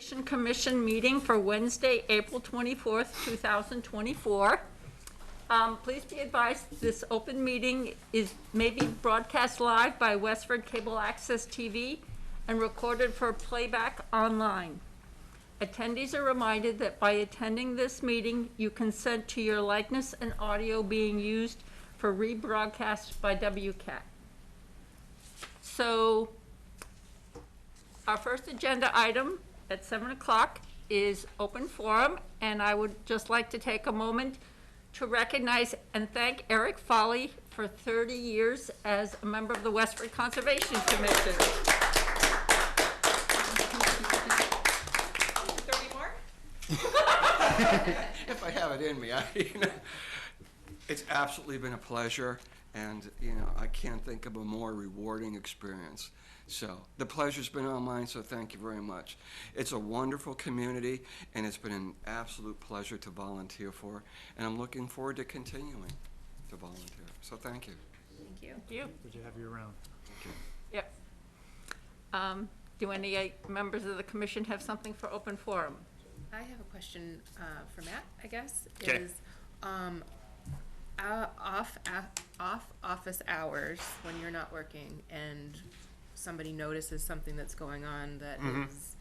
Conservation Commission meeting for Wednesday, April 24th, 2024. Please be advised this open meeting may be broadcast live by Westford Cable Access TV and recorded for playback online. Attendees are reminded that by attending this meeting, you consent to your likeness and audio being used for rebroadcast by WCAT. So, our first agenda item at 7 o'clock is open forum, and I would just like to take a moment to recognize and thank Eric Foley for 30 years as a member of the Westford Conservation Commission. 30 more? If I have it in me, it's absolutely been a pleasure, and I can't think of a more rewarding experience. So the pleasure's been all mine, so thank you very much. It's a wonderful community, and it's been an absolute pleasure to volunteer for, and I'm looking forward to continuing to volunteer. So thank you. Thank you. Thank you. Good to have you around. Thank you. Yep. Do any members of the commission have something for open forum? I have a question for Matt, I guess. Okay. Is off office hours when you're not working and somebody notices something that's going on that is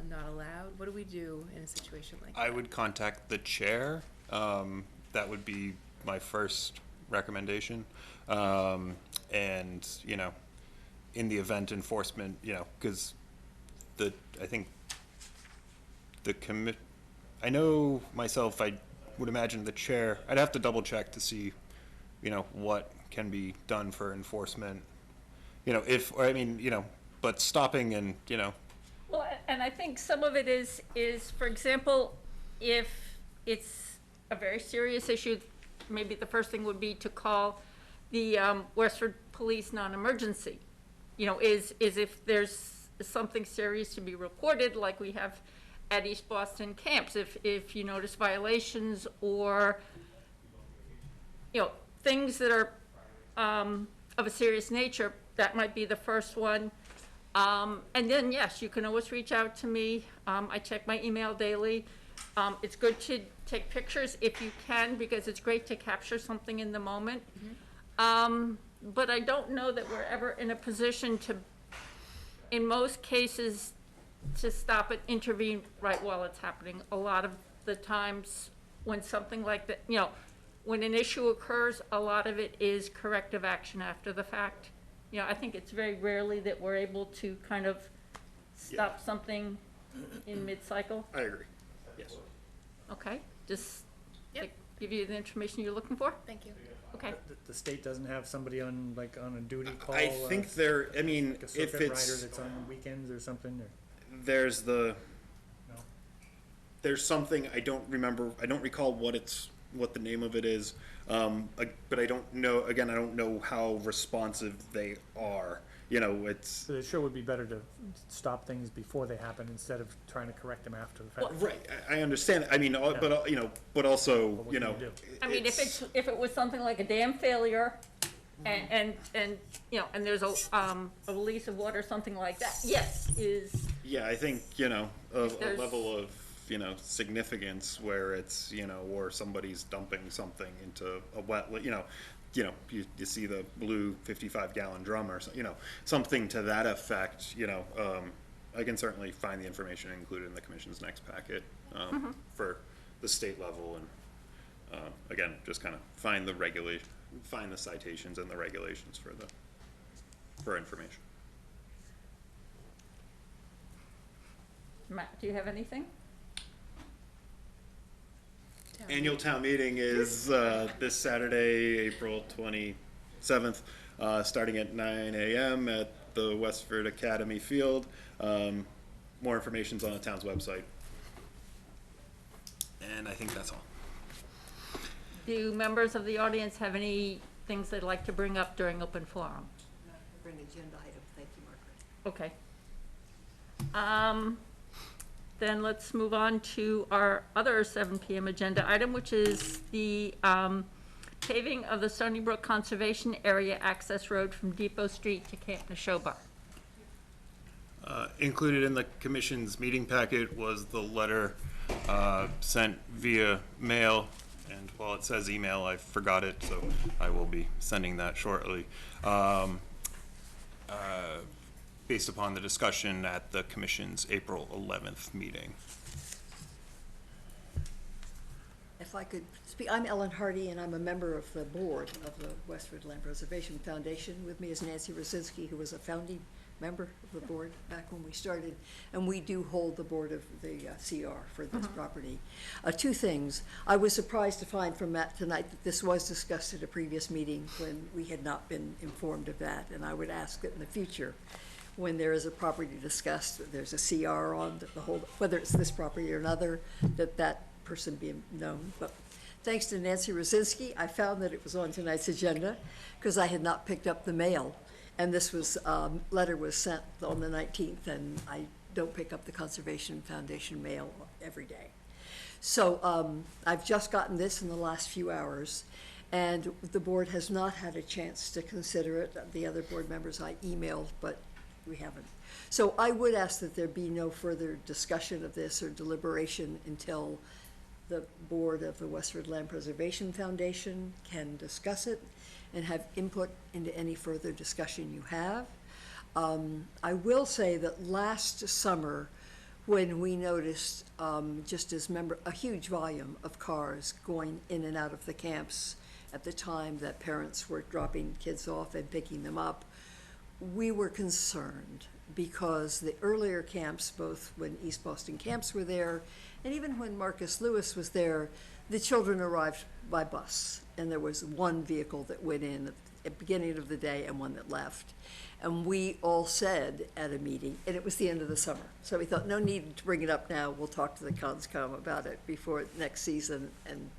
not allowed, what do we do in a situation like that? I would contact the chair. That would be my first recommendation. And, in the event enforcement, because I think I know myself, I would imagine the chair, I'd have to double check to see, what can be done for enforcement. But stopping and, Well, and I think some of it is, for example, if it's a very serious issue, maybe the first thing would be to call the Westford Police non-emergency. Is if there's something serious to be reported, like we have at East Boston camps, if you notice violations or, things that are of a serious nature, that might be the first one. And then, yes, you can always reach out to me. I check my email daily. It's good to take pictures if you can, because it's great to capture something in the moment. But I don't know that we're ever in a position to, in most cases, to stop it, intervene right while it's happening. A lot of the times when something like that, when an issue occurs, a lot of it is corrective action after the fact. I think it's very rarely that we're able to kind of stop something in mid-cycle. I agree. Yes. Okay, just Yep. give you the information you're looking for? Thank you. Okay. The state doesn't have somebody on a duty call? I think like a if circuit it's, rider that's on weekends or something, or, there's no? there's something, I don't recall what the name of it is, but I don't know, again, I don't know how responsive they are. It's. So it sure would be better to stop things before they happen instead of trying to correct them after the fact. Right, I understand, but also, But what can you do? I mean, if it was something like a dam failure, and there's a release of water, something like that, yes, yeah, I think, a there's- level of, significance where it's, or somebody's dumping something into a wetland, you see the blue 55-gallon drum or something, something to that effect, I can certainly find the information included in the commission's next packet, for the state level, and, again, just kind of find the citations and the regulations for information. Matt, do you have anything? Annual town meeting is this Saturday, April 27th, starting at 9 a.m. at the Westford Academy Field. More information's on the town's website. And I think that's all. Do members of the audience have any things they'd like to bring up during open forum? For an agenda item, thank you, Margaret. Okay. Then let's move on to our other 7 p.m. agenda item, which is the paving of the Stony Brook Conservation Area Access Road from Depot Street to Camp Neshoba. Included in the commission's meeting packet was the letter sent via mail, and while it says email, I forgot it, so I will be sending that shortly. Based upon the discussion at the commission's April 11th meeting. If I could speak, I'm Ellen Hardy, and I'm a member of the board of the Westford Land Preservation Foundation. With me is Nancy Rosinski, who was a founding member of the board back when we started, and we do hold the board of the CR for this property. Two things. I was surprised to find from Matt tonight that this was discussed at a previous meeting when we had not been informed of that, and I would ask that in the future, when there is a property discussed, there's a CR on the whole, whether it's this property or another, that person be known. But thanks to Nancy Rosinski, I found that it was on tonight's agenda because I had not picked up the mail. And this was, letter was sent on the 19th, and I don't pick up the Conservation Foundation mail every day. So I've just gotten this in the last few hours, and the board has not had a chance to consider it. The other board members I emailed, but we haven't. So I would ask that there be no further discussion of this or deliberation until the board of the Westford Land Preservation Foundation can discuss it and have input into any further discussion you have. I will say that last summer, when we noticed just as a huge volume of cars going in and out of the camps at the time that parents were dropping kids off and picking them up, we were concerned because the earlier camps, both when East Boston camps were there and even when Marcus Lewis was there, the children arrived by bus, and there was one vehicle that went in at the beginning of the day and one that left. And we all said at a meeting, and it was the end of the summer, so we thought no need to bring it up now, we'll talk to the CONSCOM about it before next season, and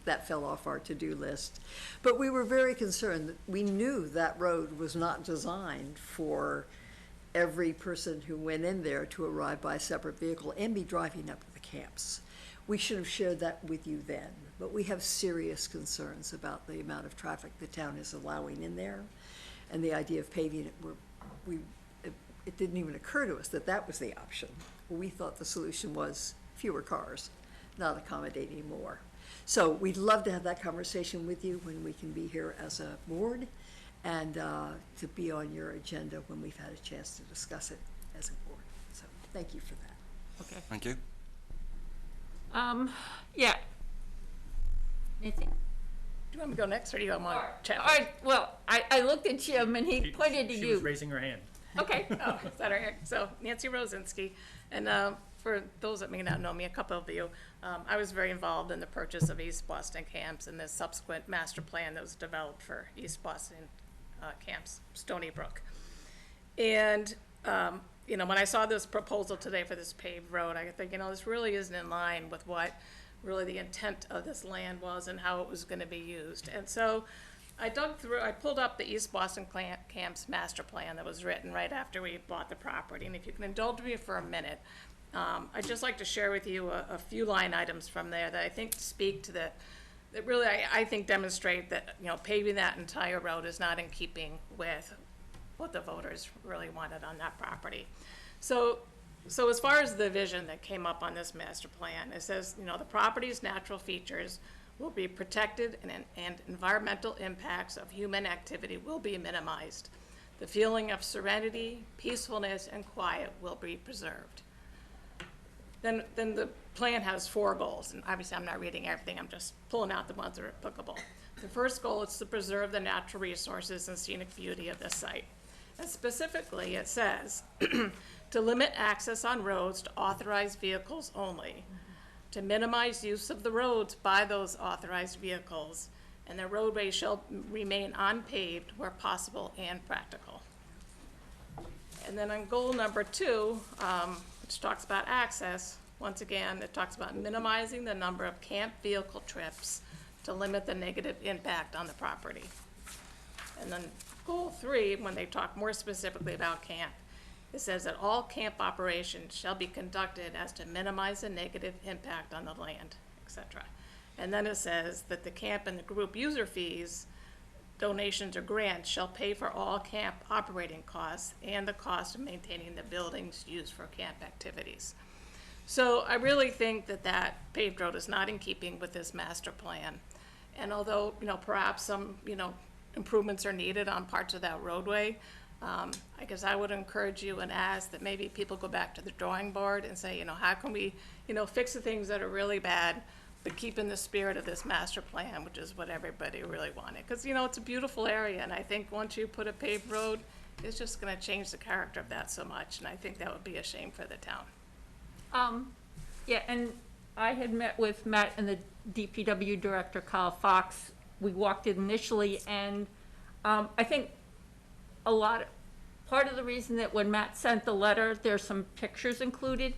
that fell off our to-do list. But we were very concerned that we knew that road was not designed for every person who went in there to arrive by a separate vehicle and be driving up to the camps. We should have shared that with you then, but we have serious concerns about the amount of traffic the town is allowing in there, and the idea of paving it. It didn't even occur to us that that was the option. We thought the solution was fewer cars, not accommodating more. So we'd love to have that conversation with you when we can be here as a board, and to be on your agenda when we've had a chance to discuss it as a board. So thank you for that. Okay. Thank you. Yeah. Anything? Do you want me to go next, or do you want to chat? All right, well, I looked at Jim and he pointed to She you. was raising her hand. Okay. Oh, is that all right? So Nancy Rosinski, and for those that may not know me, a couple of you, I was very involved in the purchase of East Boston camps and the subsequent master plan that was developed for East Boston camps, Stony Brook. And, you know, when I saw this proposal today for this paved road, I think, you know, this really isn't in line with what really the intent of this land was and how it was going to be used. And so I pulled up the East Boston Camps master plan that was written right after we bought the property. And if you can indulge me for a minute, I'd just like to share with you a few line items from there that I think speak to that really, I think demonstrate that, you know, paving that entire road is not in keeping with what the voters really wanted on that property. So as far as the vision that came up on this master plan, it says, you know, the property's natural features will be protected and environmental impacts of human activity will be minimized. The feeling of serenity, peacefulness, and quiet will be preserved. Then the plan has 4 goals, and obviously I'm not reading everything, I'm just pulling out the ones that are applicable. The first goal is to preserve the natural resources and scenic beauty of this site. And specifically, it says to limit access on roads to authorized vehicles only, to minimize use of the roads by those authorized vehicles, and the roadway shall remain unpaved where possible and practical. And then on goal number 2, which talks about access, once again, it talks about minimizing the number of camp vehicle trips to limit the negative impact on the property. And then goal 3, when they talk more specifically about camp, it says that all camp operations shall be conducted as to minimize the negative impact on the land, etc. And then it says that the camp and the group user fees donations or grants shall pay for all camp operating costs and the cost of maintaining the buildings used for camp activities. So I really think that that paved road is not in keeping with this master plan. And although, perhaps some, improvements are needed on parts of that roadway, I guess I would encourage you and ask that maybe people go back to the drawing board and say, how can we, fix the things that are really bad, but keep in the spirit of this master plan, which is what everybody really wanted. Because, it's a beautiful area, and I think once you put a paved road, it's just gonna change the character of that so much, and I think that would be a shame for the town. Yeah, and I had met with Matt and the DPW director, Kyle Fox. We walked it initially, and I think part of the reason that when Matt sent the letter, there's some pictures included,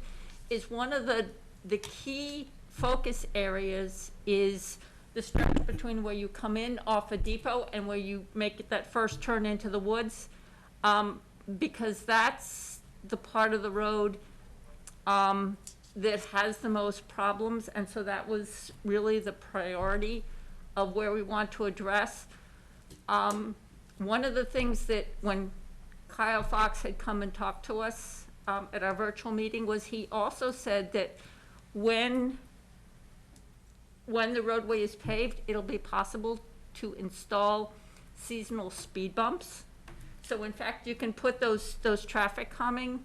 is one of the key focus areas is the stretch between where you come in off a depot and where you make that first turn into the woods, because that's the part of the road that has the most problems, and so that was really the priority of where we want to address. One of the things that when Kyle Fox had come and talked to us at our virtual meeting was he also said that when the roadway is paved, it'll be possible to install seasonal speed bumps. So in fact, you can put those traffic calming,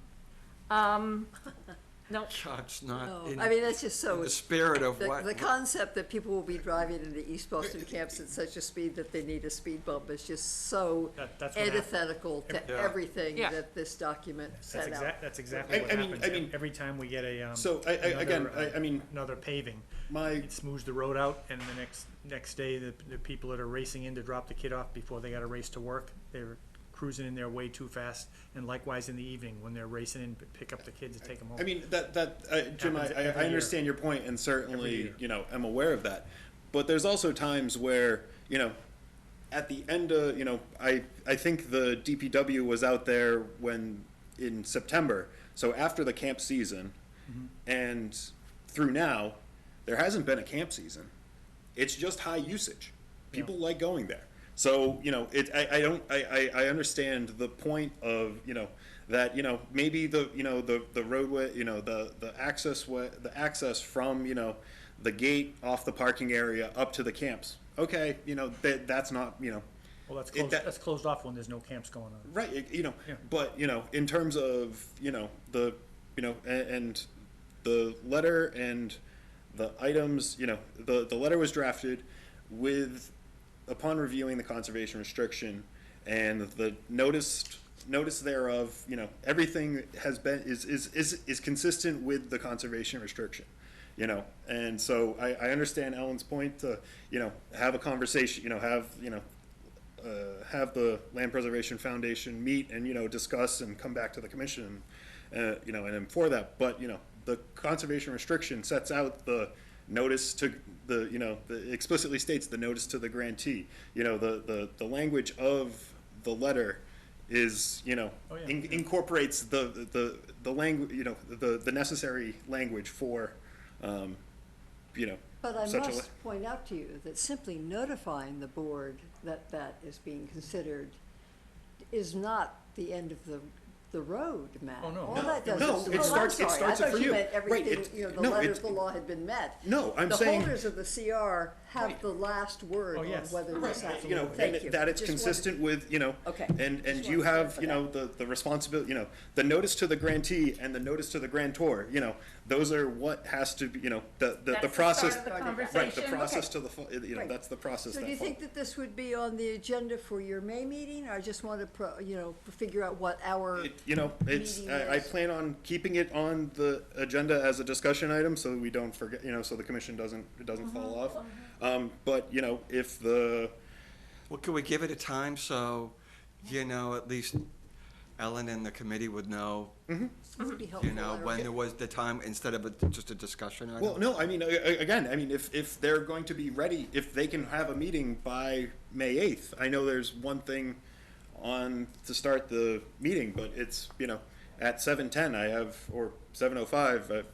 no, God, it's not No, in I mean, that's just so. the spirit of The what. concept that people will be driving into East Boston camps at such a speed that they need a speed bump is just so That's what antithetical to Yeah. everything Yeah. that this document set out. That's exactly what I mean- happens I mean- every time we get a, So another paving. my, It smooths the road out, and the next day, the people that are racing in to drop the kid off before they gotta race to work, they're cruising in there way too fast, and likewise in the evening, when they're racing in to pick up the kids to take them home. I mean, Jim, Happens I every year. understand your point, and certainly, year. I'm aware of that. But there's also times where, at the end of, I think the DPW was out there in September, so after the camp season, and through now, there hasn't been a camp season. It's just high usage. People like going there. So, I understand the point of, that, maybe the roadway, the access from, the gate off the parking area up to the camps. Okay, that's not, Well, that's closed off when there's no camps going on. right, Yeah. but, in terms of, and the letter and the items, the letter was drafted upon reviewing the conservation restriction and the notice thereof, everything is consistent with the conservation restriction, and so I understand Ellen's point to, have a conversation, have the Land Preservation Foundation meet and, discuss and come back to the commission, and for that, but, the conservation restriction sets out the notice to explicitly states the notice to the grantee. The language of the letter is, Oh, yeah. incorporates the language, the necessary language for, But I such a must point out to you that simply notifying the board that that is being considered is not the end of the road, Matt. Oh, no. All that does No, is, it starts- it starts it for you. I thought you meant Right, everything, the no, letter it's- of the law had been met. No, I'm saying- The holders of the CR have Right. the last word Oh, on yes. whether this happens. and Thank you. that it's Just wanted- consistent with, Okay. and Just you wanted to have, clarify the responsibility, the notice to the grantee and the notice to the grantor, those are what has to be, the That's the process. start of the Right, conversation. Right, the process Okay. to the, Right. that's the process. So do you think that this would be on the agenda for your May meeting, or I just want to, figure out what our, It's, meeting I is- plan on keeping it on the agenda as a discussion item, so we don't forget, so the commission doesn't fall off. But, if Well, could we give it a time so, at least Ellen and the committee would know, it would be helpful. when there was the time, instead of just a discussion item? well, no, I mean, again, if they're going to be ready, if they can have a meeting by May 8th, I know there's one thing on to start the meeting, but it's, at 7:10 I have, or 7:05,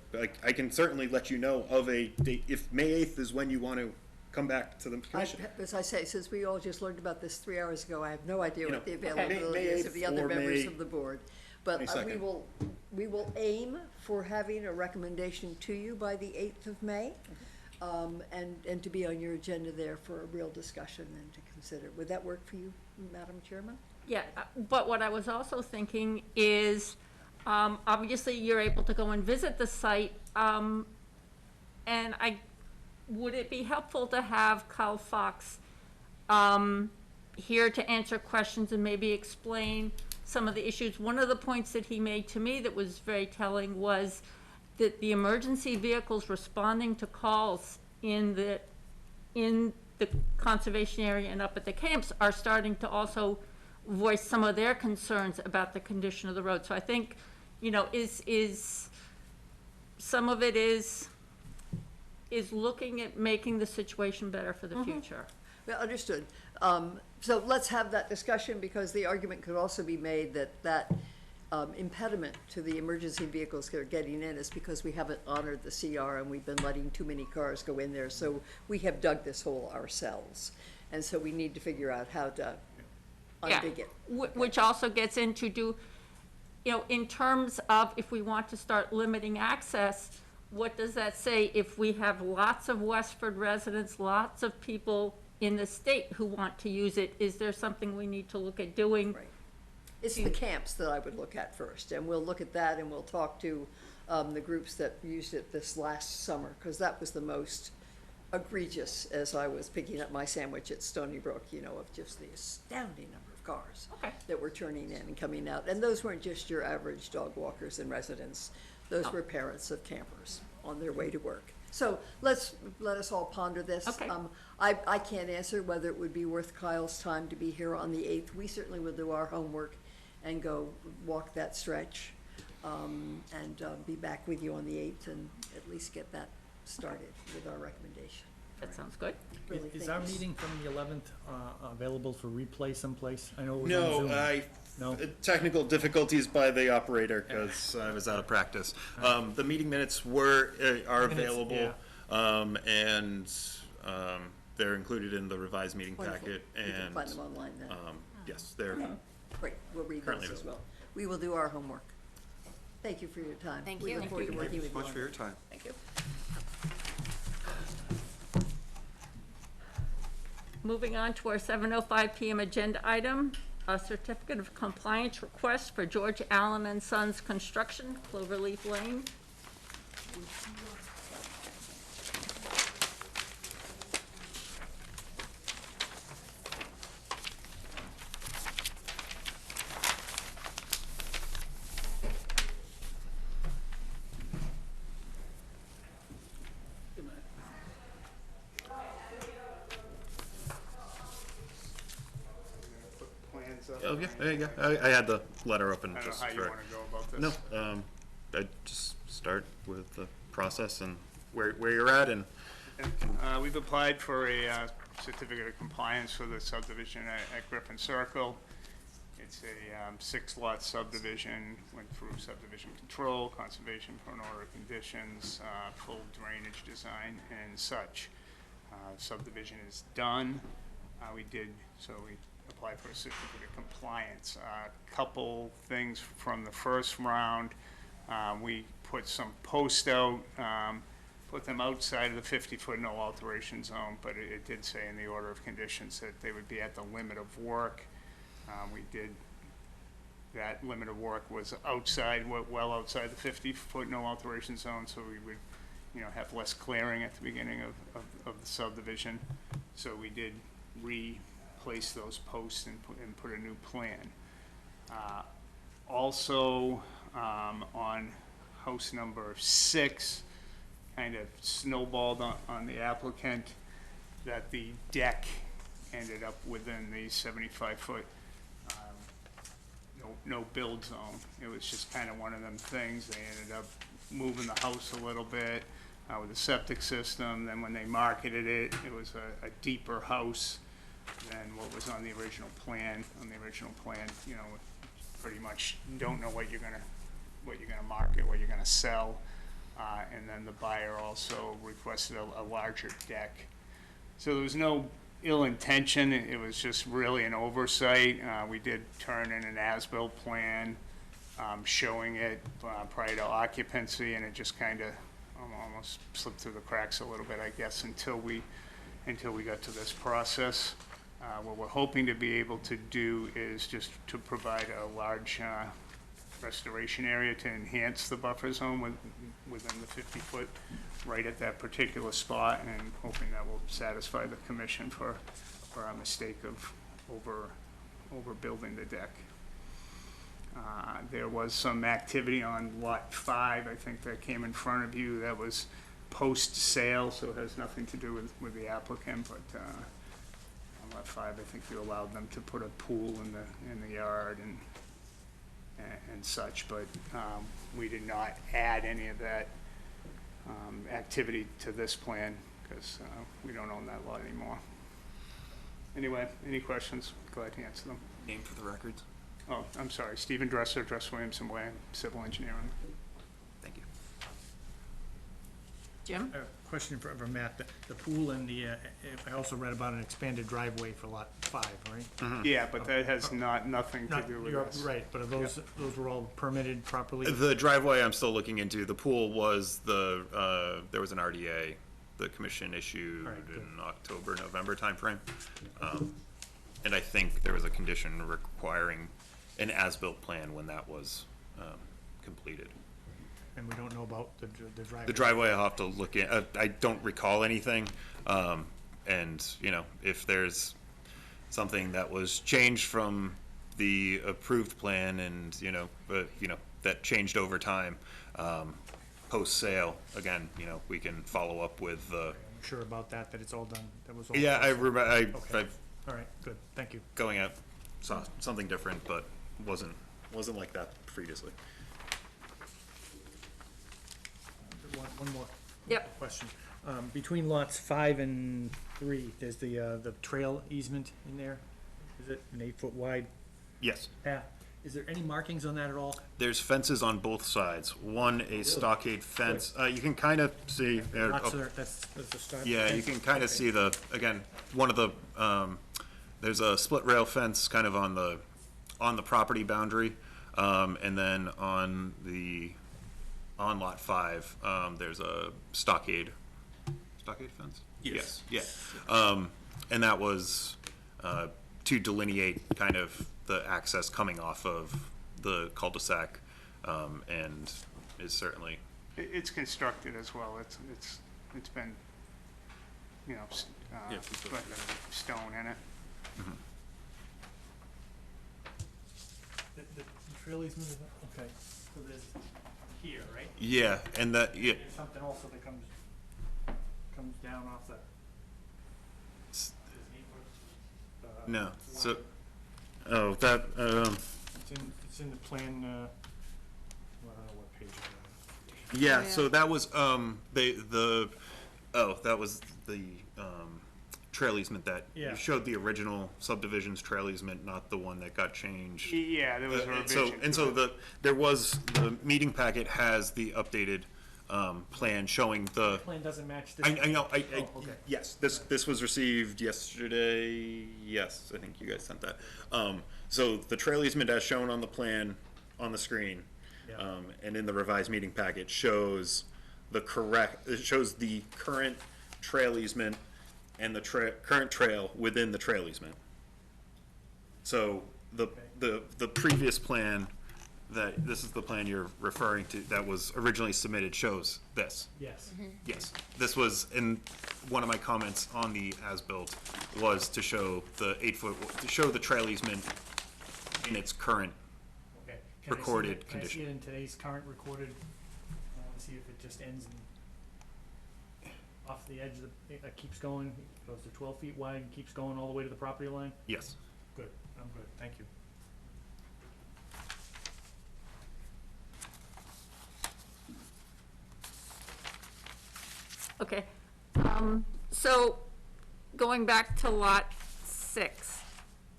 I can certainly let you know of a date, if May 8th is when you want to come back to the commission. As I say, since we all just learned about this 3 hours ago, I have no idea You what the know, availability May is of the 8th other or members May of the board. But we 22nd. will aim for having a recommendation to you by the 8th of May, and to be on your agenda there for a real discussion and to consider. Would that work for you, Madam Chairman? Yeah, but what I was also thinking is, obviously, you're able to go and visit the site, and would it be helpful to have Kyle Fox here to answer questions and maybe explain some of the issues? One of the points that he made to me that was very telling was that the emergency vehicles responding to calls in the conservation area and up at the camps are starting to also voice some of their concerns about the condition of the road. So I think, is some of it is looking at making the situation better for the future. Well, understood. So let's have that discussion, because the argument could also be made that impediment to the emergency vehicles that are getting in is because we haven't honored the CR and we've been letting too many cars go in there. So we have dug this hole ourselves. And so we need to figure out how to undig it. Which also gets into in terms of if we want to start limiting access, what does that say if we have lots of Westford residents, lots of people in the state who want to use it? Is there something we need to look at doing? Right. It's the camps that I would look at first, and we'll look at that, and we'll talk to the groups that used it this last summer, because that was the most egregious as I was picking up my sandwich at Stony Brook, of just the astounding number of cars that were turning in and coming out. And those weren't just your average dog walkers and residents. Those were parents of campers on their way to work. So let us all ponder this. Okay. I can't answer whether it would be worth Kyle's time to be here on the 8th. We certainly will do our homework and go walk that stretch, and be back with you on the 8th and at least get that started with our recommendation. That sounds good. Really Is think our this- meeting from the 11th available for replay someplace? I know it was on No, Zoom. No? technical difficulties by the operator because I was out of practice. The meeting minutes are available, and they're included in the revised meeting Wonderful. packet. You can And find them online then. yes, they're Great, we'll read currently those as well. available. We will do our homework. Thank you for your time. Thank We you. look forward to Thank working you with so you much on for your it. time. Thank you. Moving on to our 7:05 PM agenda item, a certificate of compliance request for George Allen and Sons Construction, Cloverleaf Lane. Oh, yeah, there you go. I had the letter open I don't know just how you for. wanna go about this. No, I'd just start with the process and where you're at and. We've applied for a certificate of compliance for the subdivision at Griffin Circle. It's a 6-lot subdivision, went through subdivision control, conservation for an order of conditions, full drainage design and such. Subdivision is done. We applied for a certificate of compliance. Couple things from the first round. We put some posts out, put them outside of the 50-foot no alteration zone, but it did say in the order of conditions that they would be at the limit of work. That limit of work was outside, well outside the 50-foot no alteration zone, so we would, have less clearing at the beginning of the subdivision. So we did replace those posts and put a new plan. Also, on house number 6, kind of snowballed on the applicant that the deck ended up within the 75-foot no build zone. It was just kind of one of them things. They ended up moving the house a little bit with the septic system. Then when they marketed it, it was a deeper house than what was on the original plan. On the original plan, pretty much don't know what you're gonna market, what you're gonna sell. And then the buyer also requested a larger deck. So there was no ill intention, it was just really an oversight. We did turn in an as-built plan showing it prior to occupancy, and it just kind of almost slipped through the cracks a little bit, I guess, until we got to this process. What we're hoping to be able to do is just to provide a large restoration area to enhance the buffer zone within the 50-foot, right at that particular spot, and hoping that will satisfy the commission for our mistake of overbuilding the deck. There was some activity on Lot 5, I think, that came in front of you, that was post-sale, so it has nothing to do with the applicant, but on Lot 5, I think you allowed them to put a pool in the yard and such, but we did not add any of that activity to this plan, because we don't own that lot anymore. Anyway, any questions? Glad to answer them. Name for the records. Oh, I'm sorry, Stephen Dresser, Dress Williamson Way, civil engineering. Thank you. Jim? A question for Matt, the pool and the, I also read about an expanded driveway for lot 5, right? Yeah, but that has nothing to do with You're this. right, but are those were all permitted properly? The driveway I'm still looking into. The pool was there was an RDA the commission issued All right, good. in October, November timeframe. And I think there was a condition requiring an as-built plan when that was completed. And we don't know about the driveway? The driveway, I'll have to look in. I don't recall anything. And, you know, if there's something that was changed from the approved plan and, you know, that changed over time, post-sale, again, you know, we can follow up with the. I'm sure about that it's all done, that was all. Yeah, I processed. remember, Okay. All right, good, thank you. going out, saw something different, but wasn't like that previously. One more. Yep. Question. Between lots 5 and 3, there's the trail easement in there. Is it an 8-foot wide Yes. path? Is there any markings on that at all? There's fences on both sides. One, a stockade fence. You can kind of see. Lots of, that's the start? Yeah, you can kind of see again, one of the, there's a split rail fence kind of on the property boundary. And then on lot 5, there's a stockade fence? Yes. Yeah. And that was, to delineate kind of the access coming off of the cul-de-sac, and is certainly. It's constructed as well, it's been, you know, put stone in it. The trail easement is, okay, so there's here, right? Yeah, and that, yeah, There's something also that comes down off the. S- there's 8 foot, no, line. so, oh, that, It's in the plan, I don't know what page it's on. yeah, yeah. so that was, that was the, trail easement that Yeah. showed the original subdivision's trail easement, not the one that got changed. Yeah, there was a revision. And so the meeting packet has the updated, plan showing the, Plan doesn't match this. I know, Oh, okay. yes, this was received yesterday, yes, I think you guys sent that. So the trail easement as shown on the plan, on the screen, Yeah. and in the revised meeting packet shows it shows the current trail easement and the current trail within the trail easement. So the previous plan, this is the plan you're referring to, that was originally submitted, shows this. Yes. Yes, this was, in one of my comments on the as-built, was to show the 8-foot, to show the trail easement in its current, Okay. Can I see Recorded it- Can I see condition. it in today's current recorded? I want to see if it just ends off the edge of it keeps going, goes to 12 feet wide and keeps going all the way to the property line? yes. Good, I'm good, thank you. Okay, so going back to lot 6,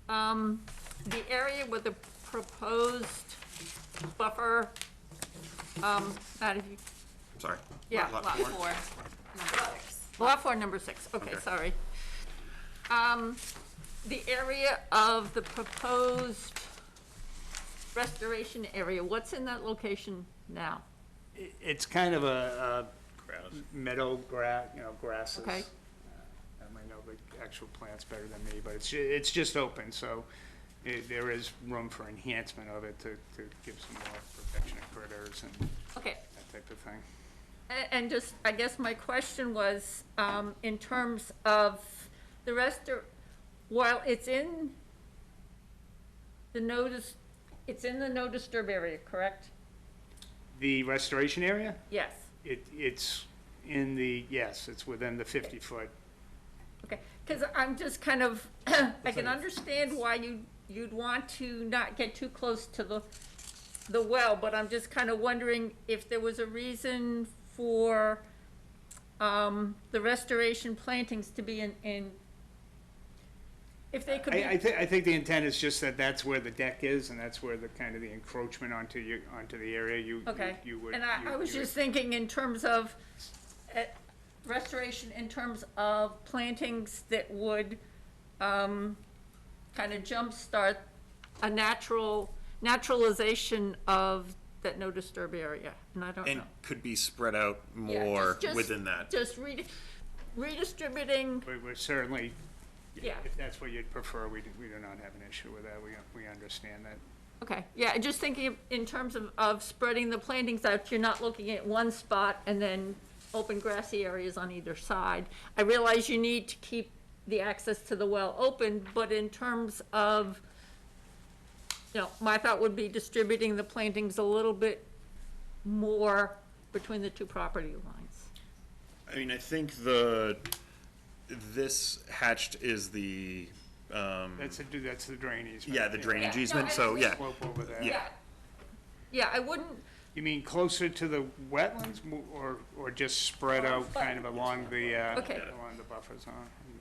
the area with the proposed buffer, Matt, if you, Sorry. yeah, Lot lot four. 4. Lot 4, number 6, okay, Okay. sorry. the area of the proposed restoration area, what's in that location now? It's kind of a meadow grasses. Okay. I might know the actual plants better than me, but it's just open, so there is room for enhancement of it to give some more protection of critters and Okay, that type of thing. and just, I guess my question was, in terms of the while it's in the no disturb area, correct? The restoration area, Yes. it's it's within the 50-foot. Okay, because I'm just kind of, I can understand why you'd want to not get too close to the well, but I'm just kind of wondering if there was a reason for the restoration plantings to be in if they could be. I think the intent is just that that's where the deck is, and that's where the kind of the encroachment onto the area you would. And I was just thinking in terms of restoration, in terms of plantings that would kind of jumpstart a naturalization of that no disturb area, and I don't And know. could be spread out Yeah, more just within that. Just redistributing, We're certainly, yeah. if that's what you'd prefer, we do not have an issue with that. We understand that. Okay, yeah, just thinking in terms of spreading the plantings out, you're not looking at one spot and then open grassy areas on either side. I realize you need to keep the access to the well open, but in terms of, my thought would be distributing the plantings a little bit more between the two property lines. I mean, I think this hatched is the, That's the drain easement. yeah, the drainage Yeah, easement, no, so, yeah. Slope over there. Yeah. Yeah, I wouldn't, You mean closer to the wetlands or just spread out kind of along the, Okay. along the buffer zone?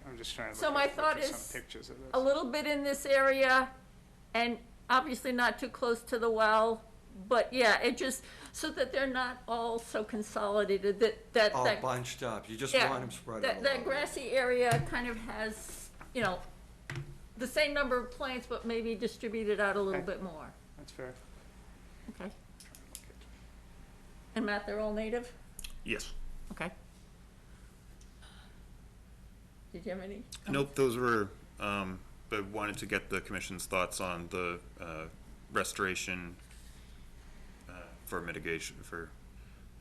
I'm just trying to So look my at thought some is pictures of a this. little bit in this area, and obviously not too close to the well, but yeah, it just, so that they're not all so consolidated, that. All bunched up, you just Yeah, want them spread that out. grassy area kind of has, the same number of plants, but maybe distributed out a little Okay. bit more. That's fair. Okay. And Matt, they're all native? Yes. Okay. Did you have any? Nope, those were, but wanted to get the commission's thoughts on the, restoration, for mitigation, for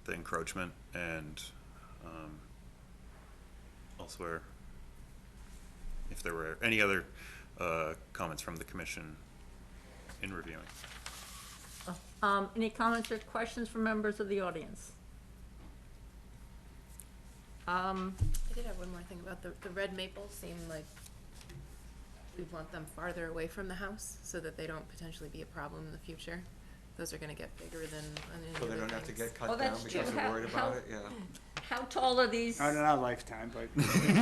the encroachment, and, elsewhere, if there were any other, comments from the commission in reviewing. Any comments or questions from members of the audience? I did have one more thing about the red maples. Seem like we want them farther away from the house so that they don't potentially be a problem in the future. Those are gonna get bigger than any So other they don't have to things. get Oh, cut down that's because true. they're worried How- about it, yeah. How tall are these? Not in our lifetime, but.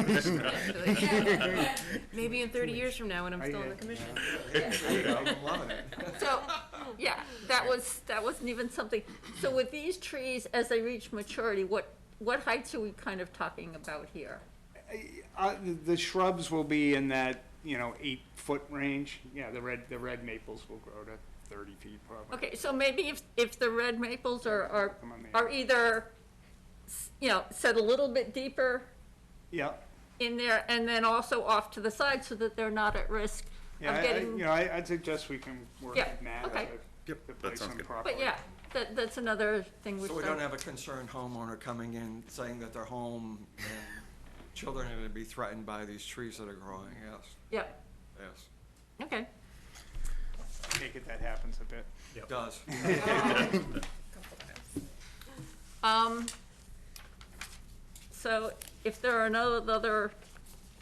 Actually. Maybe in 30 years from now when I'm still on the commission. I'm loving it. So, yeah, that wasn't even something, so with these trees, as they reach maturity, what heights are we kind of talking about here? The shrubs will be in that, 8-foot range. Yeah, the red maples will grow to 30 feet probably. Okay, so maybe if the red maples are Come on, man. either, set a little bit deeper Yeah, in there, and then also off to the side, so that they're not at risk yeah, of getting. I'd suggest we can work Yeah, with Matt okay. to that place sounds them good. properly. But yeah, that's another thing So we don't have a concerned homeowner coming in saying that their home and children are gonna be threatened by these trees that are growing, yes, Yep, yes. okay. Take it that happens a bit. It does. So if there are no other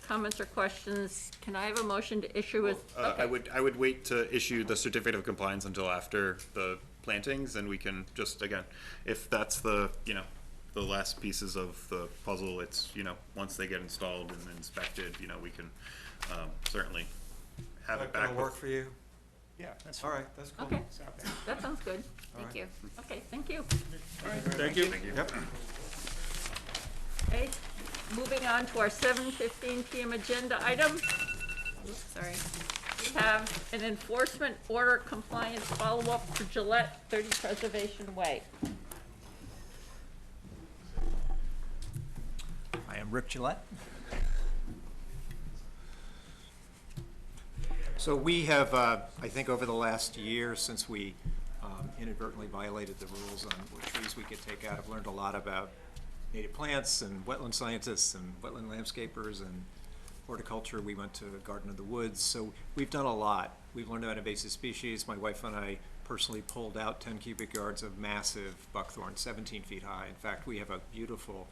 comments or questions, can I have a motion to issue a? I would wait to issue the certificate of compliance until after the plantings, and we can just, again, if that's the, the last pieces of the puzzle, it's, once they get installed and inspected, we can, certainly have it That gonna back. work for you? Yeah, that's All right, that's cool. Okay, It's out there. that sounds good. Thank you. Okay, thank you. Thank you. Yep. Okay, moving on to our 7:15 PM agenda item. Oops, sorry. We have an enforcement order compliance follow-up for Gillette, 30 Preservation Way. I am Rick Gillette. So we have, I think over the last year since we inadvertently violated the rules on what trees we could take out, I've learned a lot about native plants and wetland scientists and wetland landscapers and horticulture. We went to Garden of the Woods, so we've done a lot. We've learned about invasive species. My wife and I personally pulled out 10 cubic yards of massive buckthorn, 17 feet high. In fact, we have a beautiful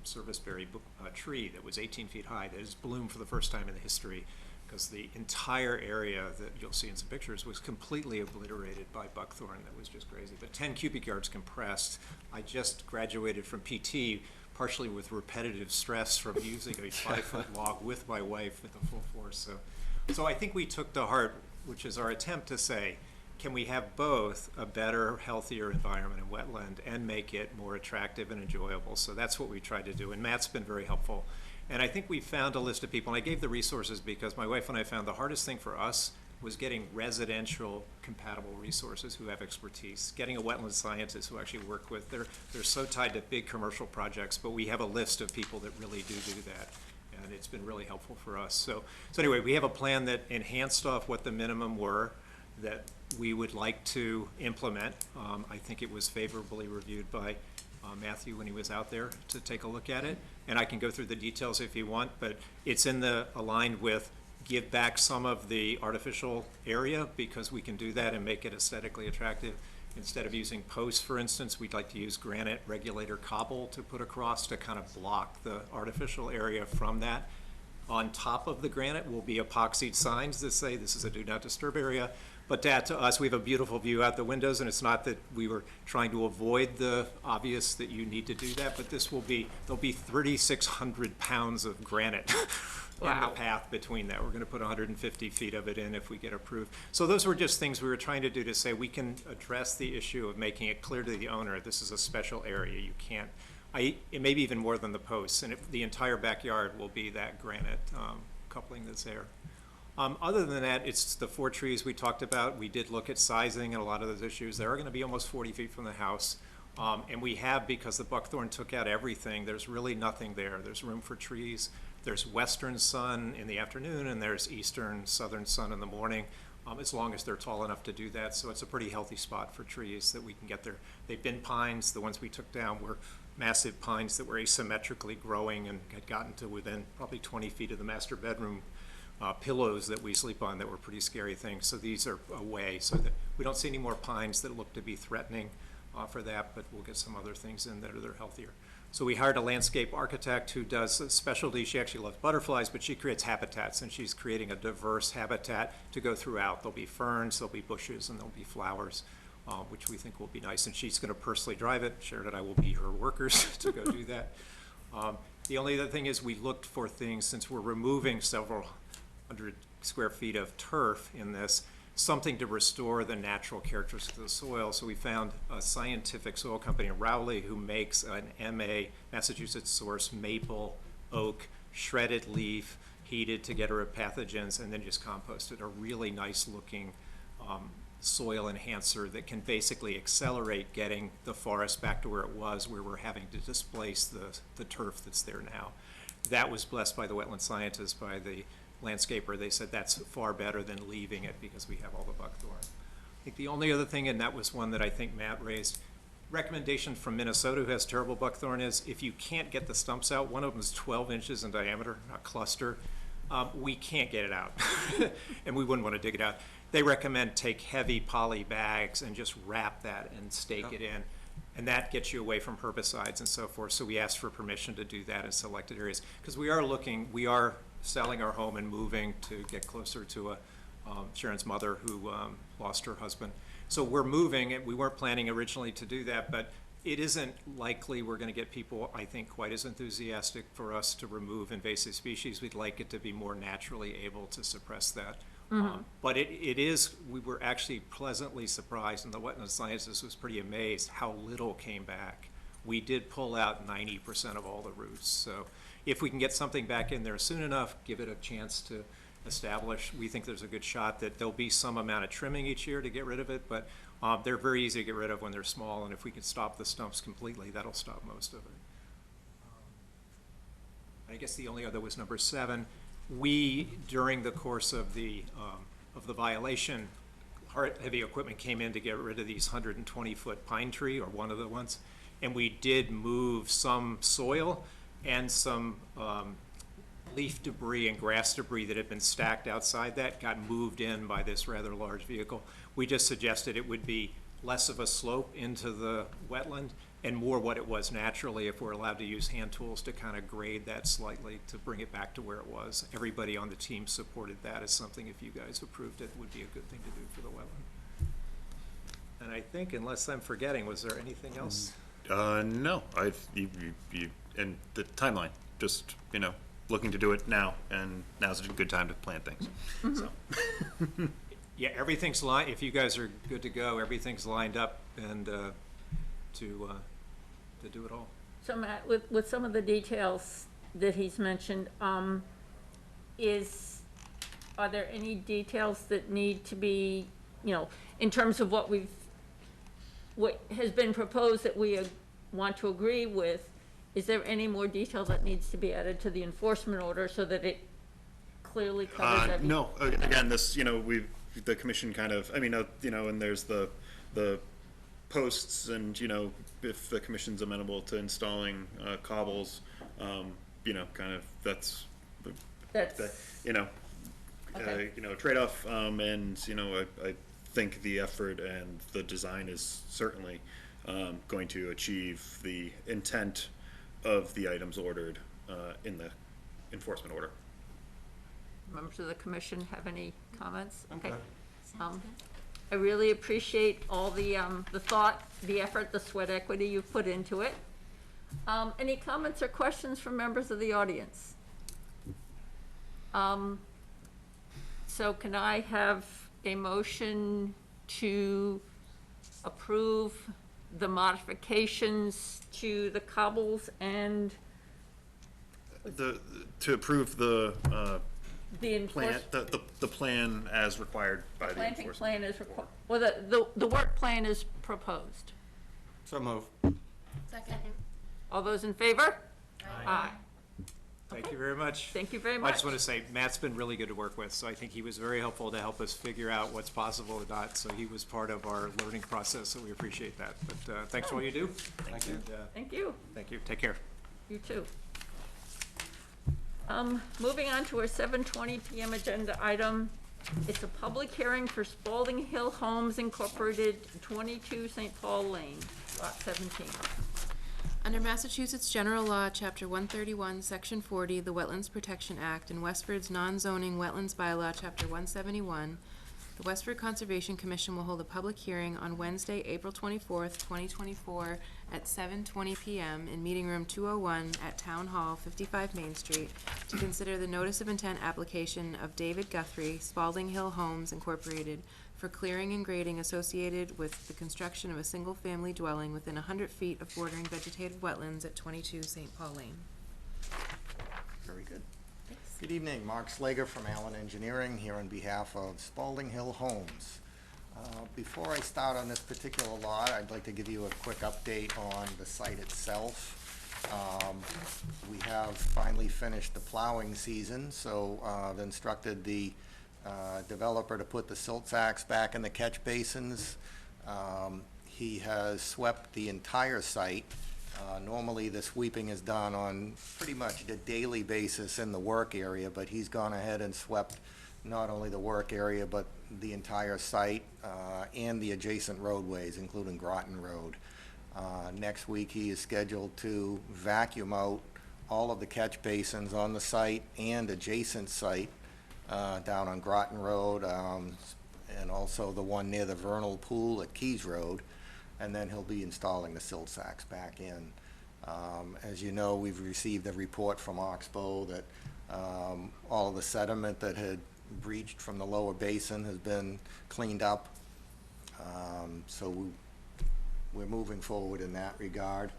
serviceberry tree that was 18 feet high that has bloomed for the first time in the history, because the entire area that you'll see in some pictures was completely obliterated by buckthorn. That was just crazy. But 10 cubic yards compressed. I just graduated from PT, partially with repetitive stress from using a 5-foot log with my wife with the full force. So I think we took to heart, which is our attempt to say, can we have both a better, healthier environment in wetland and make it more attractive and enjoyable? So that's what we tried to do, and Matt's been very helpful. And I think we found a list of people, and I gave the resources because my wife and I found the hardest thing for us was getting residential compatible resources who have expertise, getting a wetland scientist who actually work with, they're so tied to big commercial projects, but we have a list of people that really do that. And it's been really helpful for us. So anyway, we have a plan that enhanced off what the minimum were that we would like to implement. I think it was favorably reviewed by Matthew when he was out there to take a look at it. And I can go through the details if you want, but it's aligned with give back some of the artificial area because we can do that and make it aesthetically attractive. Instead of using posts, for instance, we'd like to use granite regulator cobble to put across to kind of block the artificial area from that. On top of the granite will be epoxied signs that say this is a do not disturb area. But that to us, we have a beautiful view out the windows, and it's not that we were trying to avoid the obvious that you need to do that, but there'll be 3,600 pounds of granite in the path between that. We're going to put 150 feet of it in if we get approved. So those were just things we were trying to do to say we can address the issue of making it clear to the owner this is a special area. You can't, it may be even more than the posts, and the entire backyard will be that granite coupling that's there. Other than that, it's the 4 trees we talked about. We did look at sizing and a lot of those issues. They are going to be almost 40 feet from the house. And we have, because the buckthorn took out everything, there's really nothing there. There's room for trees. There's western sun in the afternoon, and there's eastern, southern sun in the morning, as long as they're tall enough to do that. So it's a pretty healthy spot for trees that we can get there. They've been pines. The ones we took down were massive pines that were asymmetrically growing and had gotten to within probably 20 feet of the master bedroom pillows that we sleep on that were pretty scary things. So these are away so that we don't see any more pines that look to be threatening for that, but we'll get some other things in that are healthier. So we hired a landscape architect who does a specialty. She actually loves butterflies, but she creates habitats, and she's creating a diverse habitat to go throughout. There'll be ferns, there'll be bushes, and there'll be flowers, which we think will be nice. And she's going to personally drive it. Sharon and I will be her workers to go do that. The only other thing is we looked for things, since we're removing several 100 square feet of turf in this, something to restore the natural characteristics of the soil. So we found a scientific soil company in Rowley who makes an MA, Massachusetts source, maple, oak, shredded leaf, heated to get rid of pathogens, and then just composted. A really nice looking soil enhancer that can basically accelerate getting the forest back to where it was, where we're having to displace the turf that's there now. That was blessed by the wetland scientists, by the landscaper. They said that's far better than leaving it because we have all the buckthorn. I think the only other thing, and that was one that I think Matt raised, recommendation from Minnesota, who has terrible buckthorn, is if you can't get the stumps out, one of them is 12 inches in diameter, a cluster, we can't get it out, and we wouldn't want to dig it out. They recommend take heavy poly bags and just wrap that and stake it in. And that gets you away from herbicides and so forth. So we asked for permission to do that in selected areas. Because we are selling our home and moving to get closer to Sharon's mother who lost her husband. So we're moving, and we weren't planning originally to do that, but it isn't likely we're going to get people, I think, quite as enthusiastic for us to remove invasive species. We'd like it to be more naturally able to suppress that. But we were actually pleasantly surprised, and the wetland scientist was pretty amazed how little came back we did pull out 90% of all the roots. So if we can get something back in there soon enough, give it a chance to establish, we think there's a good shot that there'll be some amount of trimming each year to get rid of it, but they're very easy to get rid of when they're small, and if we can stop the stumps completely, that'll stop most of it. I guess the only other was number 7. We, during the course of the violation, heavy equipment came in to get rid of these 120-foot pine tree, or one of the ones, and we did move some soil and some leaf debris and grass debris that had been stacked outside that got moved in by this rather large vehicle. We just suggested it would be less of a slope into the wetland and more what it was naturally if we're allowed to use hand tools to kind of grade that slightly to bring it back to where it was. Everybody on the team supported that as something, if you guys approved it, would be a good thing to do for the wetland. And I think, unless I'm forgetting, was there anything else? No, and the timeline, just, looking to do it now, and now's a good time to plan things, so. Yeah, everything's lined, if you guys are good to go, everything's lined up and to do it all. So Matt, with some of the details that he's mentioned, are there any details that need to be, in terms of what has been proposed that we want to agree with? Is there any more detail that needs to be added to the enforcement order so that it clearly covers everything? No, again, this, the commission kind of, and there's the posts and, if the commission's amenable to installing cobbles, kind of, that's, Okay. trade-off, and, I think the effort and the design is certainly going to achieve the intent of the items ordered in the enforcement order. Members of the commission have any comments? Okay. I really appreciate all the thought, the effort, the sweat equity you've put into it. Any comments or questions from members of the audience? So can I have a motion to approve the modifications to the cobbles and To approve the the plan, the plan as required by the planting enforcement. plan is required, well, the work plan is proposed. So move. Second. All those in favor? Aye. Thank you very much. Thank you very I much. just want to say, Matt's been really good to work with, so I think he was very helpful to help us figure out what's possible or not, so he was part of our learning process, so we appreciate that. But thanks for all you do. Thank you. And, Thank you. thank you. Take care. You too. Moving on to our 7:20 PM agenda item. It's a public hearing for Spalding Hill Homes Incorporated, 22 St. Paul Lane, lot 17. Under Massachusetts General Law, Chapter 131, Section 40, the Wetlands Protection Act, and Westford's non-zoning wetlands bylaw, Chapter 171, the Westford Conservation Commission will hold a public hearing on Wednesday, April 24th, 2024, at 7:20 PM in Meeting Room 201 at Town Hall, 55 Main Street, to consider the notice of intent application of David Guthrie, Spalding Hill Homes Incorporated, for clearing and grading associated with the construction of a single-family dwelling within 100 feet of bordering vegetated wetlands at 22 St. Paul Lane. Very good. Good evening, Mark Slager from Allen Engineering, here on behalf of Spalding Hill Homes. Before I start on this particular lot, I'd like to give you a quick update on the site itself. We have finally finished the plowing season, so I've instructed the developer to put the silt sacks back in the catch basins. He has swept the entire site. Normally, the sweeping is done on pretty much a daily basis in the work area, but he's gone ahead and swept not only the work area, but the entire site and the adjacent roadways, including Groton Road. Next week, he is scheduled to vacuum out all of the catch basins on the site and adjacent site down on Groton Road, and also the one near the vernal pool at Keys Road, and then he'll be installing the silt sacks back in. As you know, we've received a report from Oxbow that all of the sediment that had breached from the lower basin has been cleaned up, so we're moving forward in that regard.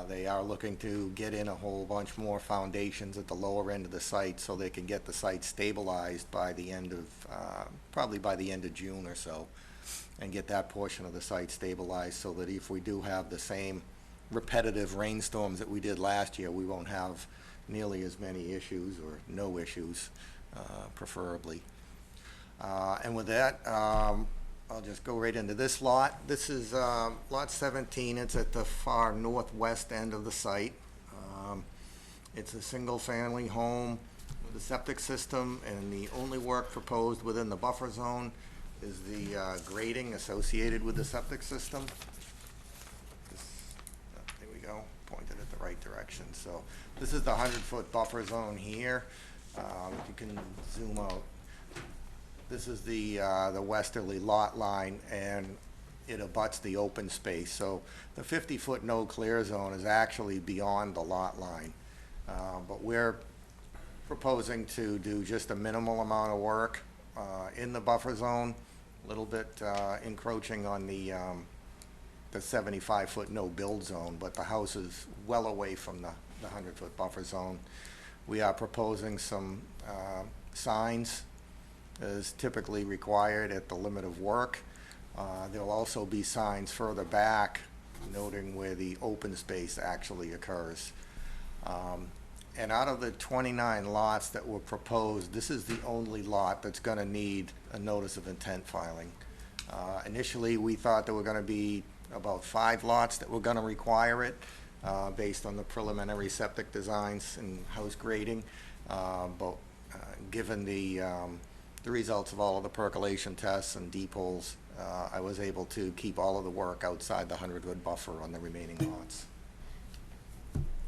They are looking to get in a whole bunch more foundations at the lower end of the site so they can get the site stabilized by the end of, probably by the end of June or so, and get that portion of the site stabilized so that if we do have the same repetitive rainstorms that we did last year, we won't have nearly as many issues, or no issues, preferably. And with that, I'll just go right into this lot. This is lot 17. It's at the far northwest end of the site. It's a single-family home with a septic system, and the only work proposed within the buffer zone is the grading associated with the septic system. There we go, pointed at the right direction. So this is the 100-foot buffer zone here. If you can zoom out. This is the westerly lot line, and it abuts the open space. So the 50-foot no-clear zone is actually beyond the lot line. But we're proposing to do just a minimal amount of work in the buffer zone, a little bit encroaching on the 75-foot no-build zone, but the house is well away from the 100-foot buffer zone. We are proposing some signs as typically required at the limit of work. There'll also be signs further back noting where the open space actually occurs. And out of the 29 lots that were proposed, this is the only lot that's going to need a notice of intent filing. Initially, we thought there were going to be about 5 lots that were going to require it, based on the preliminary septic designs and house grading. But given the results of all of the percolation tests and deep holes, I was able to keep all of the work outside the 100-foot buffer on the remaining lots.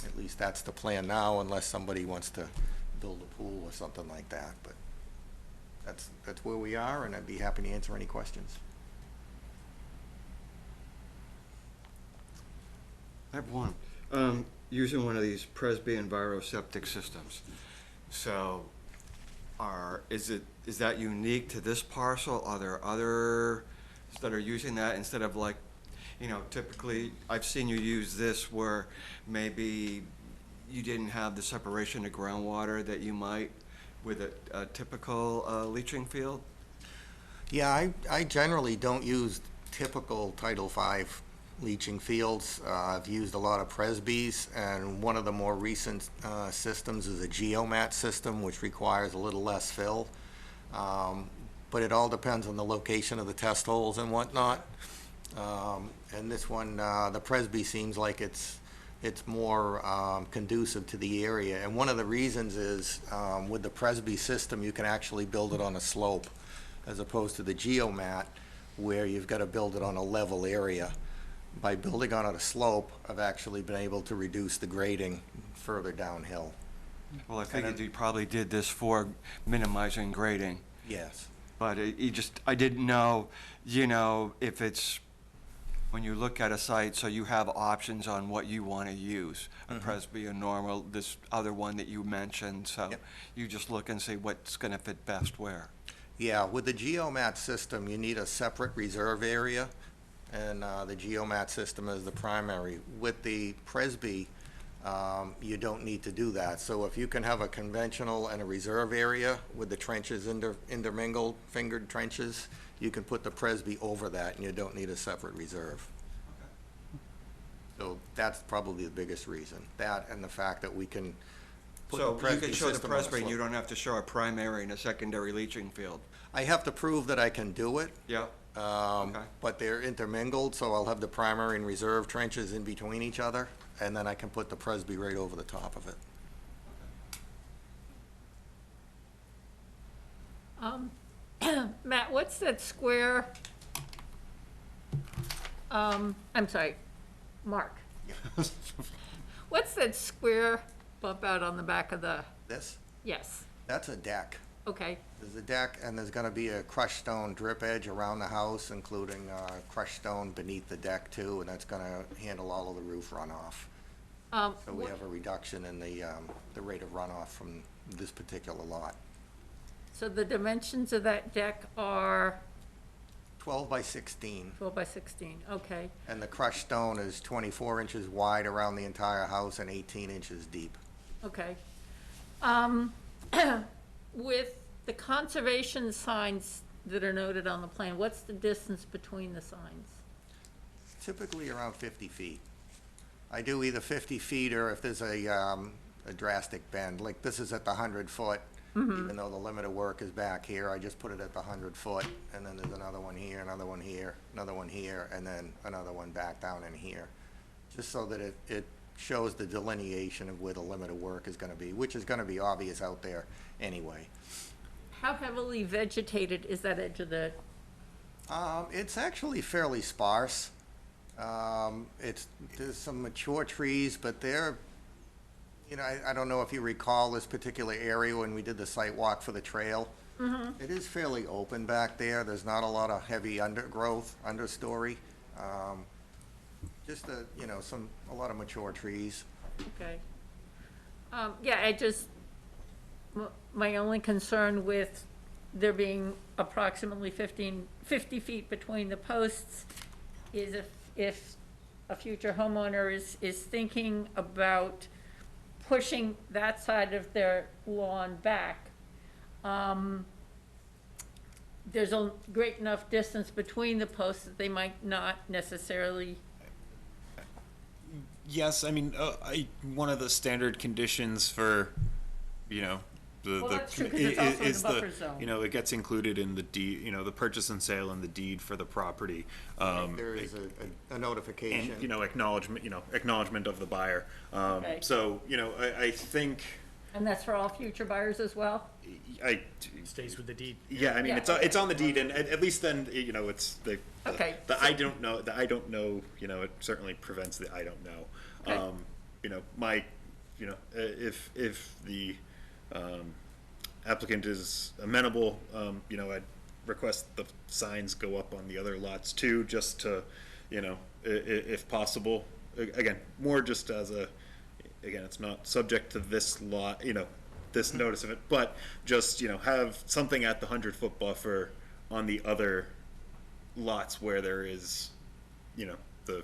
At least that's the plan now, unless somebody wants to build a pool or something like that. But that's where we are, and I'd be happy to answer any questions. I have one. Using one of these Presby Enviro septic systems. So is that unique to this parcel? Are there others that are using that instead of, like, typically I've seen you use this where maybe you didn't have the separation of groundwater that you might with a typical leaching field? Yeah, I generally don't use typical Title V leaching fields. I've used a lot of Presbys, and one of the more recent systems is a geomat system, which requires a little less fill. But it all depends on the location of the test holes and whatnot. And this one, the Presby seems like it's more conducive to the area. And one of the reasons is with the Presby system, you can actually build it on a slope, as opposed to the geomat, where you've got to build it on a level area. By building on a slope, I've actually been able to reduce the grading further downhill. Well, I figured you probably did this for minimizing grading. Yes. But I didn't know, if it's, when you look at a site, so you have options on what you want to use. A Presby, a normal, this other one that you mentioned, so Yep. you just look and see what's going to fit best where. Yeah, with the geomat system, you need a separate reserve area, and the geomat system is the primary. With the Presby, you don't need to do that. So if you can have a conventional and a reserve area with the trenches intermingled, fingered trenches, you can put the Presby over that, and you don't need a separate reserve. So that's probably the biggest reason. That and the fact that we can put the So you Presby can show the system on a Presby and you slope. don't have to show a primary and a secondary leaching field. I have to prove that I can do it. Yeah. Okay. But they're intermingled, so I'll have the primary and reserve trenches in between each other, and then I can put the Presby right over the top of it. Matt, what's that square, I'm sorry, Mark. What's that square bump out on the back of the, This, yes, that's a deck. okay, There's a deck, and there's gonna be a crushed stone drip edge around the house, including crushed stone beneath the deck too, and that's gonna handle all of the roof runoff. So we have a reduction in the rate of runoff from this particular lot. so the dimensions of that deck are 12 by 16. 12 by 16, okay. And the crushed stone is 24 inches wide around the entire house and 18 inches deep. Okay. With the conservation signs that are noted on the plan, what's the distance between the signs? Typically around 50 feet. I do either 50 feet or if there's a drastic bend, like this is at the 100-foot, even though the limit of work is back here, I just put it at the 100-foot, and then there's another one here, another one here, another one here, and then another one back down in here, just so that it shows the delineation of where the limit of work is gonna be, which is gonna be obvious out there anyway. How heavily vegetated is that edge of the, It's actually fairly sparse. There's some mature trees, but they're, you know, I don't know if you recall this particular area when we did the site walk for the trail. It is fairly open back there. There's not a lot of heavy undergrowth, understory. Just a lot of mature trees. okay. Yeah, my only concern with there being approximately 50 feet between the posts is if a future homeowner is thinking about pushing that side of their lawn back, there's a great enough distance between the posts that they might not necessarily, Yes, I mean, one of the standard conditions for, you know, Well, that's true, 'cause it's also in the buffer zone. you know, it gets included in the deed, you know, the purchase and sale and the deed for the property. There is a notification. And, you know, acknowledgement of the buyer. Okay. So, you know, I think, and that's for all future buyers as well? Stays with the deed. yeah, I mean, Yeah, it's on the deed, and at least then, you know, it's Okay, the I don't know, you know, it certainly prevents the I don't know. Okay. You know, if the applicant is amenable, you know, I'd request the signs go up on the other lots too, just to, you know, if possible. Again, more just as again, it's not subject to this lot, you know, this notice of it, but just, you know, have something at the 100-foot buffer on the other lots where there is, you know, the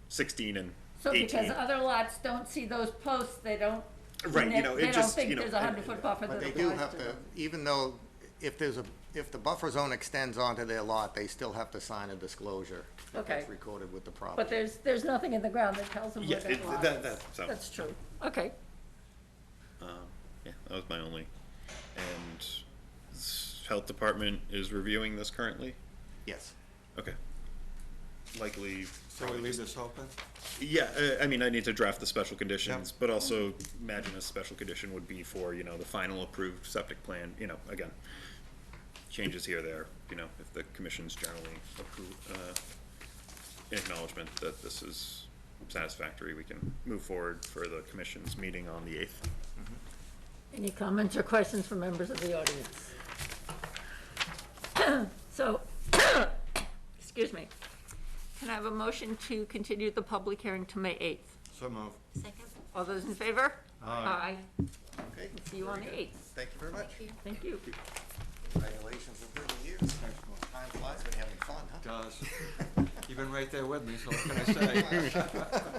16 and so 18. because other lots don't see those posts, they don't, Right, you know, they it don't just, think you know, there's a 100-foot buffer But that they do applies have to to, them. even though, if the buffer zone extends onto their lot, they still have to sign a disclosure. That Okay. That's recorded with the property. But there's nothing in the ground that tells them Yeah, where that lot is. so, That's true, okay. yeah, that was my only. And health department is reviewing this currently? Yes. Okay. Likely. So we leave this open? Yeah, I mean, I need to draft the special conditions, but also imagine a special condition would be for, you know, the final approved septic plan, you know, again, changes here, there, you know, if the commission's generally in acknowledgement that this is satisfactory, we can move forward for the commission's meeting on the 8th. Any comments or questions from members of the audience? So, excuse me. Can I have a motion to continue the public hearing to May 8th? So move. Second. All those in favor? Aye. Okay. See you on the 8th. Thank you very much. Thank you. Congratulations on 30 years. Time flies when you're having fun, huh? Does. You've been right there with me, so what can I say?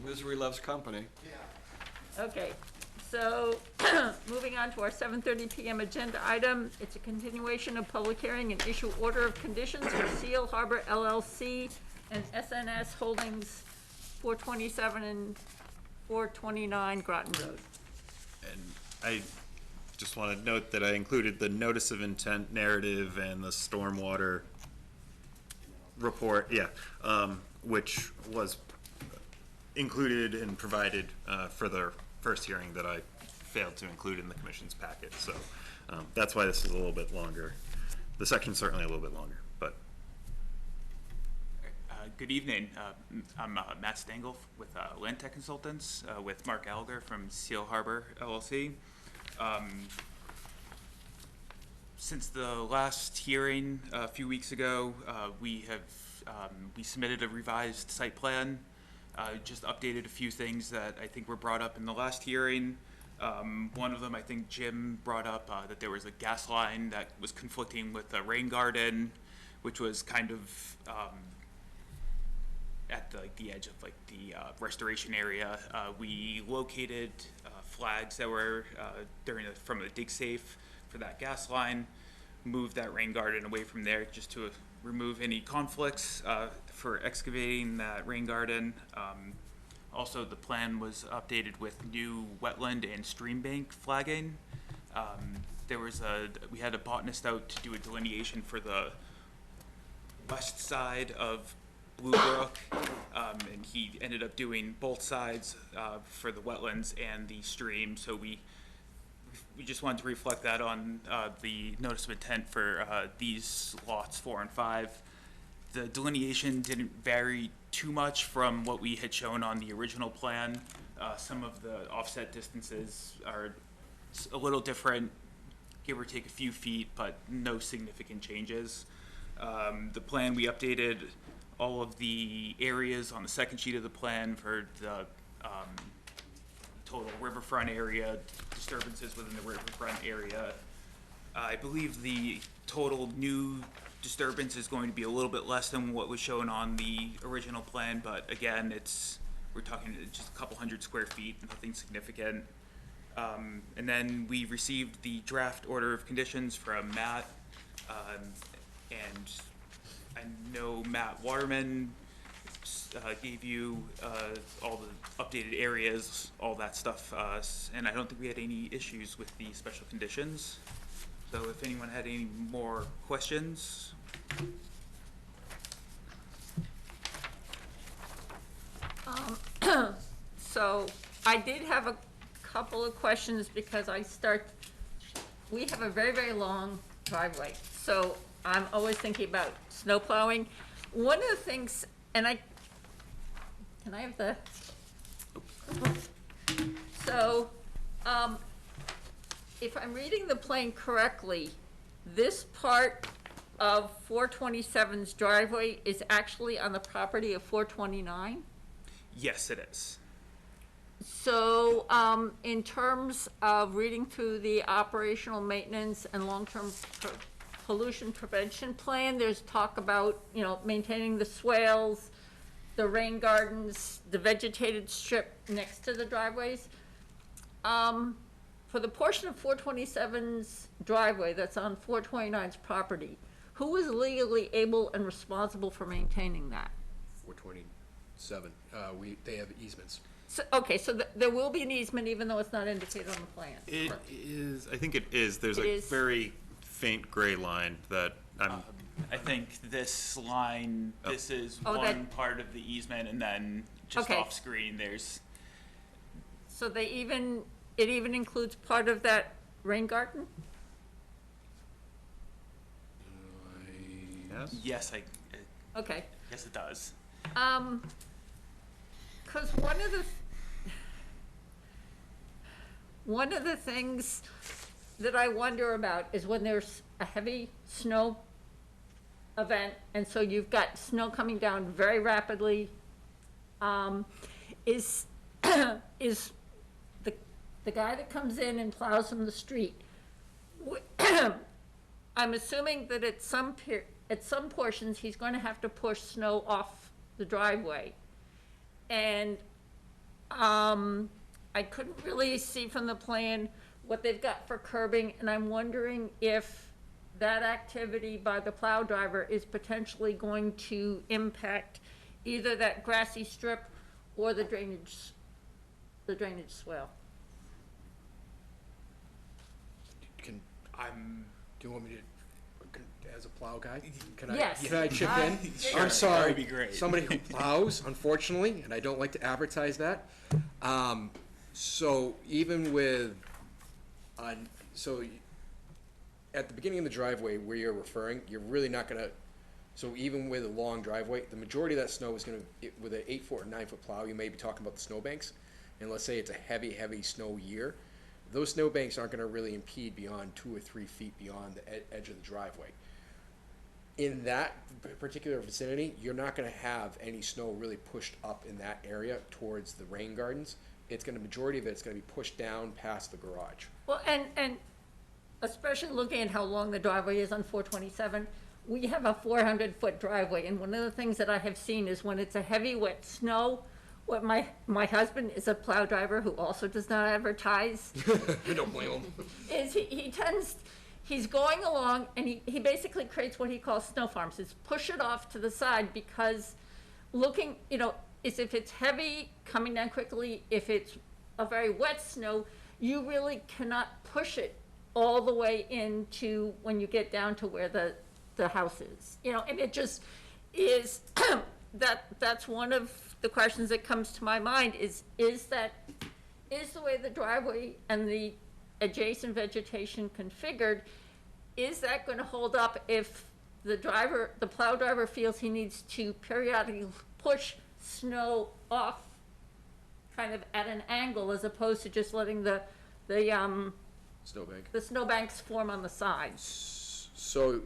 Misery loves company. Okay, so, moving on to our 7:30 PM agenda item. It's a continuation of public hearing and issue order of conditions for Seal Harbor LLC and SNS Holdings 427 and 429 Groton Road. And I just want to note that I included the notice of intent narrative and the stormwater report, which was included and provided for the first hearing that I failed to include in the commission's packet. So that's why this is a little bit longer. The section's certainly a little bit longer, but. Good evening. I'm Matt Stengel with Land Tech Consultants with Mark Alger from Seal Harbor LLC. Since the last hearing a few weeks ago, we submitted a revised site plan. Just updated a few things that I think were brought up in the last hearing. One of them, I think Jim brought up that there was a gas line that was conflicting with a rain garden. which was kind of at the edge of like the restoration area. We located flags that were from the dig safe for that gas line, moved that rain garden away from there just to remove any conflicts for excavating that rain garden. Also, the plan was updated with new wetland and stream bank flagging. We had a botanist out to do a delineation for the west side of Blue Brook, and he ended up doing both sides for the wetlands and the stream. So we just wanted to reflect that on the notice of intent for these lots 4 and 5. The delineation didn't vary too much from what we had shown on the original plan. Some of the offset distances are a little different, give or take a few feet, but no significant changes. The plan, we updated all of the areas on the second sheet of the plan for the total riverfront area, disturbances within the riverfront area. I believe the total new disturbance is going to be a little bit less than what was shown on the original plan, but again, we're talking just a couple hundred square feet, nothing significant. And then we received the draft order of conditions from Matt, and I know Matt Waterman gave you all the updated areas, all that stuff, and I don't think we had any issues with the special conditions. So if anyone had any more questions. So I did have a couple of questions because we have a very, very long driveway. So I'm always thinking about snow plowing. One of the things, can I have the? So, if I'm reading the plan correctly, this part of 427's driveway is actually on the property of 429? Yes, it is. So, in terms of reading through the operational maintenance and long-term pollution prevention plan, there's talk about, maintaining the swales, the rain gardens, the vegetated strip next to the driveways. For the portion of 427's driveway that's on 429's property, who is legally able and responsible for maintaining that? 427, they have easements. So, okay, so there will be an easement even though it's not indicated on the plan? It is, I think it is, there's It a is. very faint gray line that I think this line, this is Oh, one part of the easement, and then just Okay. off screen, there's, So it even includes part of that rain garden? yes? yes, Okay. yes, it does. Because one of the things that I wonder about is when there's a heavy snow event, and so you've got snow coming down very rapidly, is the guy that comes in and plows from the street, I'm assuming that at some portions, he's going to have to push snow off the driveway. And I couldn't really see from the plan what they've got for curbing, and I'm wondering if that activity by the plow driver is potentially going to impact either that grassy strip or the drainage swale. Do you want me to, as a plow guy, Yes. can I chip in? Sure, I'm sorry. that would be great. Somebody who plows, unfortunately, and I don't like to advertise that. So even with, at the beginning of the driveway where you're referring, you're really not gonna, so even with a long driveway, the majority of that snow is with an 8-foot or 9-foot plow, you may be talking about the snowbanks. And let's say it's a heavy, heavy snow year. Those snowbanks aren't gonna really impede beyond 2 or 3 feet beyond the edge of the driveway. In that particular vicinity, you're not gonna have any snow really pushed up in that area towards the rain gardens. Majority of it's gonna be pushed down past the garage. Well, and especially looking at how long the driveway is on 427, we have a 400-foot driveway, and one of the things that I have seen is when it's a heavy wet snow, what my husband is a plow driver who also does not advertise, You don't blame them. is he's going along and he basically creates what he calls snow farms. It's push it off to the side because looking, is if it's heavy, coming down quickly, if it's a very wet snow, you really cannot push it all the way into when you get down to where the house is. And it just is, that's one of the questions that comes to my mind is the way the driveway and the adjacent vegetation configured, is that going to hold up if the plow driver feels he needs to periodically push snow off kind of at an angle as opposed to just letting the Snowbank. snowbanks form on the sides? So,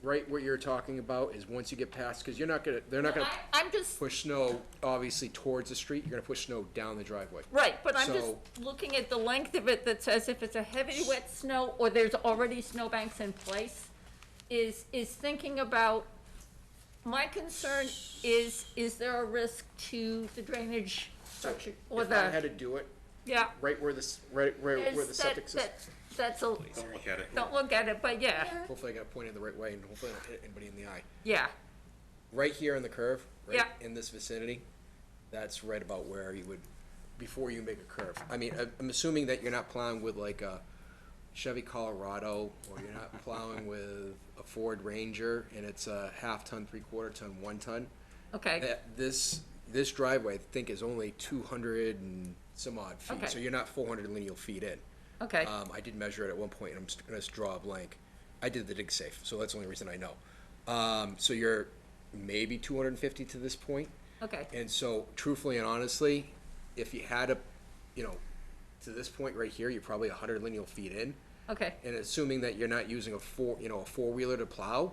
right, what you're talking about is once you get past, because they're not gonna I'm just, push snow obviously towards the street. You're gonna push snow down the driveway. right, but I'm just So- looking at the length of it that says if it's a heavy wet snow or there's already snowbanks in place, is thinking about, my concern is there a risk to the drainage structure or If I had the, to do it, yeah. right where where the Is septic system. That's a, Don't look at it. don't look at it, but yeah, Hopefully I got pointed the right way and hopefully I don't hit anybody in the eye. yeah, Right here in the curve, right Yeah. in this vicinity, that's right about where you would, before you make a curve. I mean, I'm assuming that you're not plowing with like a Chevy Colorado, or you're not plowing with a Ford Ranger and it's a half-ton, three-quarter-ton, 1 ton. okay, This driveway, I think, is only 200 and some odd feet, Okay. so you're not 400 lineal feet in. okay, I did measure it at one point, and I'm just gonna draw a blank. I did the dig safe, so that's the only reason I know. So you're maybe 250 to this point, okay, and so truthfully and honestly, if you had to, to this point right here, you're probably 100 lineal feet in, okay, and assuming that you're not using a four-wheeler to plow,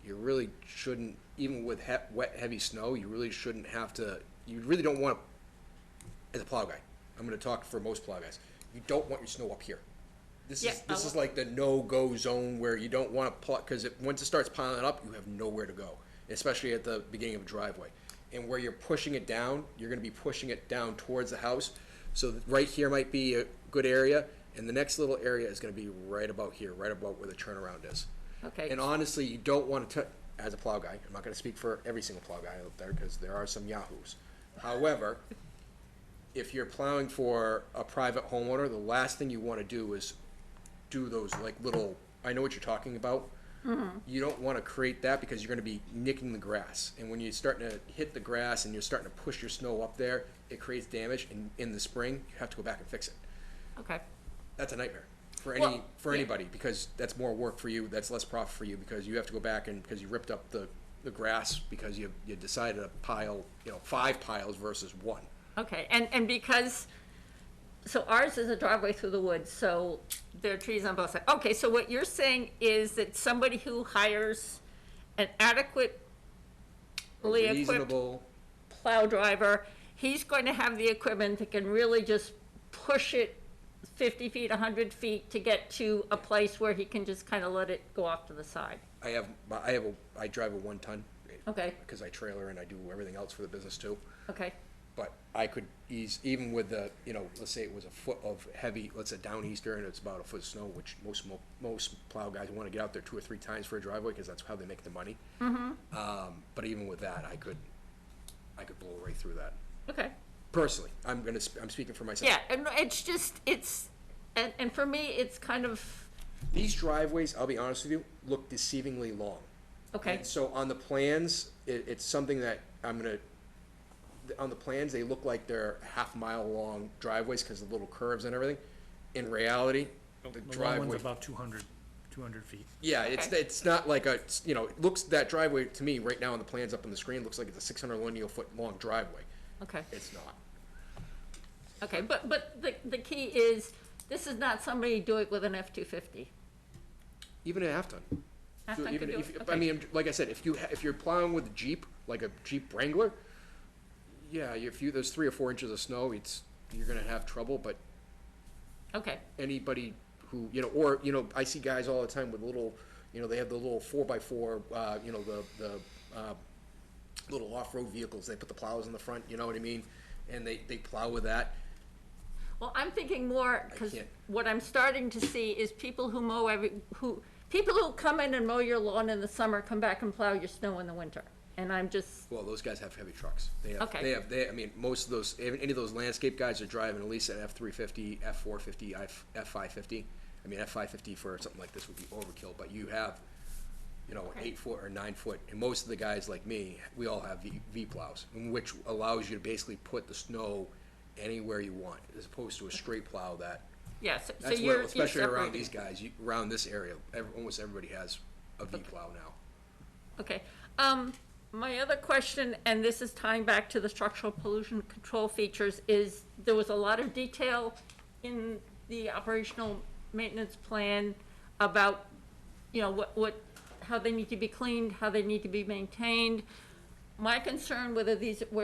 you really shouldn't, even with wet, heavy snow, you really shouldn't have to, you really don't want to, as a plow guy, I'm gonna talk for most plow guys, you don't want your snow up here. This Yeah, is like the no-go zone where you don't want to plow, because once it starts piling up, you have nowhere to go, especially at the beginning of a driveway. And where you're pushing it down, you're gonna be pushing it down towards the house. So right here might be a good area, and the next little area is gonna be right about here, right about where the turnaround is. okay. And honestly, you don't want to, as a plow guy, I'm not gonna speak for every single plow guy out there, because there are some yahoos. However, if you're plowing for a private homeowner, the last thing you wanna do is do those like little, I know what you're talking about. You don't wanna create that because you're gonna be nicking the grass. And when you're starting to hit the grass and you're starting to push your snow up there, it creates damage, and in the spring, you have to go back and fix it. Okay, That's a nightmare for Well, yeah. anybody, because that's more work for you, that's less profit for you, because you have to go back and, because you ripped up the grass because you decided to pile, 5 piles versus 1. okay, and because, so ours is a driveway through the woods, so there are trees on both sides. Okay, so what you're saying is that somebody who hires an adequately equipped Reasonable, plow driver, he's going to have the equipment that can really just push it 50 feet, 100 feet to get to a place where he can just kind of let it go off to the side. I drive a 1 ton. Okay. Because I trailer and I do everything else for the business too. Okay, But I could even with the, let's say it was a foot of heavy, let's say down Easter, and it's about a foot of snow, which most plow guys want to get out there 2 or 3 times for a driveway, because that's how they make the money. But even with that, I could blow right through that. okay. Personally, I'm speaking for myself. Yeah, and it's just, and for me, it's kind of, These driveways, I'll be honest with you, look deceivingly long. okay, And so on the plans, it's something that on the plans, they look like they're half-mile long driveways because of the little curves and everything. In reality, the The long driveway, one's about 200 feet. yeah, Okay. it's not like it looks, that driveway to me right now on the plans up on the screen looks like it's a 600 lineal foot long driveway. okay, It's not. okay, but the key is, this is not somebody do it with an F-250. Even a half-ton. Half-ton Even could do if, it? I Okay. mean, like I said, if you're plowing with a Jeep, like a Jeep Wrangler, yeah, there's 3 or 4 inches of snow, you're gonna have trouble, but Okay, anybody who, I see guys all the time with little, You know, they have the little 4x4, you know, the little off-road vehicles. They put the plows in the front, you know what I mean? And they plow with that. Well, I'm thinking more, because can't- what I'm starting to see is people who people who come in and mow your lawn in the summer, come back and plow your snow in the winter. And I'm just, Well, those guys have heavy trucks. Okay. I mean, most of those, any of those landscape guys are driving at least an F-350, F-450, F-550. I mean, F-550 for something like this would be overkill, but you have, you know, Okay. 8-foot or 9-foot, and most of the guys like me, we all have V-plows, which allows you to basically put the snow anywhere you want, as opposed to a straight plow that, yeah, so that's you're where, especially around separating. these guys, around this area, almost everybody has a V-plow now. Okay. My other question, and this is tying back to the structural pollution control features, is there was a lot of detail in the operational maintenance plan about, you know, how they need to be cleaned, how they need to be maintained. My concern where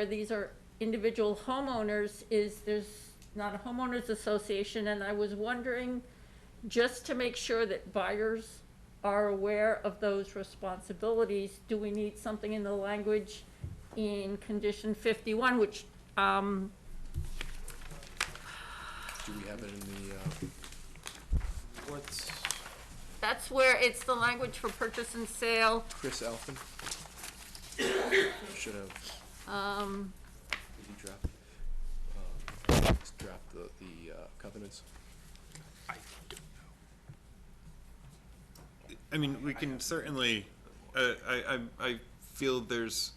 these are individual homeowners is there's not a homeowners association, and I was wondering, just to make sure that buyers are aware of those responsibilities, do we need something in the language in condition 51, which, Do we have it in the, What's, that's where it's the language for purchase and sale. Chris Elfin? Should have. Did he draft the covenants? I mean, we can certainly, I feel there's,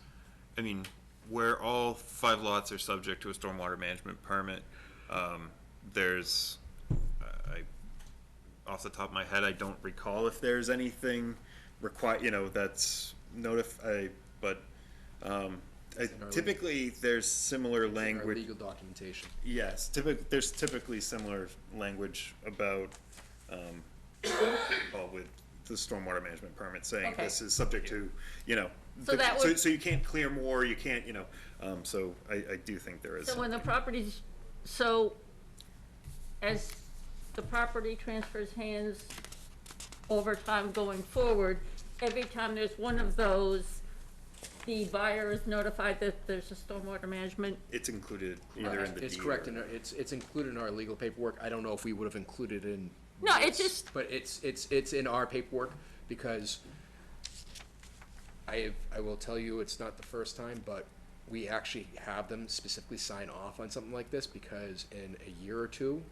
I mean, where all 5 lots are subject to a stormwater management permit, there's, off the top of my head, I don't recall if there's anything that's but, typically, there's similar Our language. legal documentation. Yes, there's typically similar language about, well, with the stormwater management permit saying Okay. this is subject to, you know, So that would- so you can't clear more, you can't, you know, so I do think there is. So when the properties, so as the property transfers hands over time going forward, every time there's one of those, the buyer is notified that there's a stormwater management. It's included either in the It's deed correct, or- and it's included in our legal paperwork. I don't know if we would have included it in. No, it this, just- But it's in our paperwork, because I will tell you, it's not the first time, but we actually have them specifically sign off on something like this, because in a year or two,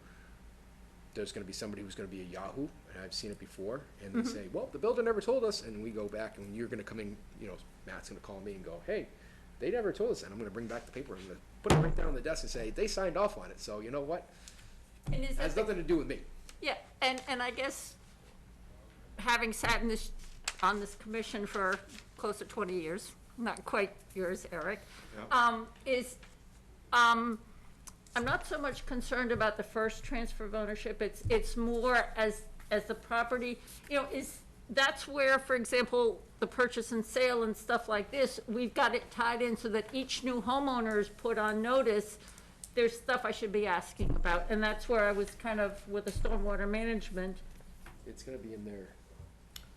there's gonna be somebody who's gonna be a Yahoo, and I've seen it before, and they say, well, the builder never told us, and we go back, and you're gonna come in, you know, Matt's gonna call me and go, hey, they never told us, and I'm gonna bring back the paper, and I'm gonna put it right down on the desk and say, they signed off on it, so you know what? And is It has that nothing to do with me. Yeah, and I guess, having sat on this commission for close to 20 years, not quite yours, Eric, I'm not so much concerned about the first transfer of ownership, it's more as the property, you know, that's where, for example, the purchase and sale and stuff like this, we've got it tied in so that each new homeowner is put on notice, there's stuff I should be asking about, and that's where I was kind of with the stormwater management. It's gonna be in there.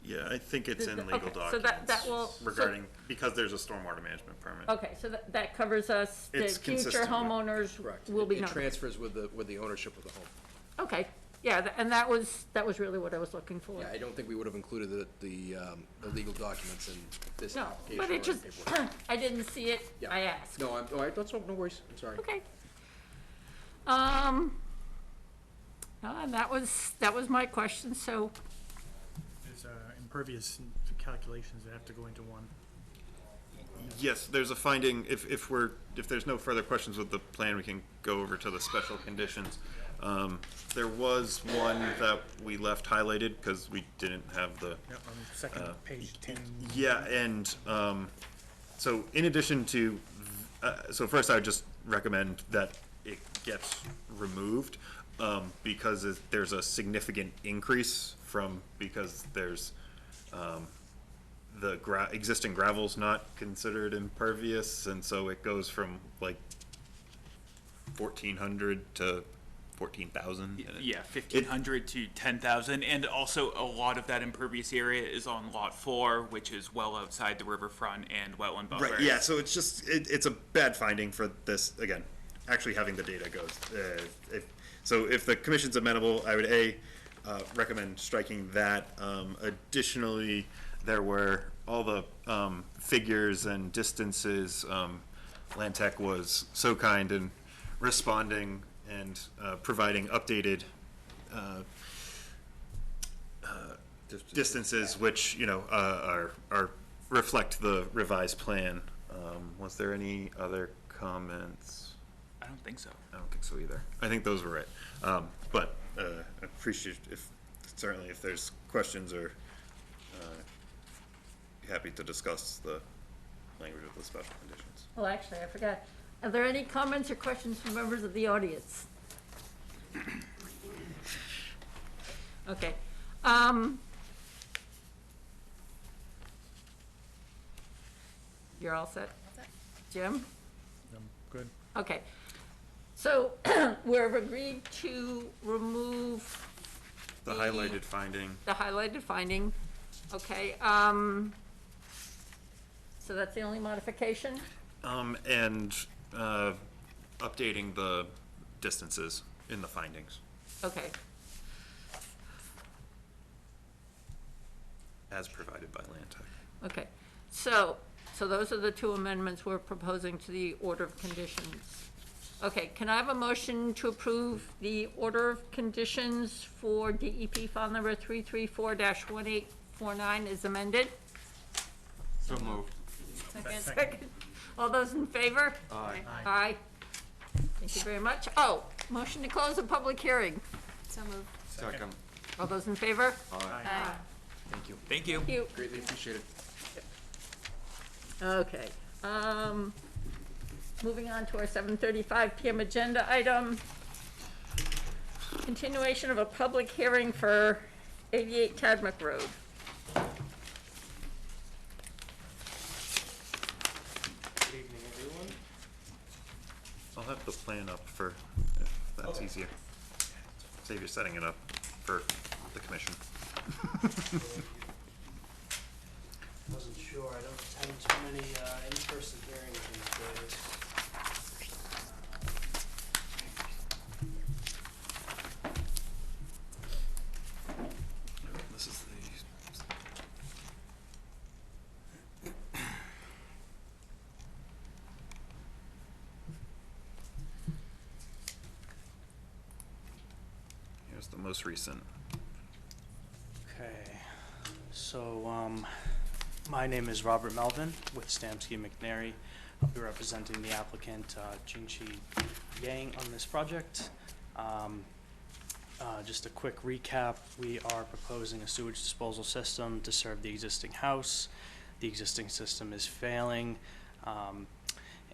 Yeah, I think it's in legal Okay, so documents that will- so- regarding, because there's a stormwater management permit. Okay, so that covers us, the It's future consistent with- homeowners Correct. will be It notified. transfers with the ownership of the home. Okay, yeah, and that was really what I was looking for. Yeah, I don't think we would have included the legal documents in this No, application. but or it just, paperwork. I didn't see it, Yeah. I asked. No, all right, that's, no worries, I'm sorry. Okay. And that was my question, so, There's impervious calculations that have to go into one. Yes, there's a finding, if there's no further questions with the plan, we can go over to the special conditions. There was one that we left highlighted because we didn't have the, Yep, on the second page 10. yeah, and, so in addition to, so first I would just recommend that it gets removed, because there's a significant increase because there's, the existing gravel's not considered impervious, and so it goes from like 1,400 to 14,000. Yeah, 1,500 to 10,000, and also a lot of that impervious area is on Lot 4, which is well outside the riverfront and wetland buffer. Right, yeah, so it's just, it's a bad finding for this, again, actually having the data goes. If the commission's amenable, I would recommend striking that. Additionally, there were all the figures and distances. Land Tech was so kind in responding and providing updated distances, which are reflect the revised plan. Was there any other comments? I don't think so. I don't think so either. I think those were it. But I appreciate certainly if there's questions or happy to discuss the language of the special conditions. Well, actually, I forgot. Are there any comments or questions from members of the audience? Okay. You're all set? Jim? I'm good. Okay. So we've agreed to remove The highlighted finding. the highlighted finding. Okay. So that's the only modification? And updating the distances in the findings Okay. as provided by Land Tech. Okay. So those are the two amendments we're proposing to the order of conditions. Okay, can I have a motion to approve the order of conditions for DEP file number 334-1849 is amended? So moved. Second. All those in favor? Aye. Aye. Thank you very much. Oh, motion to close the public hearing. So moved. Second. All those in favor? Aye. Thank you. Thank you. Thank you. Greatly appreciated. Okay, moving on to our 7:35 PM agenda item. Continuation of a public hearing for 88 Tadmouth Road. Good evening, everyone. I'll have the plan up for, if that's easier. Save you setting it up for the commission. Wasn't sure, I don't attend too many in-person hearings these days. This is the. Here's the most recent. Okay, so, my name is Robert Melvin with Stamsky McNary. I'll be representing the applicant, Jingqi Yang, on this project. Just a quick recap, we are proposing a sewage disposal system to serve the existing house. The existing system is failing,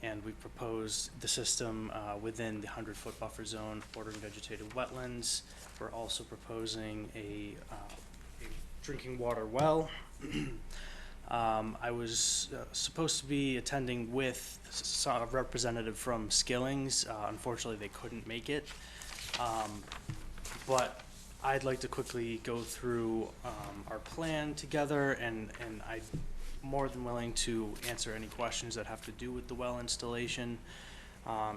and we propose the system within the 100-foot buffer zone bordering vegetated wetlands. We're also proposing a drinking water well. I was supposed to be attending with a representative from Skilling's. Unfortunately, they couldn't make it. But I'd like to quickly go through our plan together, and I'm more than willing to answer any questions that have to do with the well installation.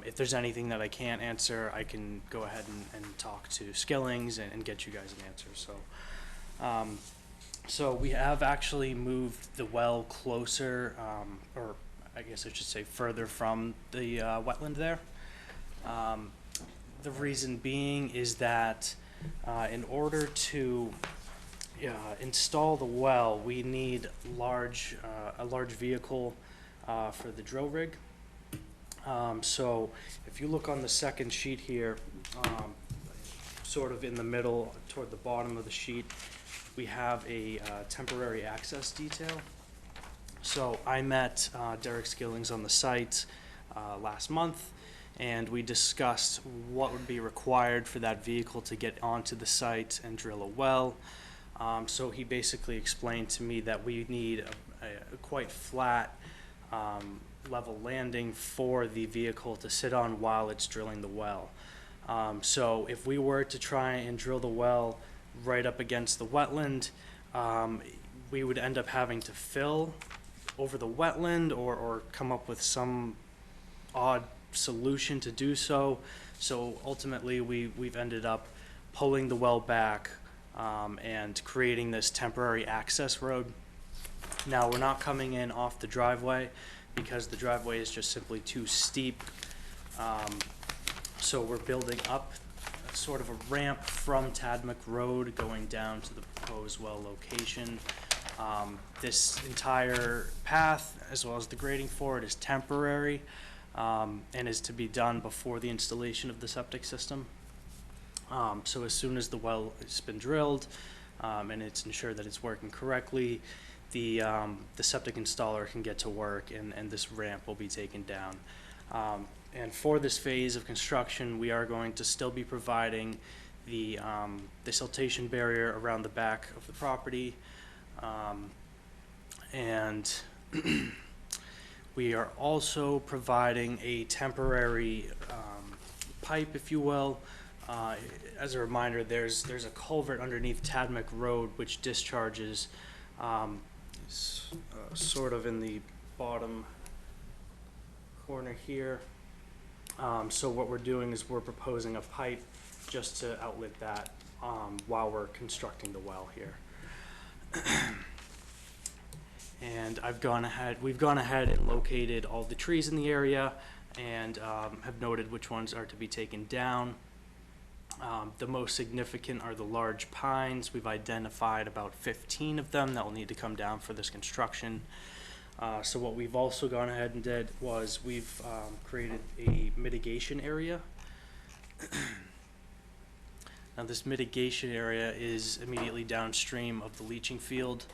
If there's anything that I can't answer, I can go ahead and talk to Skilling's and get you guys an answer. So we have actually moved the well closer, or I guess I should say further from the wetland there. The reason being is that in order to install the well, we need a large vehicle for the drill rig. So if you look on the second sheet here, sort of in the middle toward the bottom of the sheet, we have a temporary access detail. So I met Derek Skillings on the site last month, and we discussed what would be required for that vehicle to get onto the site and drill a well. So he basically explained to me that we need a quite flat level landing for the vehicle to sit on while it's drilling the well. So if we were to try and drill the well right up against the wetland, we would end up having to fill over the wetland or come up with some odd solution to do so. So ultimately, we've ended up pulling the well back and creating this temporary access road. Now, we're not coming in off the driveway because the driveway is just simply too steep. So we're building up sort of a ramp from Tadmuck Road going down to the proposed well location. This entire path, as well as the grading for it, is temporary and is to be done before the installation of the septic system. So as soon as the well has been drilled and it's ensured that it's working correctly, the septic installer can get to work and this ramp will be taken down. And for this phase of construction, we are going to still be providing the siltation barrier around the back of the property. And we are also providing a temporary pipe, if you will. As a reminder, there's a culvert underneath Tadmuck Road which discharges sort of in the bottom corner here. So what we're doing is we're proposing a pipe just to outlet that while we're constructing the well here. And we've gone ahead and located all the trees in the area and have noted which ones are to be taken down. The most significant are the large pines. We've identified about 15 of them that will need to come down for this construction. So what we've also gone ahead and did was we've created a mitigation area. Now this mitigation area is immediately downstream of the leaching field.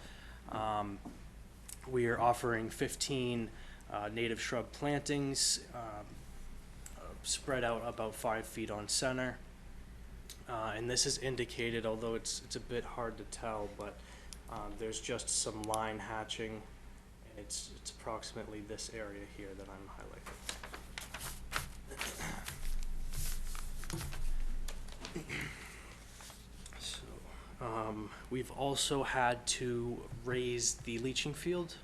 We are offering 15 native shrub plantings spread out about 5 feet on center. And this is indicated, although it's a bit hard to tell, but there's just some line hatching. It's approximately this area here that I'm highlighting. So, we've also had to raise the leaching field.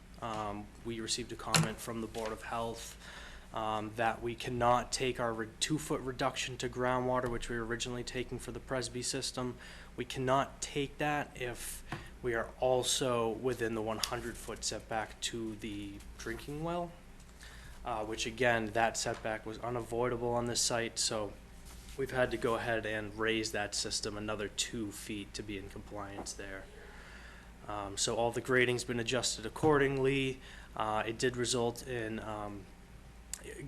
We received a comment from the Board of Health that we cannot take our 2-foot reduction to groundwater, which we were originally taking for the Presby system. We cannot take that if we are also within the 100-foot setback to the drinking well, which again, that setback was unavoidable on this site, so we've had to go ahead and raise that system another 2 feet to be in compliance there. So all the grading's been adjusted accordingly. It did result in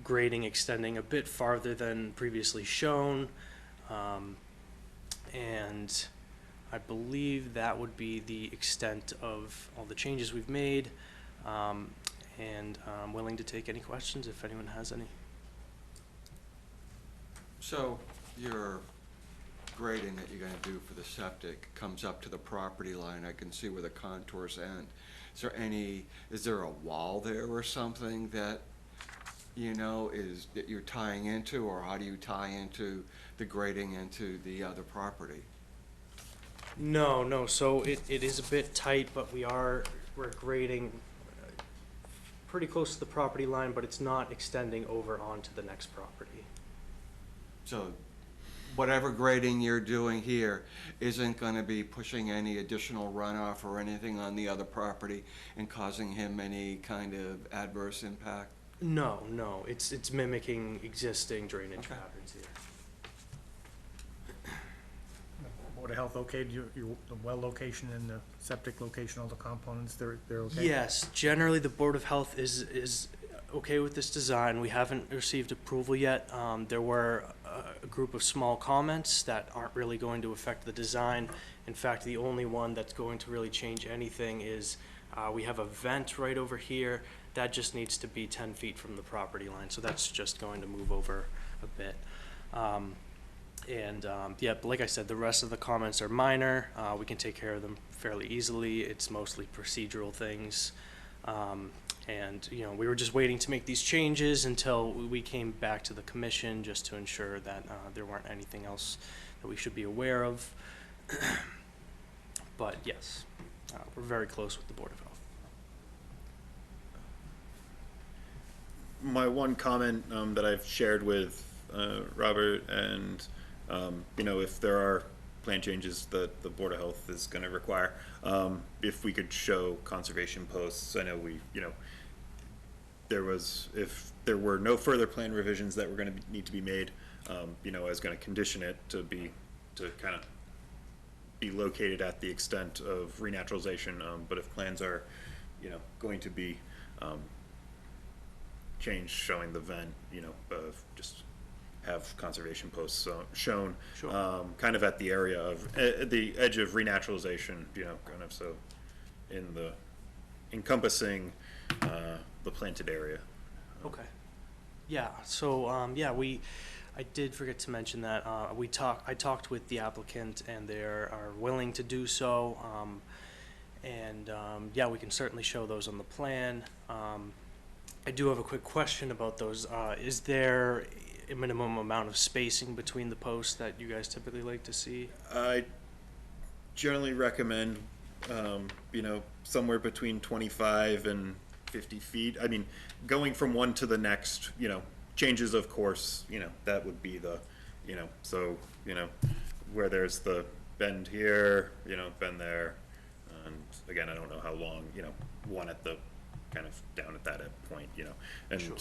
grading extending a bit farther than previously shown, and I believe that would be the extent of all the changes we've made, and I'm willing to take any questions if anyone has any. So your grading that you're gonna do for the septic comes up to the property line. I can see where the contours end. Is there a wall there or something that, you know, that you're tying into, or how do you tie into the grading into the other property? No, so it is a bit tight, but we're grading pretty close to the property line, but it's not extending over onto the next property. So whatever grading you're doing here isn't gonna be pushing any additional runoff or anything on the other property and causing him any kind of adverse impact? No, it's mimicking existing drainage patterns here. Board of Health okayed the well location and the septic location, all the components, they're okay? Yes, generally the Board of Health is okay with this design. We haven't received approval yet. There were a group of small comments that aren't really going to affect the design. In fact, the only one that's going to really change anything is we have a vent right over here. That just needs to be 10 feet from the property line, so that's just going to move over a bit. Yeah, but like I said, the rest of the comments are minor. We can take care of them fairly easily. It's mostly procedural things. And, we were just waiting to make these changes until we came back to the commission just to ensure that there weren't anything else that we should be aware of. But yes, we're very close with the Board of Health. My one comment that I've shared with Robert, and if there are plan changes that the Board of Health is going to require, if we could show conservation posts. I know if there were no further plan revisions that were going to need to be made, I was going to condition it to kind of be located at the extent of renaturalization. But if plans are, going to be changed showing the vent, just have conservation posts shown, Sure. kind of at the area of the edge of renaturalization, kind of so in the encompassing the planted area. Okay. Yeah, so, I did forget to mention that, I talked with the applicant and they are willing to do so. We can certainly show those on the plan. I do have a quick question about those. Is there a minimum amount of spacing between the posts that you guys typically like to see? I generally recommend, somewhere between 25 and 50 feet. I mean, going from one to the next, changes, of course, that would be the, so, where there's the bend here, bend there. And again, I don't know how long, one at the kind of down at that point, and, Sure.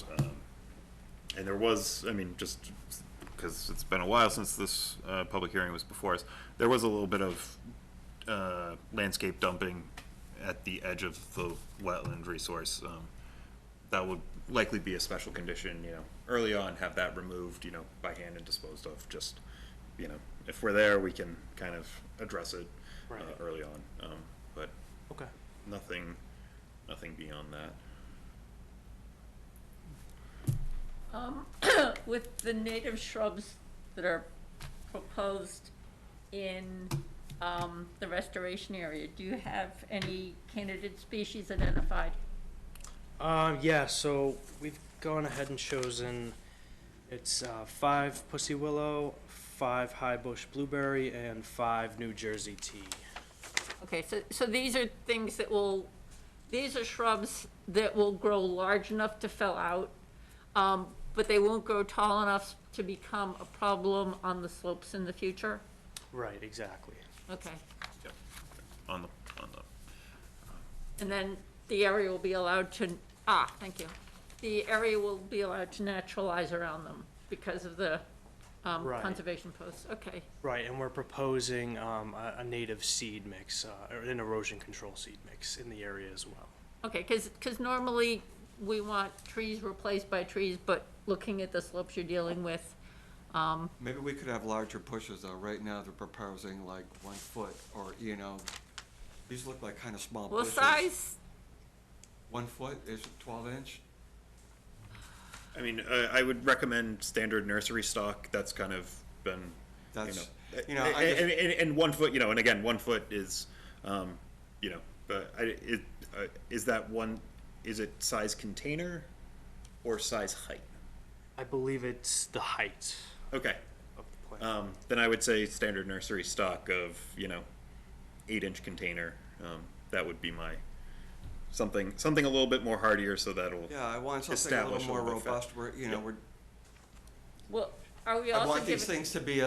And there was, just because it's been a while since this public hearing was before us, there was a little bit of landscape dumping at the edge of the wetland resource. That would likely be a special condition, early on, have that removed, by hand and disposed of. Just, if we're there, we can kind of address it Right. early on. But Okay. nothing beyond that. With the native shrubs that are proposed in the restoration area, do you have any candidate species identified? So we've gone ahead and chosen, it's 5 pussy willow, 5 high bush blueberry, and 5 New Jersey tea. Okay, so these are things that these are shrubs that will grow large enough to fill out, but they won't grow tall enough to become a problem on the slopes in the future? Right, exactly. Okay. Yep. On the And then the area will be allowed to, thank you. The area will be allowed to naturalize around them because of the Right. conservation posts, okay. Right, and we're proposing a native seed mix, or an erosion control seed mix in the area as well. Okay, because normally we want trees replaced by trees, but looking at the slopes you're dealing with, Maybe we could have larger bushes though. Right now they're proposing like 1 foot or, these look like kind of small what bushes. size? 1 foot is 12-inch? I mean, I would recommend standard nursery stock. That's kind of been, That's, and 1 foot, and again, 1 foot is, but is it size container or size height? I believe it's the height Okay. of the plant. Then I would say standard nursery stock of, 8-inch container. That would be my, something a little bit more hardier so that'll Yeah, I want something a little establish a more little bit robust where, Well, are we I also want these giving, things to be,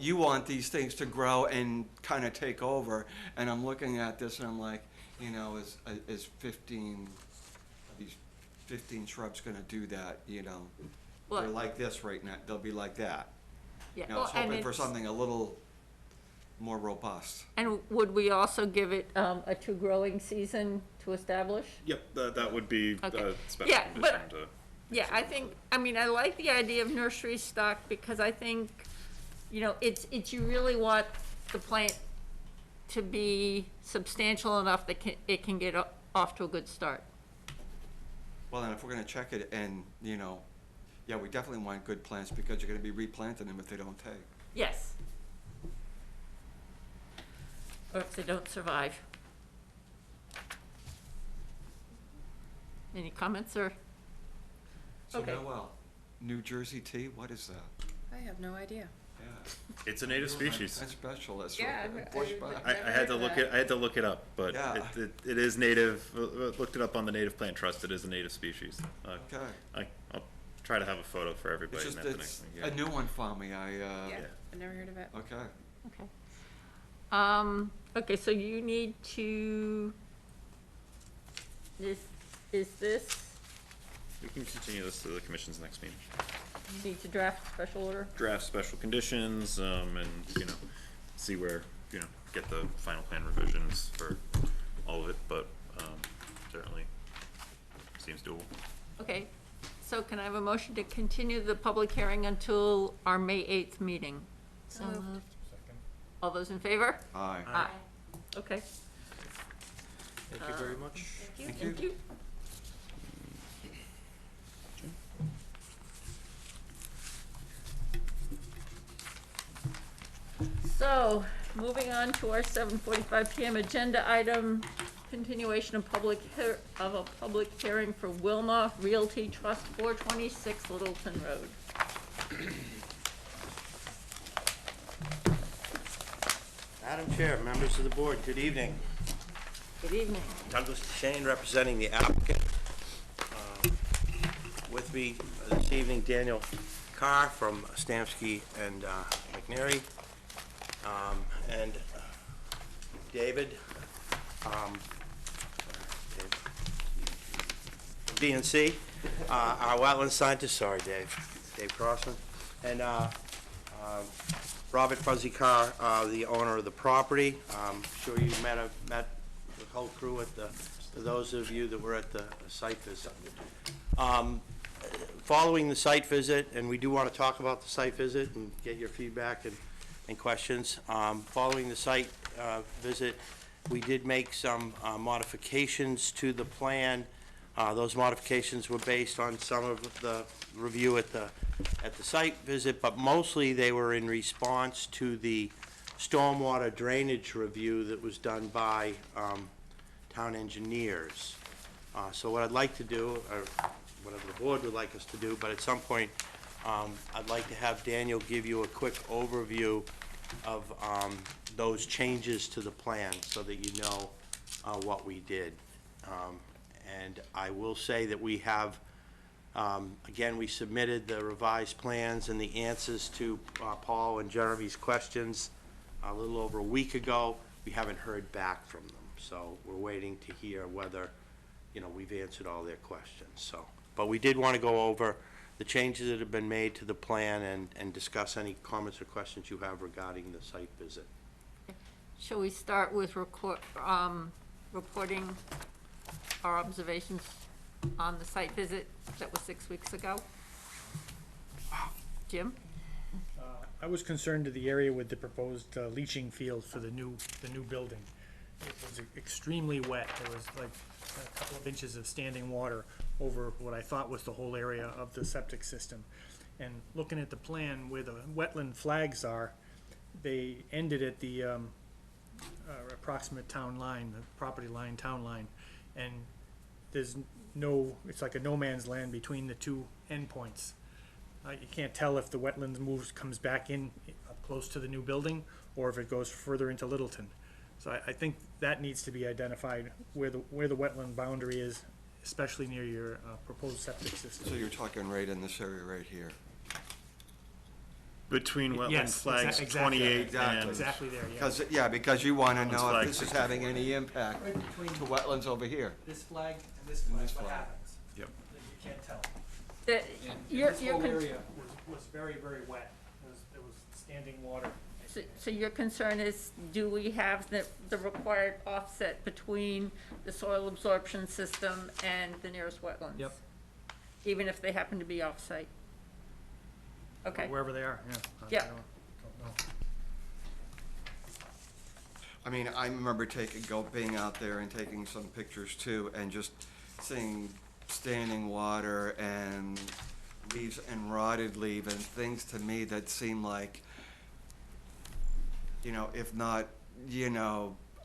you want these things to grow and kind of take over. And I'm looking at this and I'm like, is 15, these 15 shrubs gonna do that, They're Well- like this right now, they'll be like that. yeah, I was and hoping for it's, something a little more robust. and would we also give it a 2 growing season to establish? Yep, that would be Okay. a special Yeah, condition but- to. Yeah, I like the idea of nursery stock because I think, it's you really want the plant to be substantial enough that it can get off to a good start. Well, and if we're gonna check it and, yeah, we definitely want good plants because you're gonna be replanting them if they don't take. Yes. Or if they don't survive. Any comments or? So Okay. Noel, New Jersey tea, what is that? I have no idea. Yeah. It's a native species. That's special, that's Yeah, right. I- Bush I- back. I had to look it. I had to look it up, but Yeah. it is native. Looked it up on the Native Plant Trust. It is a native species. Okay. I'll try to have a photo for It's everybody. just, at the it's next a meeting. new one for me, Yeah, I've never heard of it. okay. Okay. Okay, so you need to, is this, We can continue this to the commission's next meeting. you need to draft special order? Draft special conditions, and see where get the final plan revisions for all of it, but certainly seems doable. Okay, so can I have a motion to continue the public hearing until our May 8th meeting? So moved. All those in favor? Aye. Aye. Okay. Thank you very much. Thank you. So, moving on to our 7:45 PM agenda item, continuation of of a public hearing for Wilma Realty Trust, 426 Littleton Road. Madam Chair, members of the board, good evening. Good evening. Douglas DeShane representing the applicant. With me this evening, Daniel Carr from Stamsky and McNary, and David, DNC, our wetland scientist, sorry, Dave Crossman, and Robert Fuzzy Carr, the owner of the property. I'm sure you met the whole crew at for those of you that were at the site visit. Following the site visit, and we do want to talk about the site visit and get your feedback and questions. Following the site visit, we did make some modifications to the plan. Those modifications were based on some of the review at the site visit, but mostly they were in response to the stormwater drainage review that was done by town engineers. So what I'd like to do, or whatever the board would like us to do, but at some point, I'd like to have Daniel give you a quick overview of those changes to the plan so that you know what we did. And I will say that we have, again, we submitted the revised plans and the answers to Paul and Jeremy's questions a little over a week ago. We haven't heard back from them, so we're waiting to hear whether, we've answered all their questions, so. But we did want to go over the changes that have been made to the plan and discuss any comments or questions you have regarding the site visit. Shall we start with reporting our observations on the site visit that was 6 weeks ago? Jim? I was concerned to the area with the proposed leaching field for the new building. It was extremely wet. There was like a couple of inches of standing water over what I thought was the whole area of the septic system. And looking at the plan where the wetland flags are, they ended at the approximate town line, the property line, town line. And there's it's like a no man's land between the two endpoints. You can't tell if the wetlands comes back in up close to the new building, or if it goes further into Littleton. So I think that needs to be identified, where the wetland boundary is, especially near your proposed septic system. So you're talking right in this area right here? Between wetland Yes, flags exactly. 28 and Exactly there, yeah. Because you want to know flag if this is 64. having any impact Right between to wetlands over here. this flag and this And flag, this what flag. happens? Yep. You can't tell. Your This whole con- area was very, very wet. There was standing water. So your concern is, do we have the required offset between the soil absorption system and the nearest wetlands? Yep. Even if they happen to be off-site? Okay. Wherever they are, yeah. Yeah. Don't know. I mean, I remember being out there and taking some pictures too, and just seeing standing water and leaves and rotted leaf and things to me that seem like, if not,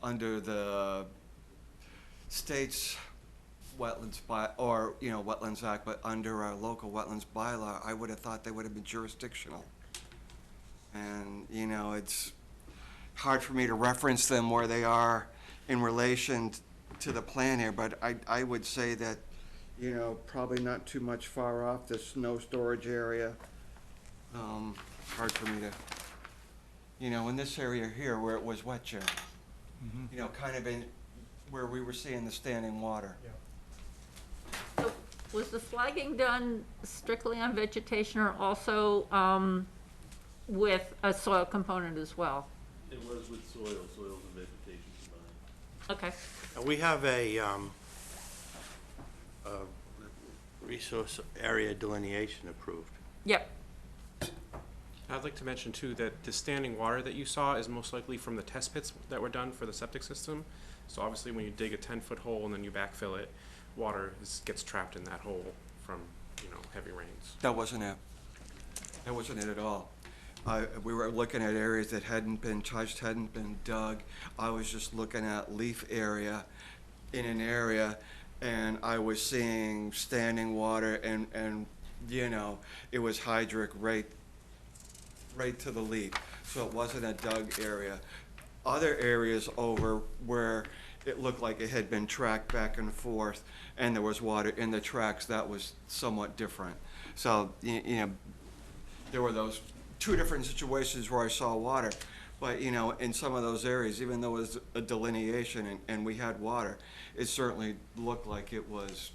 under the state's wetlands Wetlands Act, but under our local wetlands bylaw, I would have thought they would have been jurisdictional. And, it's hard for me to reference them where they are in relation to the plan here, but I would say that, probably not too much far off the snow storage area. Hard for me to, in this area here where it was wet, Jim, kind of in where we were seeing the standing water. So was the flagging done strictly on vegetation or also with a soil component as well? It was with soils and vegetation combined. Okay. We have a resource area delineation approved. Yep. I'd like to mention too that the standing water that you saw is most likely from the test pits that were done for the septic system. So obviously when you dig a 10-foot hole and then you backfill it, water gets trapped in that hole from, heavy rains. That wasn't it. That wasn't it at all. We were looking at areas that hadn't been touched, hadn't been dug. I was just looking at leaf area in an area, and I was seeing standing water, and it was hydric right to the leaf. So it wasn't a dug area. Other areas over where it looked like it had been tracked back and forth, and there was water in the tracks, that was somewhat different. So, there were those two different situations where I saw water, but, in some of those areas, even though it was a delineation and we had water, it certainly looked like it was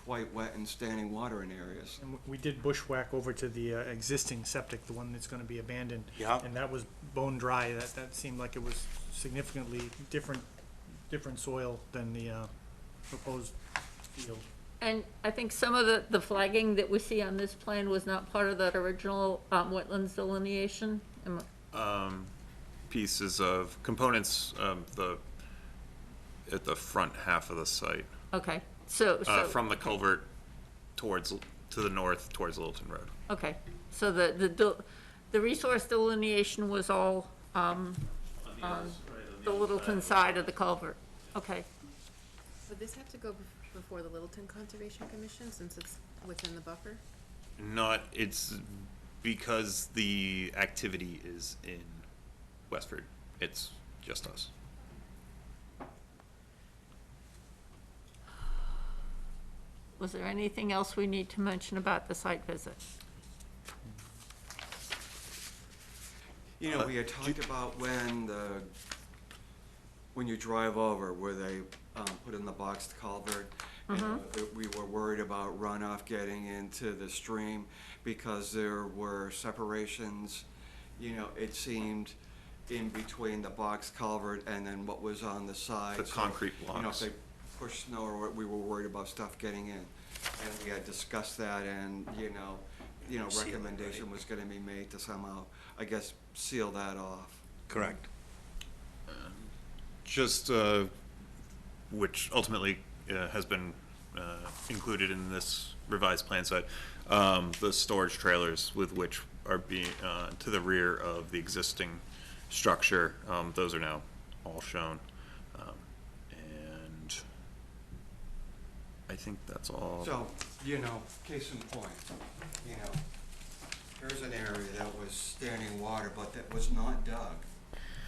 quite wet and standing water in areas. And we did bushwhack over to the existing septic, the one that's gonna be abandoned. Yeah. And that was bone dry. That seemed like it was significantly different soil than the proposed field. And I think some of the flagging that we see on this plan was not part of that original wetlands delineation. Pieces of components at the front half of the site. Okay, so From the culvert to the north towards Littleton Road. okay, so the resource delineation was all on the Littleton side of the culvert. Okay. Would this have to go before the Littleton Conservation Commission since it's within the buffer? It's because the activity is in Westford. It's just us. Was there anything else we need to mention about the site visit? We had talked about when you drive over, where they put in the boxed culvert, that we were worried about runoff getting into the stream because there were separations, it seemed, in between the box culvert and then what was on the side. The concrete If blocks. they pushed snow or what, we were worried about stuff getting in. And we had discussed that, and, recommendation was gonna be made to somehow, I guess, seal that off. Correct. Just, which ultimately has been included in this revised plan set, the storage trailers with which are being to the rear of the existing structure, those are now all shown. And I think that's all. So, case in point, here's an area that was standing water, but that was not dug,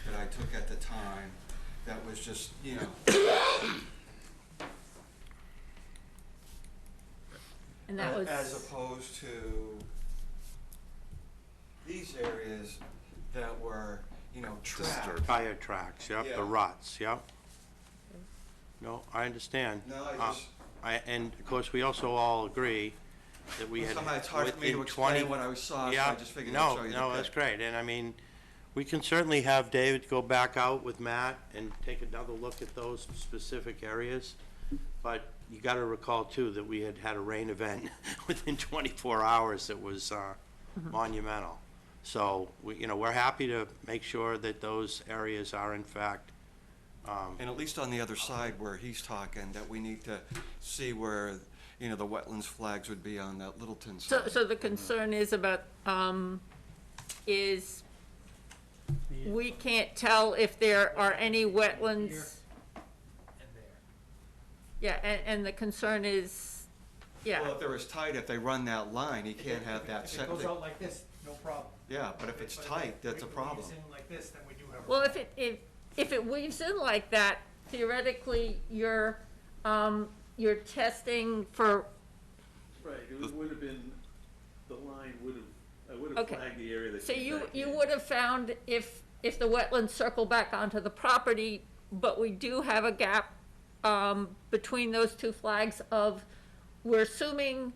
that I took at the time, that was just, And that was. as opposed to these areas that were, trapped. Tire tracks, yep, Yeah. the ruts, yep. No, I understand. No, I just, And of course, we also all agree that we had. somehow it's hard for me to within explain 20 what I saw, so Yeah, I just figured I'd show you the no, that's pic. great, and I mean, we can certainly have David go back out with Matt and take another look at those specific areas. But you gotta recall too that we had a rain event within 24 hours that was monumental. So, we're happy to make sure that those areas are in fact. And at least on the other side where he's talking, that we need to see where, the wetlands flags would be on that Littleton side. So the concern is about, we can't tell if there are any wetlands. Yeah, and the concern is, yeah. Well, if they're as tight, if they run that line, you can't have that If it goes septic. out like this, no problem. Yeah, but if it's tight, that's a problem. If it weaves in like this, then we do have a Well, problem. if it weaves in like that, theoretically, you're testing for, Right, it would have been, the line would have, I would have Okay. flagged the area that so came you back in. would have found if the wetlands circle back onto the property, but we do have a gap between those two flags of, we're assuming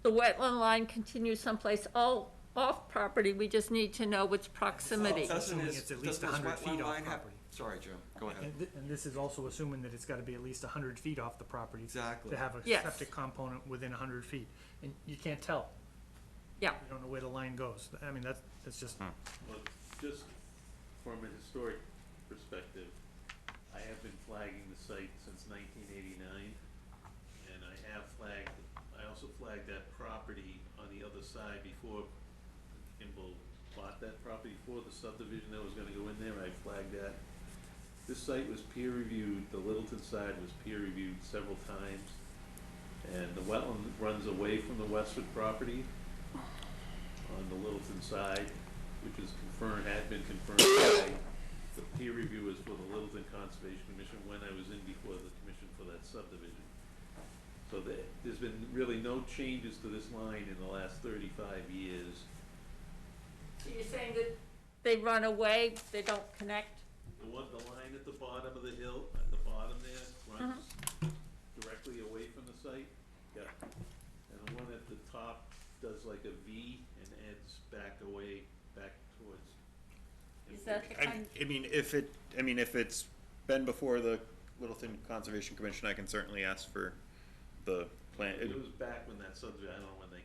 the wetland line continues someplace off property, we just need to know its proximity. Doesn't Assuming his- it's at least doesn't his 100 feet wetland off line have- property. Sorry, Jim, go ahead. And this is also assuming that it's gotta be at least 100 feet off the property. Exactly. To have a Yes. septic component within 100 feet, and you can't tell. Yeah. You don't know where the line goes. I mean, that's just, Well, just from a historic perspective, I have been flagging the site since 1989, and I also flagged that property on the other side before Kimball bought that property, before the subdivision that was gonna go in there, I flagged that. This site was peer reviewed, the Littleton side was peer reviewed several times, and the wetland runs away from the Westford property on the Littleton side, which is confirmed, had been confirmed by the peer reviewers for the Littleton Conservation Commission when I was in before the commission for that subdivision. So there's been really no changes to this line in the last 35 years. So you're saying that they run away, they don't connect? The line at the bottom of the hill, at the bottom there, runs directly away from the site. Yeah. And the one at the top does like a V and ends back away, back towards. Is that the kind? I mean, if it's been before the Littleton Conservation Commission, I can certainly ask for the plan. It was back when that subject, I don't know when they.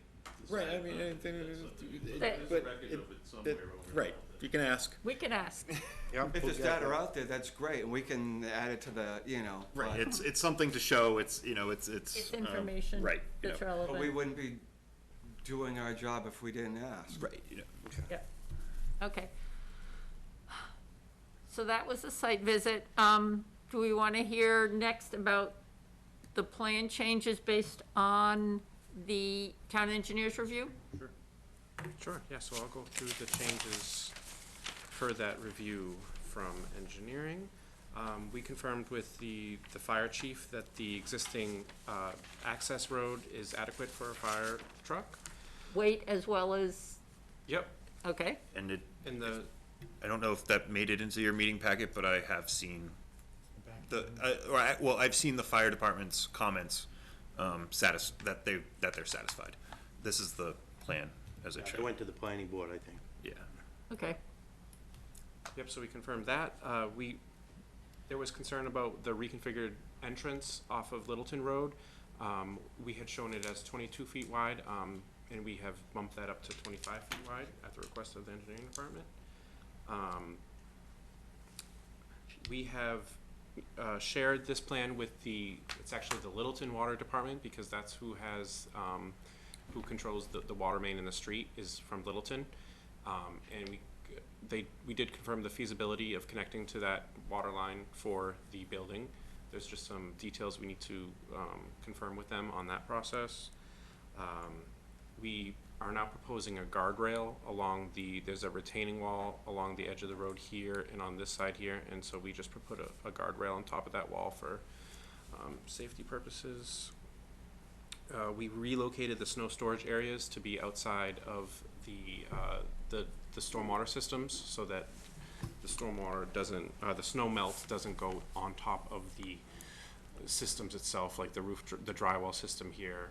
Right, I decided mean, on it- that it- subdivision. it- There's a but record it- of it somewhere over. Right, you can ask. We can ask. If there's data out there, that's great, and we can add it to the, you know. Right, but- it's something to show, it's, you know, it's. It's information Right, you that's know. relevant. But we wouldn't be doing our job if we didn't ask. Right, you know. Yeah. Okay. So that was a site visit. Do we want to hear next about the plan changes based on the town engineer's review? Sure, yeah, so I'll go through the changes per that review from engineering. We confirmed with the fire chief that the existing, access road is adequate for a fire truck. Weight as well as, Yep. okay, And it, And the, I don't know if that made it into your meeting packet, but I have seen well, I've seen the fire department's comments, that they're satisfied. This is the plan as it It should. went to the planning board, I think. Yeah. okay. yep, so we confirmed that. There was concern about the reconfigured entrance off of Littleton Road. We had shown it as 22 feet wide, and we have bumped that up to 25 feet wide at the request of the engineering department. We have shared this plan with it's actually the Littleton Water Department, because that's who has, who controls the water main in the street is from Littleton. And we did confirm the feasibility of connecting to that water line for the building. There's just some details we need to confirm with them on that process. We are now proposing a guardrail along there's a retaining wall along the edge of the road here and on this side here, and so we just put a guardrail on top of that wall for safety purposes. We relocated the snow storage areas to be outside of the stormwater systems, so that the stormwater doesn't, the snow melt doesn't go on top of the systems itself, like the roof, the drywall system here.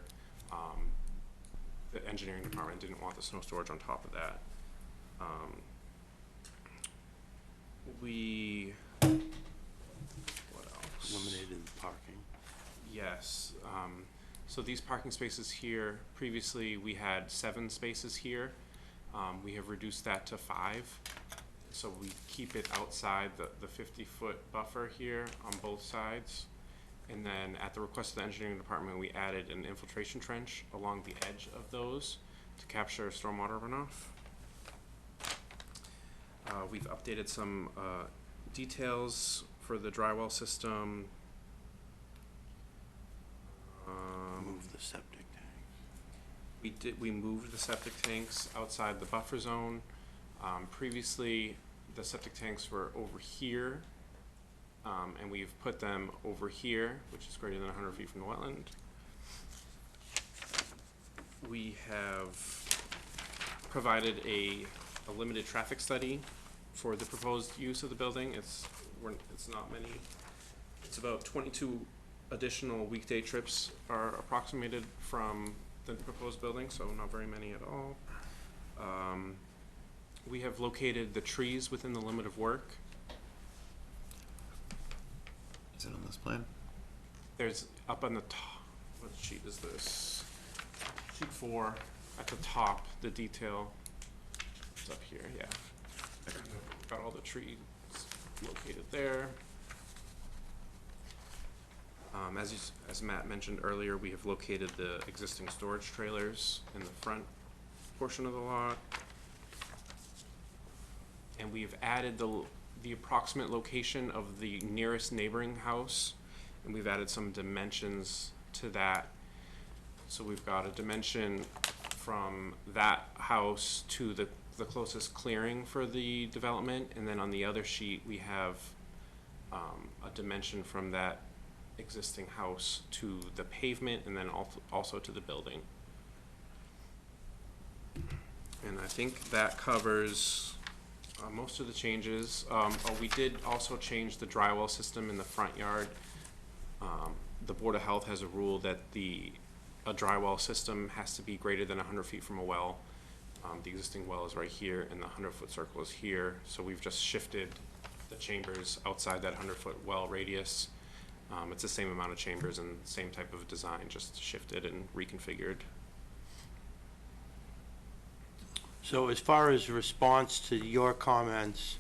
The engineering department didn't want the snow storage on top of that. What else? Eliminated the parking. Yes, so these parking spaces here, previously we had 7 spaces here. We have reduced that to 5. So we keep it outside the 50-foot buffer here on both sides. And then at the request of the engineering department, we added an infiltration trench along the edge of those to capture stormwater runoff. We've updated some details for the drywall system. Move the septic tank. We moved the septic tanks outside the buffer zone. Previously, the septic tanks were over here, and we've put them over here, which is greater than 100 feet from the wetland. We have provided a limited traffic study for the proposed use of the building. It's not many. It's about 22 additional weekday trips are approximated from the proposed building, so not very many at all. We have located the trees within the limit of work. Is it on this plan? There's up on the top, what sheet is this? Sheet 4, at the top, the detail. It's up here, yeah. Got all the trees located there. As Matt mentioned earlier, we have located the existing storage trailers in the front portion of the lot. And we've added the approximate location of the nearest neighboring house, and we've added some dimensions to that. So we've got a dimension from that house to the closest clearing for the development, and then on the other sheet we have a dimension from that existing house to the pavement, and then also to the building. And I think that covers most of the changes. We did also change the drywall system in the front yard. The Board of Health has a rule that a drywall system has to be greater than 100 feet from a well. The existing well is right here, and the 100-foot circle is here. So we've just shifted the chambers outside that 100-foot well radius. It's the same amount of chambers and same type of design, just shifted and reconfigured. So as far as response to your comments,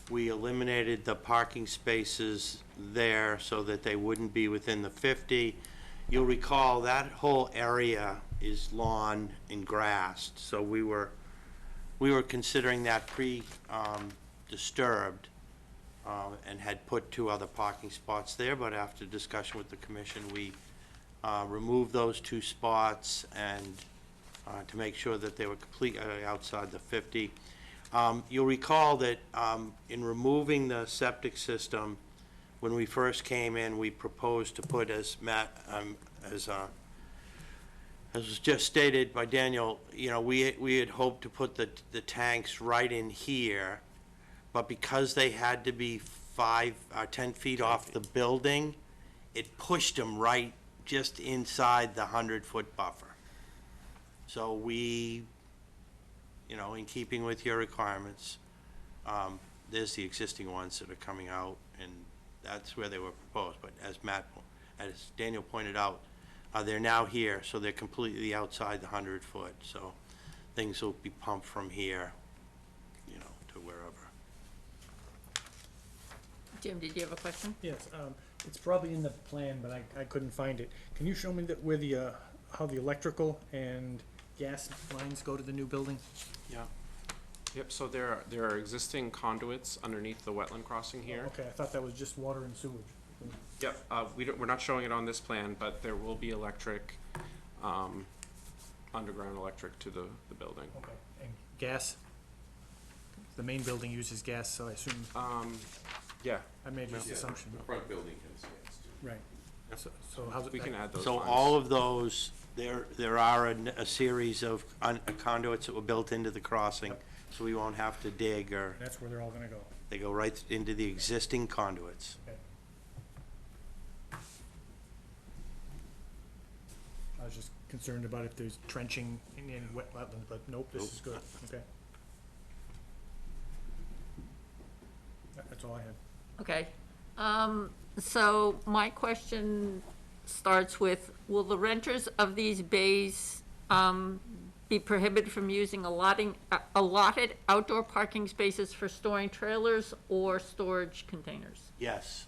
we eliminated the parking spaces there so that they wouldn't be within the 50. You'll recall that whole area is lawn and grassed, so we were considering that disturbed and had put 2 other parking spots there, but after discussion with the commission, we removed those 2 spots and to make sure that they were completely outside the 50. You'll recall that in removing the septic system, when we first came in, we proposed to put, as Matt, as was just stated by Daniel, you know, we had hoped to put the tanks right in here, but because they had to be 10 feet off the building, it pushed them right just inside the 100-foot buffer. So we, you know, in keeping with your requirements, there's the existing ones that are coming out, and that's where they were proposed. But as Daniel pointed out, they're now here, so they're completely outside the 100-foot. So things will be pumped from here, you know, to wherever. Jim, did you have a question? Yes, it's probably in the plan, but I couldn't find it. Can you show me where how the electrical and gas lines go to the new building? Yeah. Yep, so there are existing conduits underneath the wetland crossing here. Okay, I thought that was just water and sewage. Yep, we're not showing it on this plan, but there will be electric, underground electric to the building. Okay, and gas? The main building uses gas, so I assume, Yeah. I made this assumption. The front building has gas too. Right. So how's it? We can add those So lines. all of those, there are a series of conduits that were built into the crossing, so we won't have to dig or, That's where they're all gonna go. they go right into the existing conduits. Okay. I was just concerned about if there's trenching in wetlands, but nope, this is good, okay. That's all I had. Okay. So my question starts with, will the renters of these bays be prohibited from using allotted outdoor parking spaces for storing trailers or storage containers? Yes.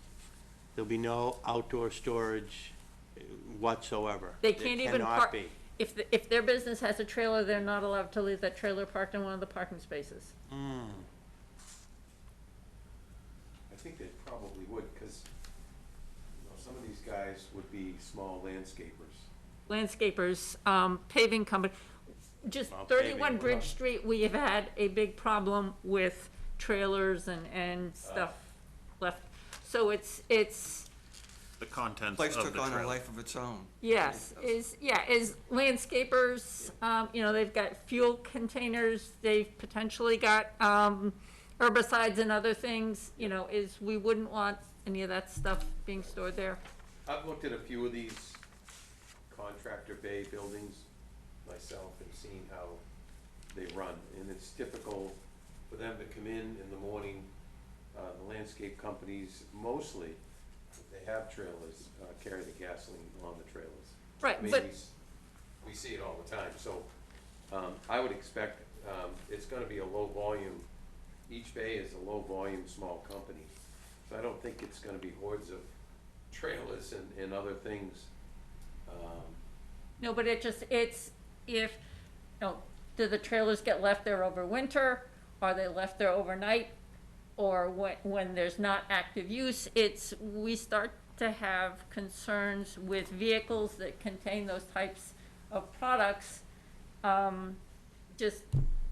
There'll be no outdoor storage whatsoever. They can't even cannot park, be. if their business has a trailer, they're not allowed to leave that trailer parked in one of the parking spaces. I think they probably would, because, you know, some of these guys would be small landscapers. landscapers, paving company. Just Well, 31 paving, Bridge Street, we have had a big problem with trailers and stuff left. So it's, The contents Place of took the on a trailer. life of its own. yes, is landscapers, you know, they've got fuel containers, they've potentially got, herbicides and other things, you know, we wouldn't want any of that stuff being stored there. I've looked at a few of these contractor bay buildings myself and seen how they run, and it's typical for them to come in the morning, the landscape companies, mostly, if they have trailers, carry the gasoline on the trailers. Right, I mean, but- we see it all the time, so, I would expect, it's gonna be a low volume, each bay is a low volume, small company. So I don't think it's gonna be hordes of trailers and other things. No, but it's, if, you know, do the trailers get left there over winter? Are they left there overnight? Or when there's not active use, we start to have concerns with vehicles that contain those types of products, just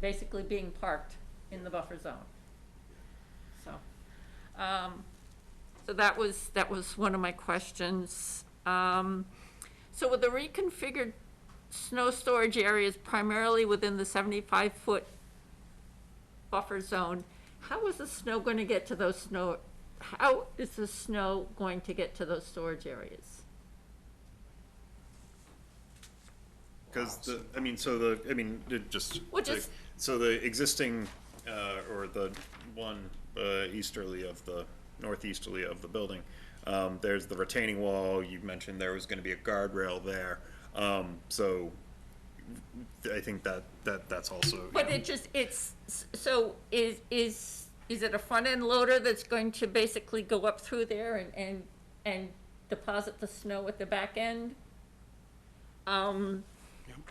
basically being parked in the buffer zone. So, so that was one of my questions. So with the reconfigured snow storage areas primarily within the 75-foot buffer zone, how is the snow going to get to those how is the snow going to get to those storage areas? Because so the existing, or the one northeasterly of the building, there's the retaining wall. You mentioned there was going to be a guardrail there. So I think that's also. But so is it a front end loader that's going to basically go up through there and deposit the snow at the back end?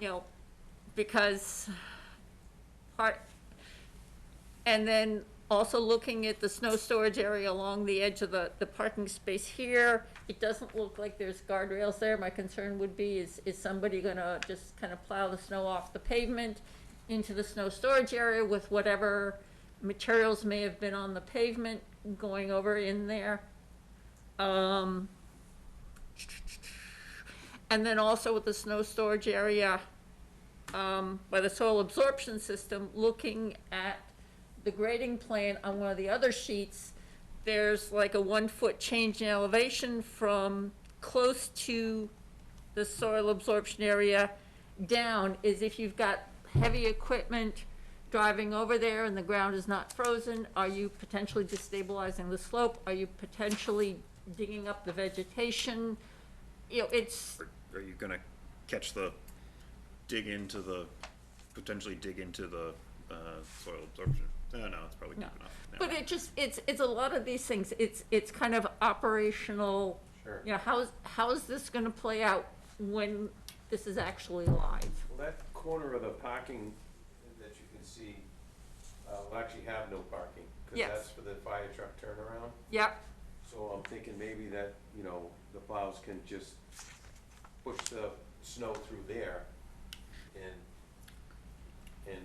You know, because and then also looking at the snow storage area along the edge of the parking space here, it doesn't look like there's guardrails there. My concern would be, is somebody gonna just kind of plow the snow off the pavement into the snow storage area with whatever materials may have been on the pavement going over in there? And then also with the snow storage area, by the soil absorption system, looking at the grading plan on one of the other sheets, there's like a 1 foot change in elevation from close to the soil absorption area down. Is if you've got heavy equipment driving over there and the ground is not frozen, are you potentially destabilizing the slope? Are you potentially digging up the vegetation? You know, Are you gonna potentially dig into the soil absorption? No, it's probably No. deep enough. No. But it's a lot of these things, it's kind of operational. Sure. You know, how is this gonna play out when this is actually live? Well, that corner of the parking that you can see, will actually have no parking. Yes. Because that's for the fire truck turnaround. Yep, So I'm thinking maybe that, the plows can just push the snow through there and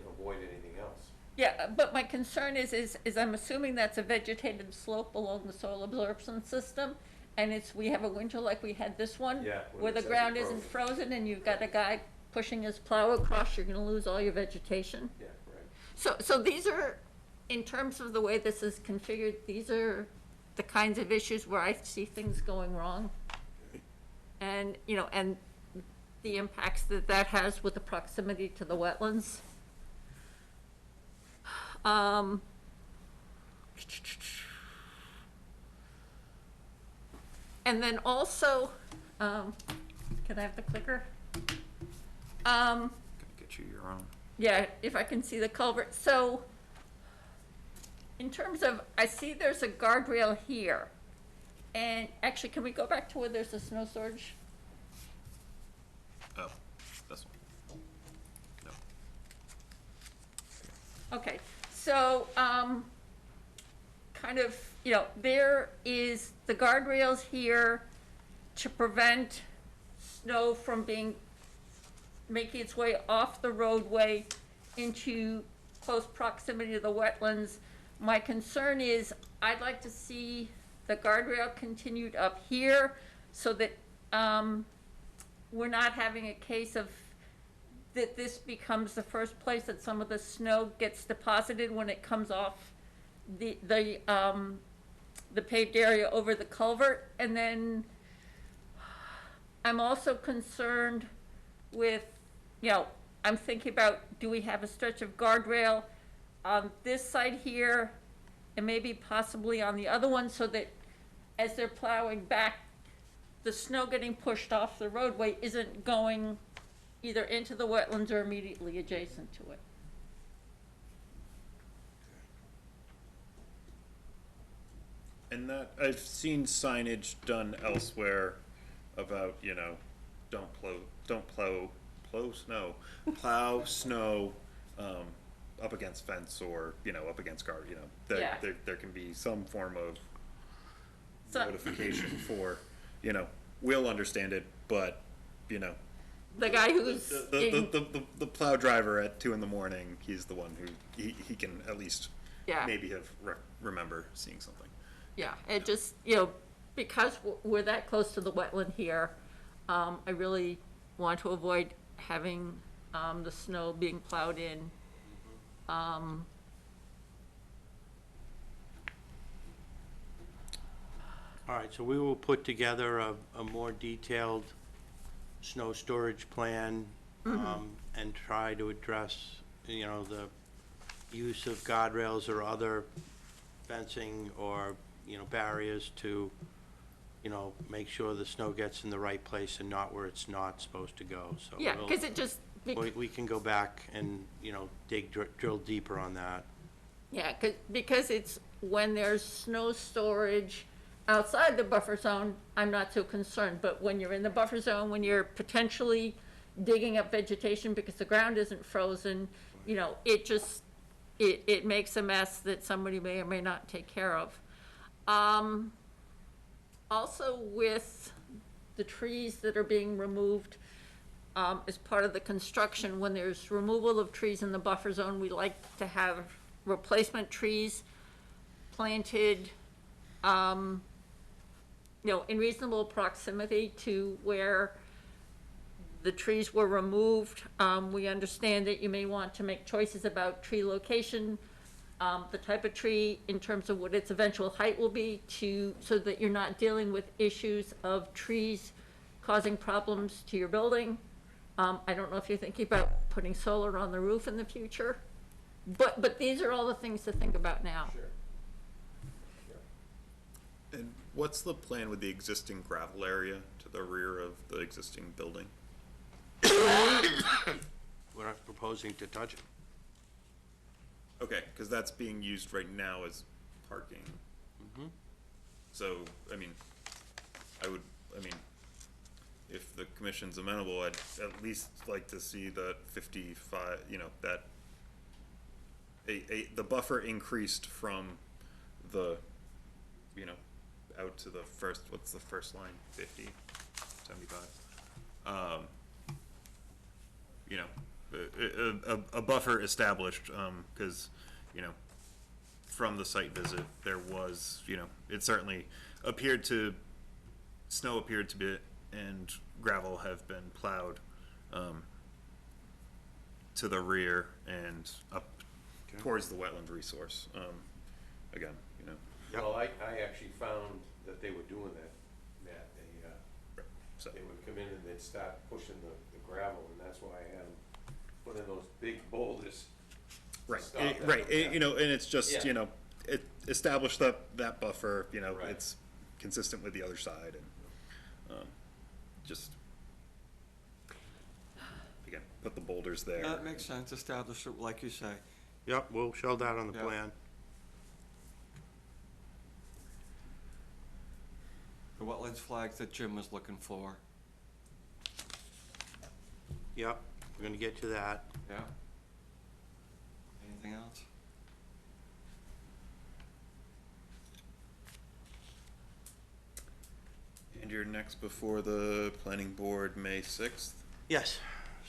avoid anything else. yeah, but my concern is I'm assuming that's a vegetated slope along the soil absorption system, and we have a winter like we had this one, Yeah, where when the it's ground frozen. isn't frozen and you've got a guy pushing his plow across, you're gonna lose all your vegetation. Yeah, right. So these are, in terms of the way this is configured, these are the kinds of issues where I see things going wrong. And, and the impacts that has with the proximity to the wetlands. And then also, can I have the clicker? Gonna get you your own. Yeah, if I can see the culvert. So, in terms of, I see there's a guardrail here. And actually, can we go back to where there's a snow storage? Oh, this one. No. Okay, so, kind of, there is the guardrails here to prevent snow from being making its way off the roadway into close proximity to the wetlands. My concern is, I'd like to see the guardrail continued up here so that, we're not having a case of that this becomes the first place that some of the snow gets deposited when it comes off the paved area over the culvert. And then I'm also concerned with, I'm thinking about, do we have a stretch of guardrail on this side here and maybe possibly on the other one, so that as they're plowing back, the snow getting pushed off the roadway isn't going either into the wetlands or immediately adjacent to it. And that, I've seen signage done elsewhere about, don't plow snow, up against fence or, up against guard, Yeah. there can be some form of So- notification for, we'll understand it, but, The guy who's in, the plow driver at 2 a.m, he's the one who, he can at least yeah. maybe have remember seeing something. Yeah, it just, because we're that close to the wetland here, I really want to avoid having, the snow being plowed in. All right, so we will put together a more detailed snow storage plan, and try to address, the use of guardrails or other fencing or, barriers to, make sure the snow gets in the right place and not where it's not supposed to go, so. Yeah, we'll- because it just, we can go back and, drill deeper on that. yeah, because it's when there's snow storage outside the buffer zone, I'm not so concerned, but when you're in the buffer zone, when you're potentially digging up vegetation because the ground isn't frozen, it just, it makes a mess that somebody may or may not take care of. Also with the trees that are being removed, as part of the construction, when there's removal of trees in the buffer zone, we like to have replacement trees planted, in reasonable proximity to where the trees were removed. We understand that you may want to make choices about tree location, the type of tree in terms of what its eventual height will be, so that you're not dealing with issues of trees causing problems to your building. I don't know if you're thinking about putting solar on the roof in the future, but these are all the things to think about now. Sure. And what's the plan with the existing gravel area to the rear of the existing building? We're not proposing to touch it. Okay, because that's being used right now as parking. So, if the commission's amenable, I'd at least like to see that 55, that the buffer increased from the, out to the first, what's the first line, 50, 75? A buffer established, because, from the site visit, there was, it certainly appeared to, snow appeared to be, and gravel have been plowed, to the rear and up towards the wetland resource, again, Well, I actually found that they were doing that, Matt. So, They would come in and they'd start pushing the gravel, and that's why I had them put in those big boulders. to right, stop that right, from and it's just, Yeah. it established that buffer, Right. it's consistent with the other side, and, just, again, put the boulders there. That makes sense, establish it like you say. Yep, we'll show that on the Yep. plan. The wetlands flags that Jim was looking for. Yep, we're gonna get to that. Yeah. Anything else? And you're next before the planning board May 6th? Yes,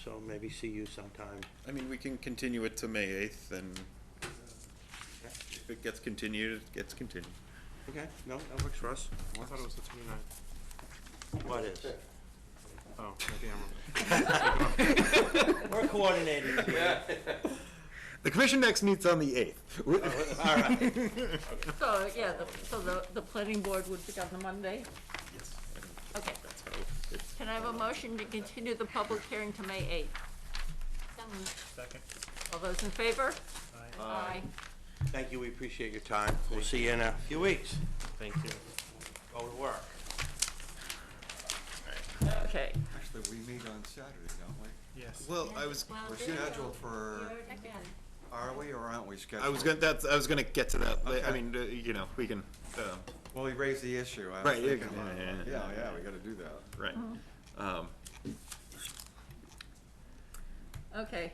so maybe see you sometime. I mean, we can continue it to May 8th, and if it gets continued, it gets continued. Okay, no, that works for us. I thought it was the 29th. What is? Oh, maybe I'm wrong. We're coordinating here. The commission next meets on the 8th. All right. So, yeah, the planning board would be on the Monday? Yes. Okay. That's how it's. Can I have a motion to continue the public hearing to May 8th? Second. All those in favor? Aye. Aye. Thank you, we appreciate your time. We'll see you in a few weeks. Thank you. Go to work. Okay. Actually, we meet on Saturday, don't we? Yes. Well, I was Scheduled for, are we or aren't we scheduled? I was gonna get to that. I Okay. mean, you know, we can. Well, we raised the issue. I was Right, thinking yeah, about it. yeah, Yeah, we gotta do that. Right. Okay,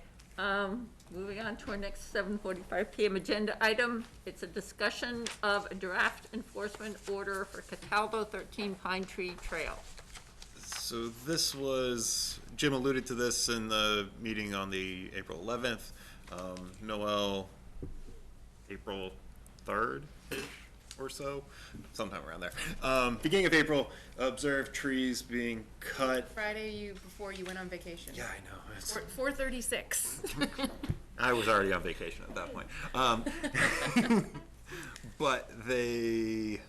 moving on to our next 7:45 PM agenda item. It's a discussion of a draft enforcement order for Cataldo 13 Pine Tree Trail. So this was, Jim alluded to this in the meeting on the April 11th. Noel, April 3rd-ish or so, sometime around there. Beginning of April, observed trees being cut. Friday before you went on vacation. Yeah, I know. It's, 4:36. I was already on vacation at that point. But they,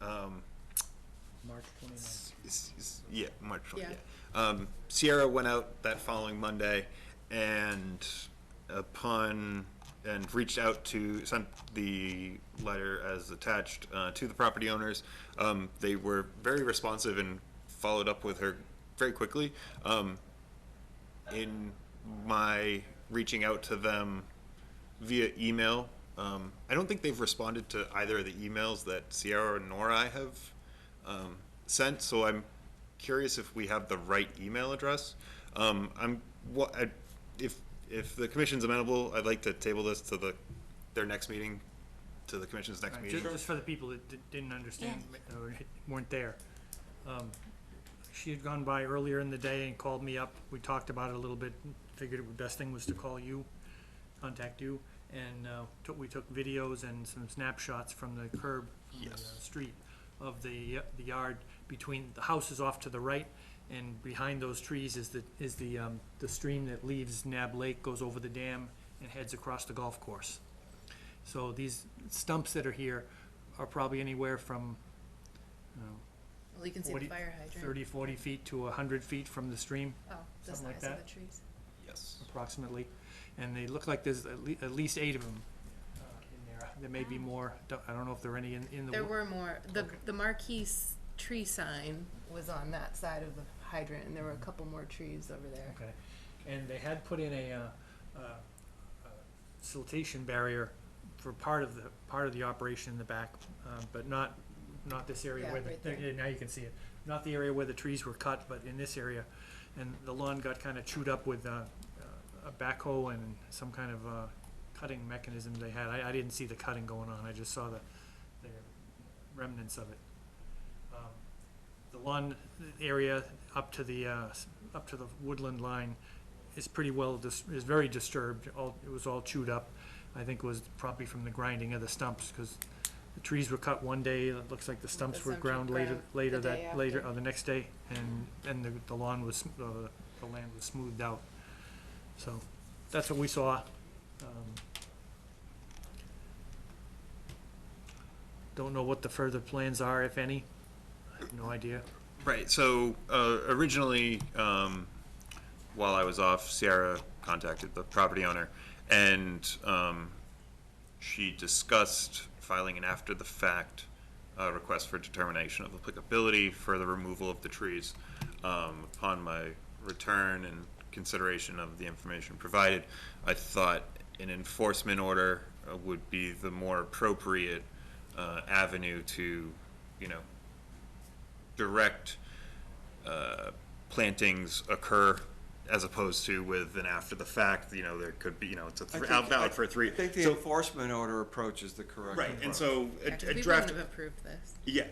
March 29th. yeah, March 20th. Yeah. Yeah. Sierra went out that following Monday and reached out to, sent the letter as attached to the property owners. They were very responsive and followed up with her very quickly. In my reaching out to them via email, I don't think they've responded to either of the emails that Sierra nor I have sent, so I'm curious if we have the right email address. If the commission's amenable, I'd like to table this to their next meeting, to the commission's next meeting. Just for the people that didn't understand or weren't there. She had gone by earlier in the day and called me up. We talked about it a little bit, figured the best thing was to call you, contact you, and we took videos and some snapshots from the curb, from the street of the yard between, the house is off to the right, and behind those trees is the stream that leaves Nab Lake, goes over the dam, and heads across the golf course. So these stumps that are here are probably anywhere from, Well, you can see 40, the fire hydrant. 30, 40 feet to 100 feet from the stream, Oh, the something like size of that. the trees. Yes. approximately. And they look like there's at least 8 of them in there. There may be more. I don't know if there are any in the. There were more. The marquee tree sign was on that side of the hydrant, and there were a couple more trees over there. Okay. And they had put in a siltation barrier for part of the operation in the back, but not this area Yeah, where right the, there. now you can see it. Not the area where the trees were cut, but in this area. And the lawn got kind of chewed up with a backhoe and some kind of cutting mechanism they had. I didn't see the cutting going on. I just saw the remnants of it. The lawn area up to the woodland line is pretty well is very disturbed. It was all chewed up. I think it was probably from the grinding of the stumps, because the trees were cut one day. It looks like the stumps were ground later the next day, and the lawn was the land was smoothed out. So that's what we saw. Don't know what the further plans are, if any. I have no idea. Right, so originally, while I was off, Sierra contacted the property owner, and she discussed filing an after-the-fact request for determination of applicability for the removal of the trees. Upon my return and consideration of the information provided, I thought an enforcement order would be the more appropriate avenue to, direct plantings occur as opposed to with an after the fact, you know, there could be, you know, it's a I for a three. I think the so- enforcement order approach is the correct Right, approach. and so Yeah, 'cause a we draft. wouldn't have approved this. Yeah,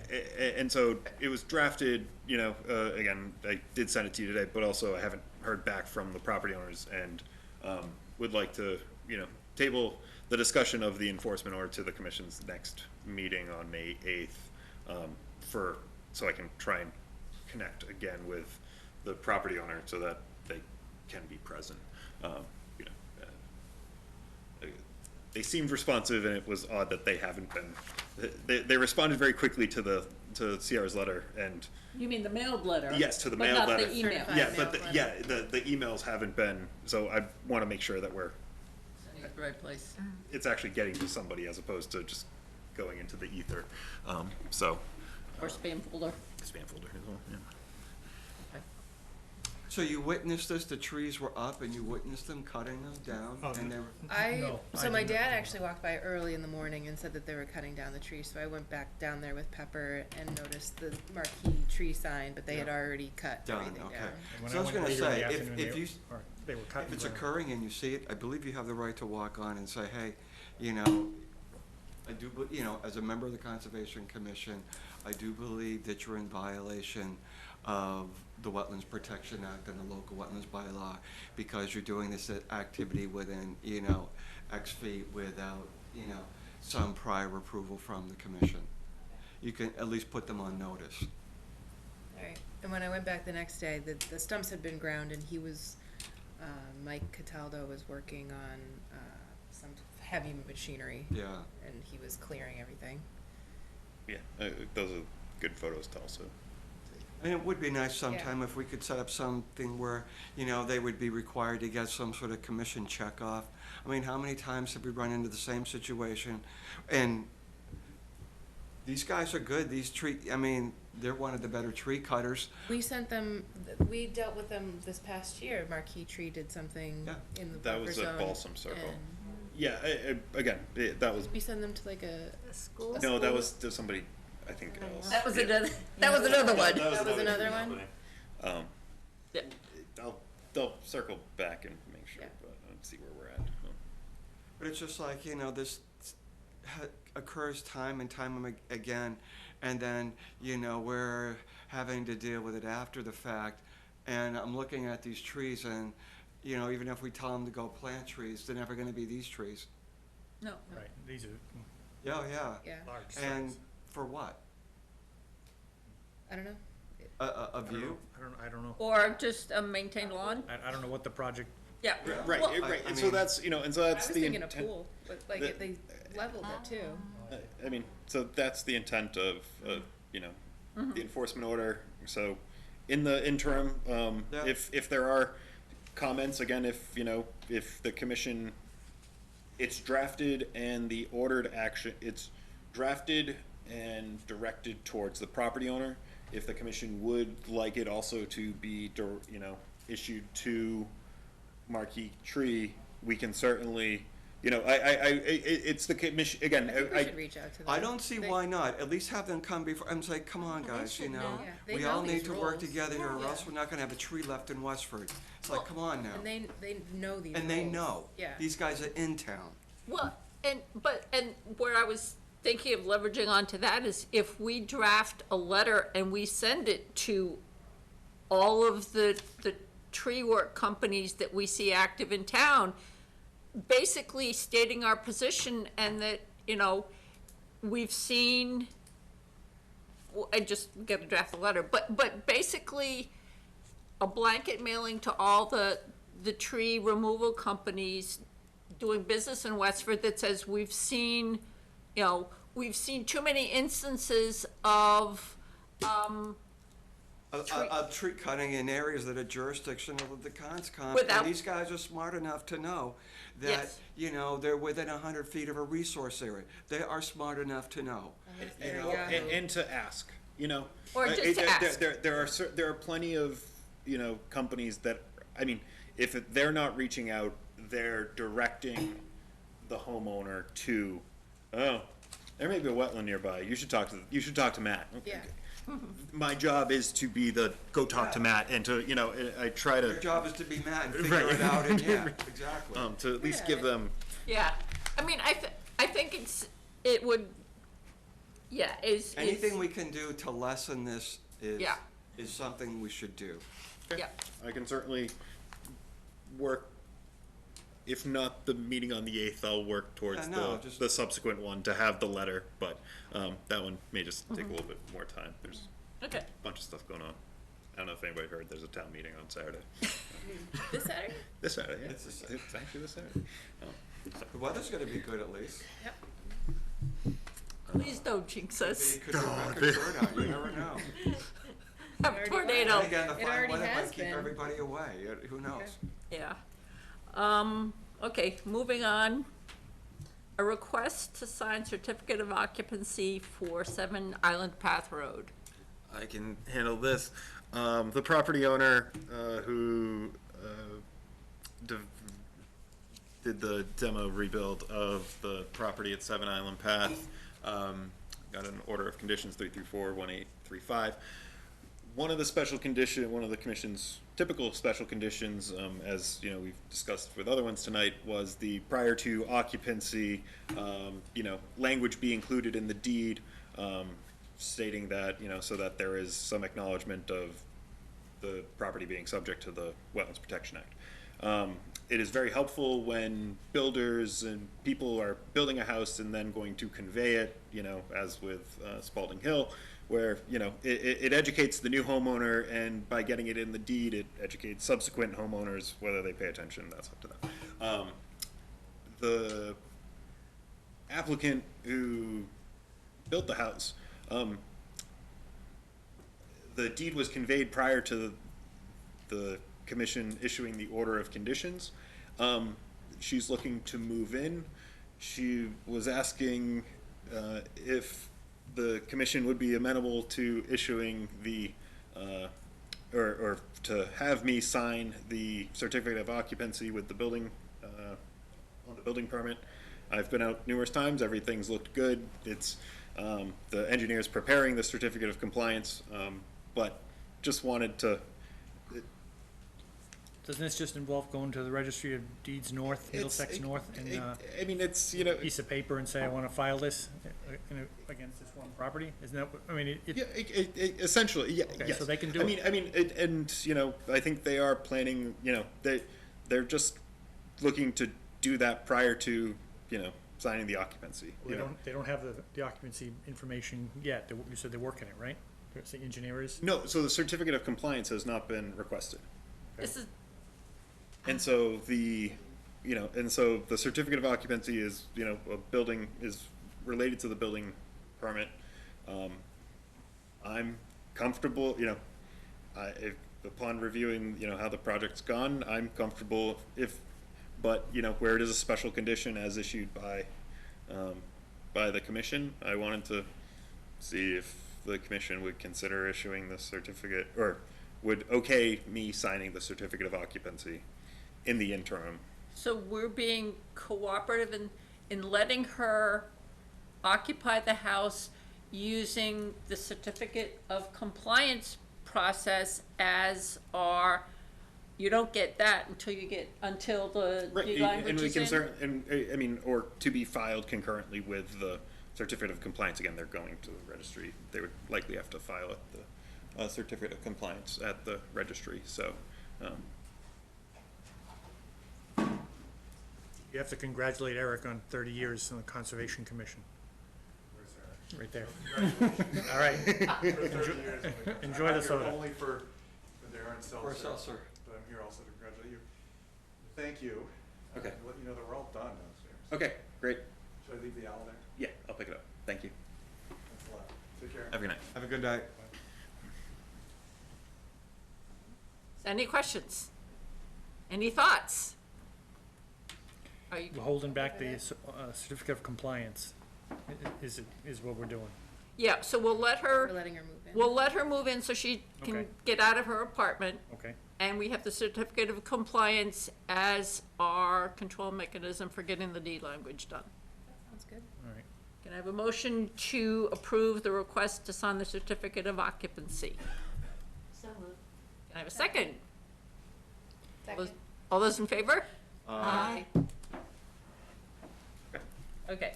and so it was drafted, you know, again, I did send it to you today, but also I haven't heard back from the property owners and would like to, you know, table the discussion of the enforcement order to the commission's next meeting on May 8th so I can try and connect again with the property owner so that they can be present. You know, they seemed responsive, and it was odd that they haven't been. They responded very quickly to CR's letter, and You mean the mailed letter? yes, to the but mailed not letter. the email? Certified. Yeah, mailed but letter. the emails haven't been. So I want to make sure that Sending it to the right place. it's actually getting to somebody as opposed to just going into the ether. So Or spam folder. spam folder as well. Yeah. So you witnessed this, the trees were up and you witnessed them cutting them down Oh, and they were, No, So I my did not. dad actually walked by early in the morning and said that they were cutting down the trees, so I went back down there with Pepper and noticed the marquee tree sign, but they had already cut Done, everything okay. down. And when So I was went gonna later in the say, afternoon, if they you, were- or they were cutting. if it's grass. occurring and you see it, I believe you have the right to walk on and say, hey, you know, you know, as a member of the Conservation Commission, I do believe that you're in violation of the Wetlands Protection Act and the local wetlands bylaw because you're doing this activity within, you know, X feet without, you know, some prior approval from the commission. You can at least put them on notice. Alright, and when I went back the next day, the stumps had been ground and he was, Mike Cataldo was working on, some heavy machinery. Yeah. And he was clearing everything. Yeah, those are good photos to also. And it would be nice sometime if we could set up something where, you know, they would be required to get some sort of commission check off. I mean, how many times have we run into the same situation? And these guys are good, I mean, they're one of the better tree cutters. We sent them, we dealt with them this past year, Marquee Tree did something Yeah. in the That buffer was zone. at Balsam Circle. and Yeah, again, that was. We send them to like a School? No, that was somebody, I think else. That was Yeah. another, that was another one. That was another tree one? company. Yeah. They'll circle back and make sure, Yeah. but see where we're at. But it's just like, you know, this occurs time and time again, and then, you know, we're having to deal with it after the fact. And I'm looking at these trees and, you know, even if we tell them to go plant trees, they're never gonna be these trees. No. Right, these are Yeah, yeah. Yeah, large And size. for what? I don't know. A view? I don't know. Or just a maintained lawn? I don't know what the project, Yeah. Right, Well, right, I and so mean- that's, you know, and so I that's was the thinking a intent. pool, but like the- they leveled it too. I mean, so that's the intent of, you know, the enforcement order. So in the interim, Yeah. if there are comments, again, if, you know, if the commission, it's drafted and the ordered action, it's drafted and directed towards the property owner. If the commission would like it also to be, you know, issued to Marquee Tree, we can certainly, you know, it's the commission, again, I think we should reach out to them. I don't see They- why not. At least have them come before and say, come on, guys, you know. Yeah, they We know all need these to work rules. together here or Yeah. else we're not gonna have a tree left in Westford. It's like, come on now. And they know these And they rules. know. Yeah. These guys are in town. Well, and where I was thinking of leveraging onto that is if we draft a letter and we send it to all of the tree work companies that we see active in town, basically stating our position and that, you know, we've seen, well, I just gotta draft the letter, but basically a blanket mailing to all the tree removal companies doing business in Westford that says we've seen, you know, we've seen too many instances of, Of tree cutting in areas that are jurisdictional of the conscom. Without- And these guys are smart enough to know that, Yes. you know, they're within 100 feet of a resource area. They are smart enough to know. There You you know, go. and to ask, you know. Or just to there- ask. There are plenty of, you know, companies that, I mean, if they're not reaching out, they're directing the homeowner to, oh, There may be a wetland nearby. You should talk to Matt. Yeah. My job is to be the, go talk to Matt and to, you know, I try to. Your job is to be Matt and figure Right. it out, and yeah, exactly. To at least give them, Yeah, I mean, I think it would, yeah, Anything we can do to lessen this Yeah. is something we should do. Yeah, I can certainly work, if not the meeting on the 8th, I'll work towards Yeah, no, just- the subsequent one to have the letter, but that one may just take a little bit more time. There's okay. a bunch of stuff going on. I don't know if anybody heard, there's a town meeting on Saturday. This Saturday? This Saturday, yeah. It's this It's actually this Saturday. The weather's gonna be good at least. Yep. Please don't jinx us. It could be record turnout, you never know. Have a tornado. And again, the It fine already weather has might keep been. everybody away, who knows? Yeah. Okay, moving on. A request to sign certificate of occupancy for 7 Island Path Road. I can handle this. The property owner who did the demo rebuild of the property at 7 Island Path got an order of conditions 334-1835. One of the commission's typical special conditions, as you know we've discussed with other ones tonight, was the prior to occupancy, language be included in the deed, stating that, so that there is some acknowledgement of the property being subject to the Wetlands Protection Act. It is very helpful when builders and people are building a house and then going to convey it, as with Spalding Hill, where, it educates the new homeowner, and by getting it in the deed, it educates subsequent homeowners, whether they pay attention, that's up to them. The applicant who built the house, the deed was conveyed prior to the commission issuing the order of conditions. She's looking to move in. She was asking if the commission would be amenable to issuing the, or to have me sign the certificate of occupancy with the building, on the building permit. I've been out numerous times, everything's looked good. It's, the engineer's preparing the certificate of compliance, but just wanted to. Doesn't this just involve going to the Registry of Deeds North, Middlesex North, and I mean, it's, piece of paper and say, I want to file this against this one property? Isn't that, I mean, Yeah, essentially, yeah, Okay, yes. so they can do I mean, I think they are planning, they're just looking to do that prior to, signing the occupancy. they don't have the occupancy information yet. You said they're working it, right? The engineer is? No, so the certificate of compliance has not been requested. This is, And so the certificate of occupancy is, a building is related to the building permit. I'm comfortable, if upon reviewing, how the project's gone, I'm comfortable but, where it is a special condition as issued by the commission, I wanted to see if the commission would consider issuing the certificate, or would okay me signing the certificate of occupancy in the interim. so we're being cooperative in letting her occupy the house using the certificate of compliance process as our, you don't get that until the Right, deed and language we is can in? or to be filed concurrently with the certificate of compliance. Again, they're going to the registry. They would likely have to file the certificate of compliance at the registry, so. You have to congratulate Eric on 30 years on the Conservation Commission. Right there. All right. Enjoy the soda. Only for the Aaron Seltzer. For seltzer. But I'm here also to congratulate you. Thank you. Okay. Let you know that we're all done downstairs. Okay, great. Should I leave the owl there? Yeah, I'll pick it up. Thank you. Thanks a lot. Take care. Have a good night. Have a good night. Any questions? Any thoughts? Are you, We're holding back the certificate of compliance, is what we're doing. yeah, so we'll let her. We're letting her move in. We'll let her move in so she can Okay. get out of her apartment, Okay. and we have the certificate of compliance as our control mechanism for getting the deed language done. Sounds good. All right. Can I have a motion to approve the request to sign the certificate of occupancy? So moved. Can I have a second? Second. All those in favor? Aye. Okay.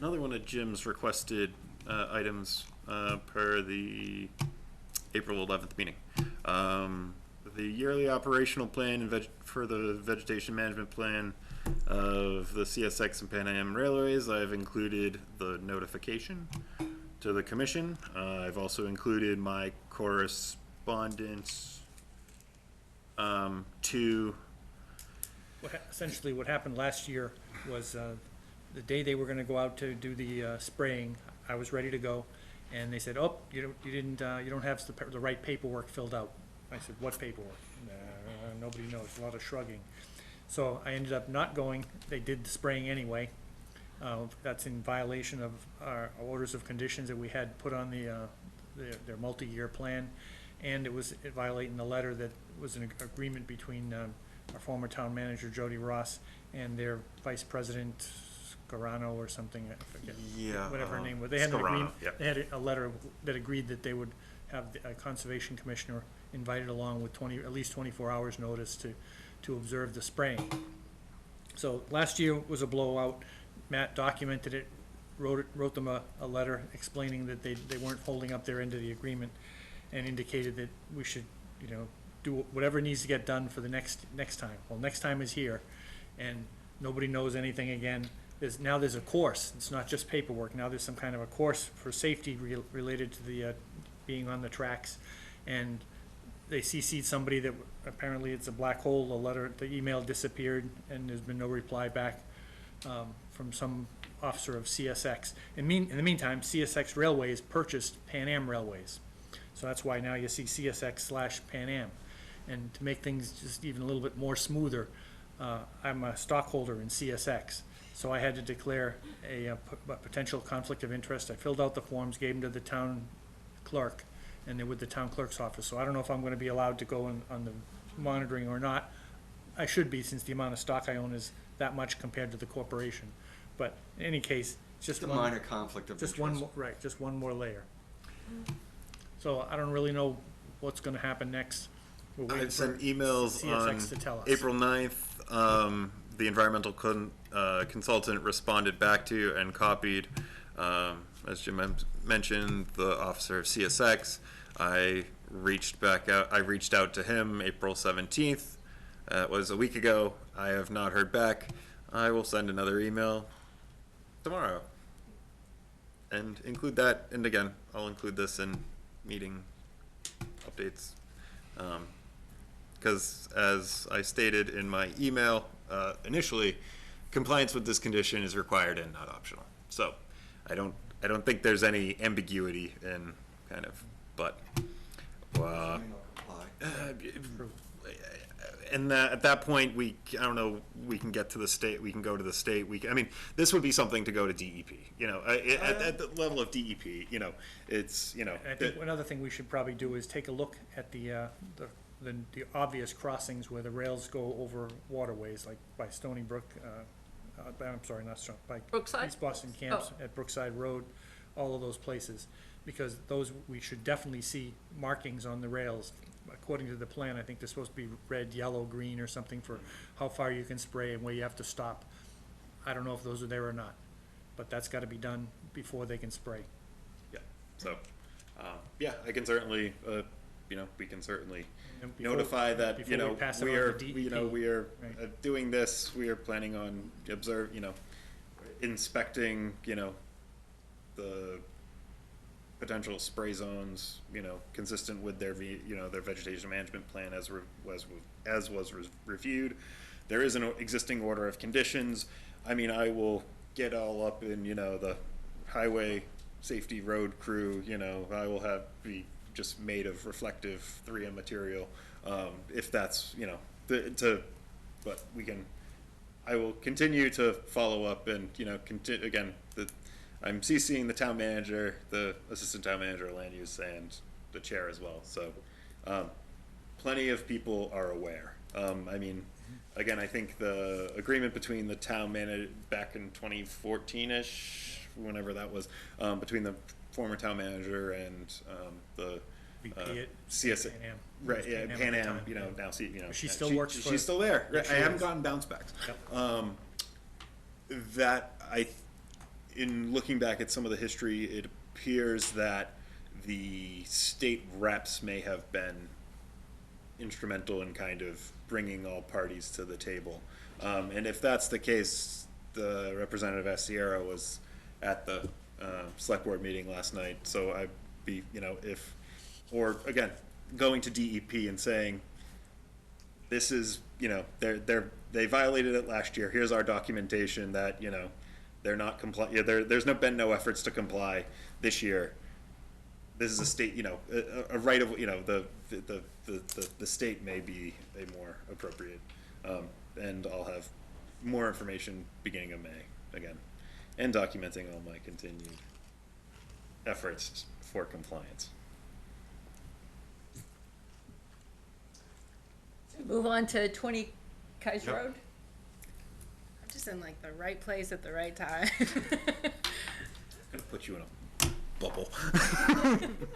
Another one of Jim's requested items per the April 11th meeting. The yearly operational plan and for the vegetation management plan of the CSX and Pan Am Railways. I've included the notification to the commission. I've also included my correspondence to Essentially, what happened last year was the day they were going to go out to do the spraying, I was ready to go, and they said, "Oh, you don't have the right paperwork filled out." I said, "What paperwork?" Nobody knows. A lot of shrugging. So I ended up not going. They did the spraying anyway. That's in violation of our orders of conditions that we had put on their multi-year plan, and it was violating the letter that was an agreement between our former town manager Jody Ross and their vice president Garano or something, I forget. Yeah, whatever her name was. They had an Scarano, agreement. yeah. They had a letter that agreed that they would have a conservation commissioner invited along with at least 24 hours notice to observe the spraying. So last year was a blowout. Matt documented it, wrote them a letter explaining that they weren't holding up their end of the agreement, and indicated that we should, do whatever needs to get done for the next time. Well, next time is here, and nobody knows anything again. Now there's a course. It's not just paperwork. Now there's some kind of a course for safety related to the being on the tracks, and they CC'd somebody that apparently it's a black hole. The email disappeared, and there's been no reply back from some officer of CSX. In the meantime, CSX Railways purchased Pan Am Railways, so that's why now you see CSX/Pan Am. And to make things just even a little bit more smoother, I'm a stockholder in CSX. So I had to declare a potential conflict of interest. I filled out the forms, gave them to the town clerk, and they're with the town clerk's office. So I don't know if I'm gonna be allowed to go on the monitoring or not. I should be, since the amount of stock I own is that much compared to the corporation. But in any case, it's just It's a one. minor conflict of Just interest. right, just one more layer. So I don't really know what's gonna happen next. We're waiting I've sent for CSX CSX to tell us. April 9th. The environmental consultant responded back to and copied, as Jim mentioned, the officer of CSX. I reached out to him April 17th. It was a week ago. I have not heard back. I will send another email tomorrow and include that. And again, I'll include this in meeting updates. Because as I stated in my email initially, compliance with this condition is required and not optional. So I don't think there's any ambiguity in kind of, but and at that point we can get to the state. We can go to the state. This would be something to go to DEP. At the level of DEP, it's And I think another thing we should probably do is take a look at the obvious crossings where the rails go over waterways, like by Stony Brook, I'm sorry, not Stony, by Brookside? East Boston Camps at Brookside Road, all of those places, because those, we should definitely see markings on the rails. According to the plan, I think they're supposed to be red, yellow, green, or something for how far you can spray and where you have to stop. I don't know if those are there or not, but that's gotta be done before they can spray. Yeah. So, I can certainly, we can certainly And before- notify that, before we pass it we on are, to DEP. we are Right. doing this. We are planning on inspecting, the potential spray zones, consistent with their vegetation management plan as was reviewed. There is an existing order of conditions. I will get all up in, the highway safety road crew, I will be just made of reflective 3M material, if that's, but I will continue to follow up and, again, I'm CCing the town manager, the assistant town manager of land use, and the chair as well, so, plenty of people are aware. again, I think the agreement between the town manager, back in 2014-ish, whenever that was, between the former town manager and the VP at CSA. Pan Am. Right, yeah, Pan Am Pan at the Am, time, you know, yeah. now see, you know. She still works for- She's still there. Yeah, she I haven't is. gotten bounce backs. Yep. That in looking back at some of the history, it appears that the state reps may have been instrumental in kind of bringing all parties to the table. And if that's the case, the Representative Asiero was at the select board meeting last night, so I'd be, you know, or again, going to DEP and saying, this is, you know, they violated it last year, here's our documentation that, you know, they're not comply, yeah, there's been no efforts to comply this year. This is a state, you know, a right of, you know, the state may be a more appropriate, and I'll have more information beginning of May, again, and documenting all my continued efforts for compliance. Move on to 20 Kais Road. I'm just in like the right place at the right time. Gonna put you in a bubble.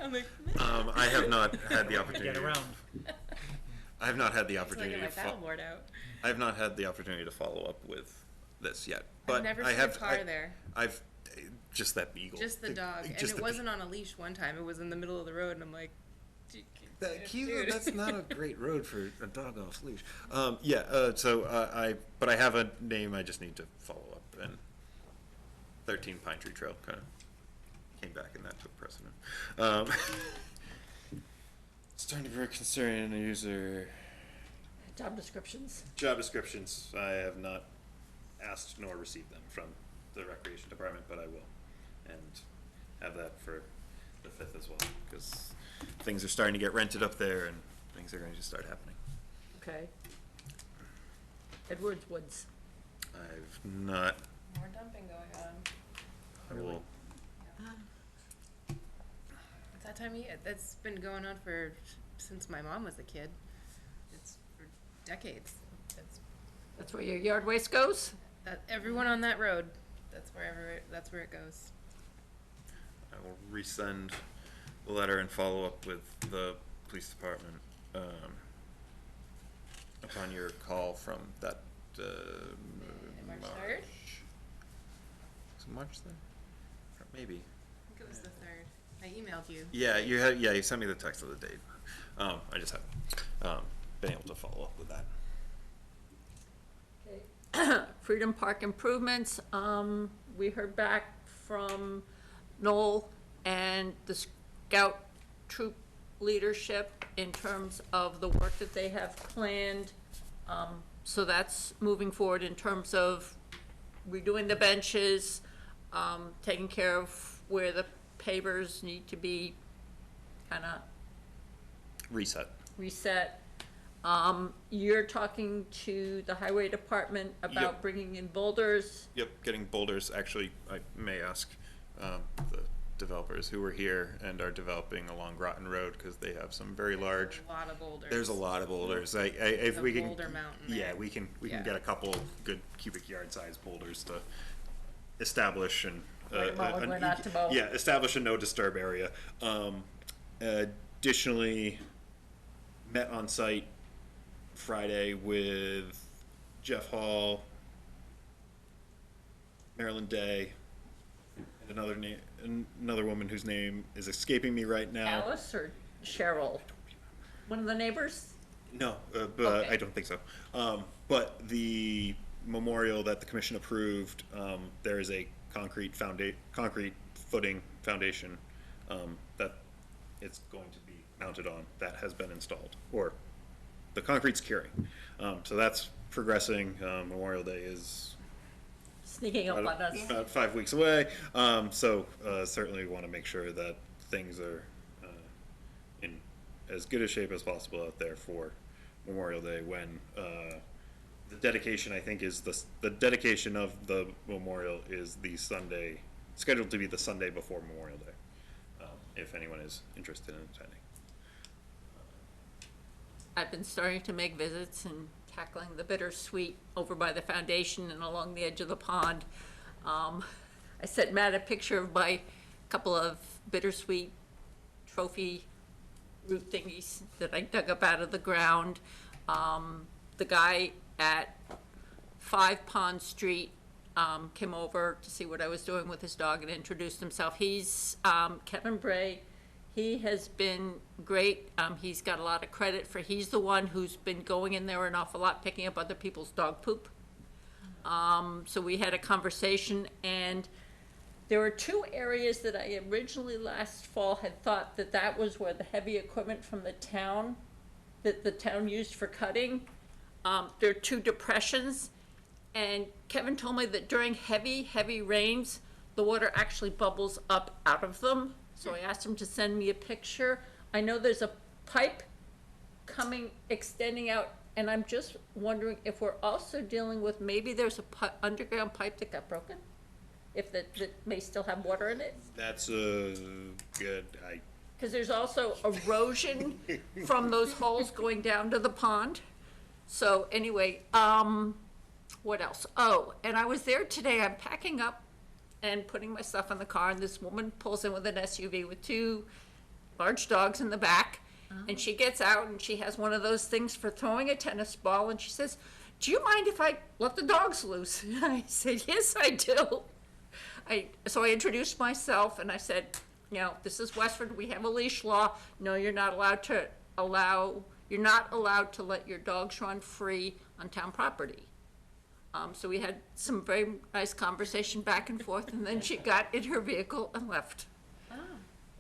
I'm like, I have not had the opportunity. Get around. I have not had the I opportunity get my to paddleboard out. I have not had the opportunity to follow up with this yet, but I've never I seen have. a car there. I've just that beagle. Just the dog, and just it the wasn't on a leash one time. It was in the middle of the road, and I'm like, dude. That's not a great road for a dog off leash. But I have a name. I just need to follow up. And 13 Pine Tree Trail kind of came back, and that took precedent. Starting to be very concerning. User Job descriptions. job descriptions. I have not asked nor received them from the Recreation Department, but I will, and have that for the 5th as well, because things are starting to get rented up there, and things are going to start happening. Okay. Edwards Woods. I've not. More dumping going on. I will. It's that time of year. That's been going on since my mom was a kid. It's for decades. That's where your yard waste goes? Everyone on that road. That's where it goes. I will resend the letter and follow up with the police department upon your call from that. March 3rd? Is it March 3rd? Maybe. I think it was the 3rd. I emailed you. Yeah, you sent me the text of the date. I just haven't been able to follow up with that. Okay. Freedom Park improvements. We heard back from Noel and the Scout troop leadership in terms of the work that they have planned. So that's moving forward in terms of redoing the benches, taking care of where the pavers need to be kind of Reset. You're talking to the highway department about Yep. bringing in boulders. Yep, getting boulders. Actually, I may ask the developers who were here and are developing along Groton Road, because they have some very large. A lot of boulders. There's a lot of boulders. If The we can, boulder mountain yeah, there. we can Yeah. get a couple good cubic yard size boulders to establish and Where to mow and where not to mow. yeah, establish a no disturb area. Additionally, met on site Friday with Jeff Hall, Marilyn Day, and another woman whose name is escaping me right now. Alice or Cheryl? One of the neighbors? No, but Okay. I don't think so. But the memorial that the commission approved, there is a concrete footing foundation that it's going to be mounted on, that has been installed, or the concrete's curing. So that's progressing. Memorial Day is Sneaking up on us. about 5 weeks away. So certainly want to make sure that things are in as good a shape as possible out there for Memorial Day, when the dedication, I think, is the dedication of the memorial is the Sunday, scheduled to be the Sunday before Memorial Day, if anyone is interested in attending. I've been starting to make visits and tackling the bittersweet over by the foundation and along the edge of the pond. I sent Matt a picture of my couple of bittersweet trophy root thingies that I dug up out of the ground. The guy at 5 Pond Street came over to see what I was doing with his dog and introduced himself. He's Kevin Bray. He has been great. He's got a lot of credit for, he's the one who's been going in there an awful lot, picking up other people's dog poop. So we had a conversation, and there were 2 areas that I originally last fall had thought that that was where the heavy equipment from the town, that the town used for cutting. There are 2 depressions, and Kevin told me that during heavy rains, the water actually bubbles up out of them. So I asked him to send me a picture. I know there's a pipe extending out, and I'm just wondering if we're also dealing with, maybe there's a underground pipe that got broken? If that may still have water in it? That's a good, Because there's also erosion from those holes going down to the pond. So anyway, what else? Oh, and I was there today, I'm packing up and putting my stuff in the car, and this woman pulls in with an SUV with 2 large dogs in the back. And she gets out and she has one of those things for throwing a tennis ball, and she says, "Do you mind if I let the dogs loose?" And I said, "Yes, I do." So I introduced myself and I said, you know, this is Westford, we have a leash law. No, you're not allowed to let your dogs run free on town property. So we had some very nice conversation back and forth, and then she got in her vehicle and left. Oh.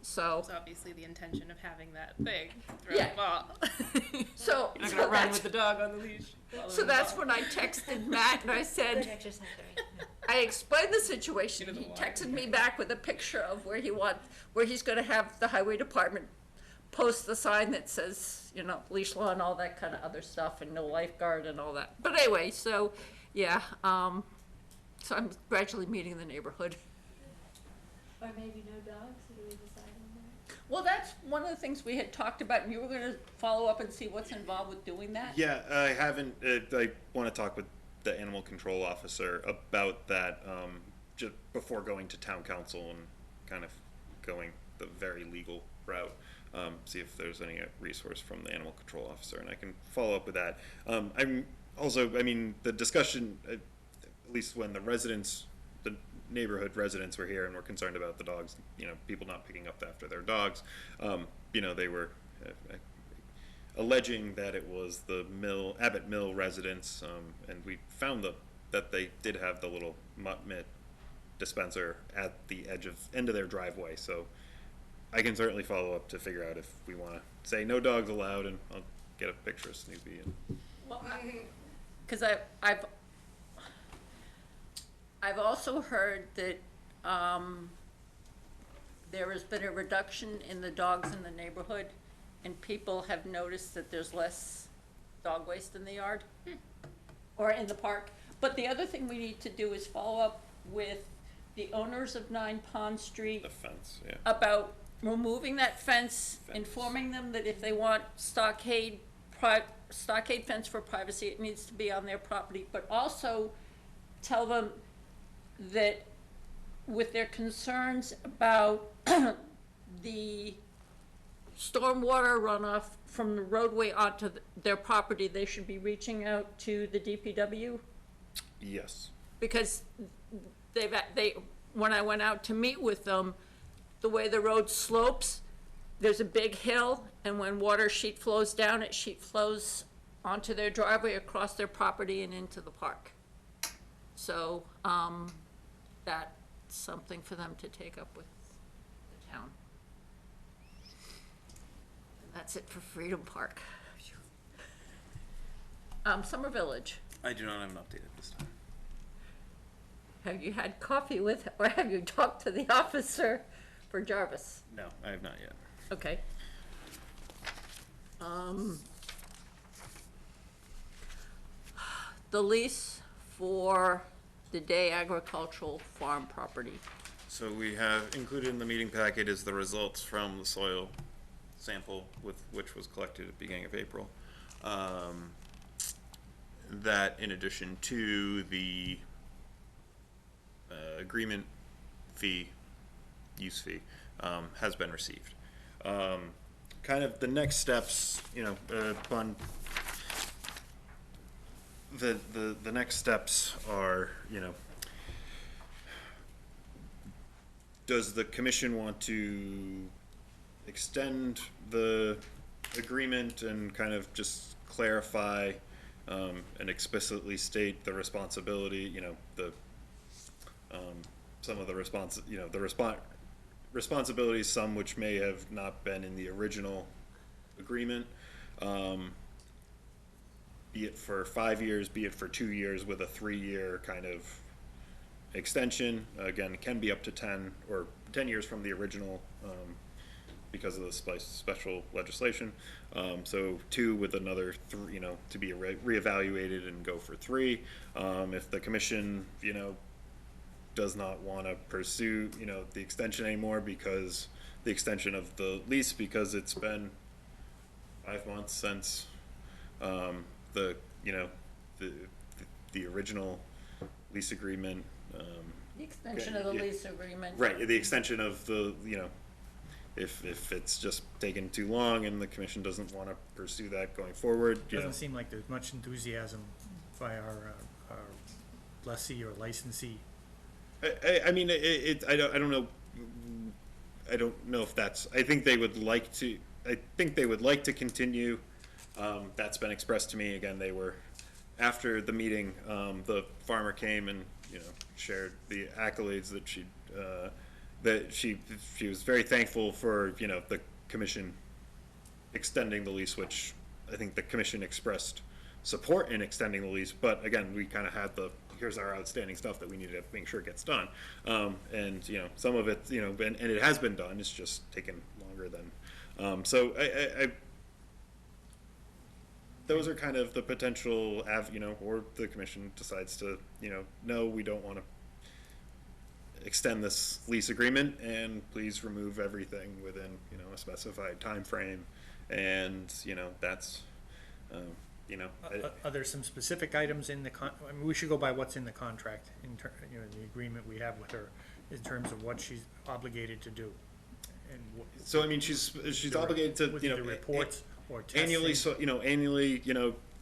So. It's obviously the intention of having that thing throw Yeah. the ball. So. You're not gonna run with the dog on the leash. So that's when I texted Matt and I said, I explained the situation. He texted me back with a picture of where he's gonna have the highway department post the sign that says, you know, leash law and all that kind of other stuff, and no lifeguard and all that. But anyway, so, yeah, so I'm gradually meeting the neighborhood. Or maybe no dogs, did we decide on that? Well, that's one of the things we had talked about, and you were gonna follow up and see what's involved with doing that? yeah, I haven't, I want to talk with the animal control officer about that, just before going to town council and kind of going the very legal route. See if there's any resource from the animal control officer, and I can follow up with that. I'm also, I mean, the discussion, at least when the neighborhood residents were here and were concerned about the dogs, you know, people not picking up after their dogs, you know, they were alleging that it was the Abbott Mill residents, and we found that they did have the little mutt mitt dispenser at the end of their driveway, so I can certainly follow up to figure out if we want to say no dogs allowed, and I'll get a picture of Snoopy. Well, because I've also heard that there has been a reduction in the dogs in the neighborhood, and people have noticed that there's less dog waste in the yard or in the park. But the other thing we need to do is follow up with the owners of 9 Pond Street. The fence, yeah. About removing that fence, informing them that if they want stockade fence for privacy, it needs to be on their property, but also tell them that with their concerns about the stormwater runoff from the roadway onto their property, they should be reaching out to the DPW. Yes. Because when I went out to meet with them, the way the road slopes, there's a big hill, and when water sheet flows down, it sheet flows onto their driveway, across their property, and into the park. So, that's something for them to take up with the town. And that's it for Freedom Park. Summer Village, I do not have an update at this time. have you had coffee with, or have you talked to the officer for Jarvis? No, I have not yet. Okay. The lease for the Day Agricultural Farm property. So we have included in the meeting packet is the results from the soil sample which was collected at the beginning of April. that in addition to the agreement fee, use fee, has been received. Kind of the next steps, upon the next steps are, does the commission want to extend the agreement and kind of just clarify and explicitly state the responsibility, some of the responsibilities, some which may have not been in the original agreement, be it for 5 years, be it for 2 years with a 3-year kind of extension. Again, it can be up to 10 or 10 years from the original, because of the special legislation. So 2 with another 3, to be reevaluated and go for 3. If the commission, does not want to pursue, the extension anymore, because the extension of the lease, because it's been 5 months since the original lease agreement. The extension of the lease agreement. Right, the extension of the, if it's just taken too long and the commission doesn't want to pursue that going forward. Doesn't seem like there's much enthusiasm by our lessee or licensee. I mean, I don't know. I don't know if that's. I think they would like to. I think they would like to continue. That's been expressed to me. Again, they were after the meeting. The farmer came and shared the accolades that she was very thankful for. The commission extending the lease, which I think the commission expressed support in extending the lease. But again, we kind of had here's our outstanding stuff that we need to make sure gets done. And some of it, and it has been done. It's just taken longer than. So I those are kind of the potential, or the commission decides to, no, we don't want to extend this lease agreement, and please remove everything within, a specified time frame, and that's. Are there some specific items in the I mean, we should go by what's in the contract, the agreement we have with her, in terms of what she's obligated to do. And so I mean, she's obligated to either reports or testing. annually. So annually,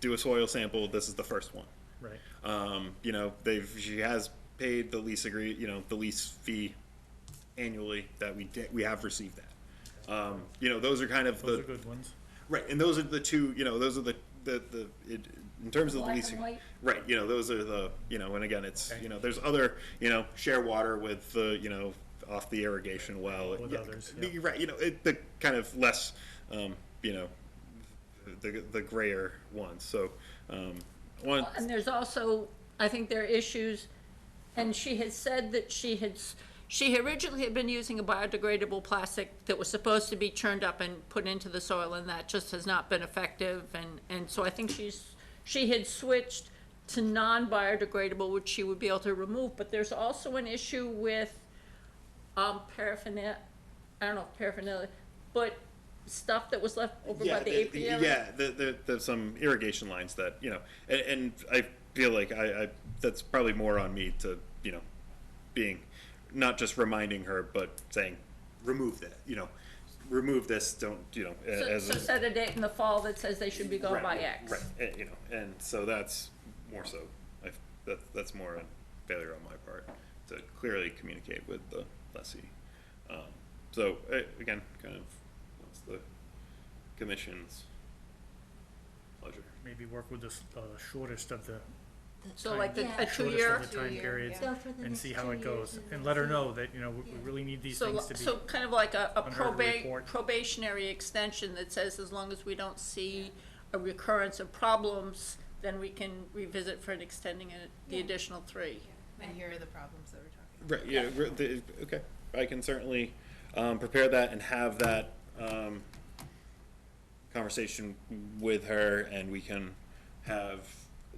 do a soil sample. This is the first one. Right. She has paid the lease the lease fee annually that we have received that. Those are kind of those are good ones. Right, and those are the two. Those are the in terms of the Black leasing, and white. right? Those are the and again, it's Okay. There's other share water with the off the irrigation well. With others, Right, the kind of less the grayer ones. So And there's also, I think there are issues, and she had said that she originally had been using a biodegradable plastic that was supposed to be churned up and put into the soil, and that just has not been effective, and so I think she had switched to non-biodegradable, which she would be able to remove, but there's also an issue with paraphernalia, I don't know if paraphernalia, but stuff that was left over by the apiary. Yeah, there's some irrigation lines that and I feel like I that's probably more on me to being not just reminding her, but saying remove that, remove this, don't So set a date in the fall that says they should be gone by X. Right, and so that's more so that's more a failure on my part to clearly communicate with the lessee. So again, kind of what's the commission's pleasure? Maybe work with the shortest of the So like a shortest 2-year. of the time periods, Go for the and next see how 2 it goes, years and let her know that we really need these things to be. So kind of like a on her report. probationary extension that says as long as we don't see a recurrence of problems, then we can revisit for extending the additional 3. And here are the problems that we're talking about. Right, yeah, okay. I can certainly prepare that and have that conversation with her, and we can have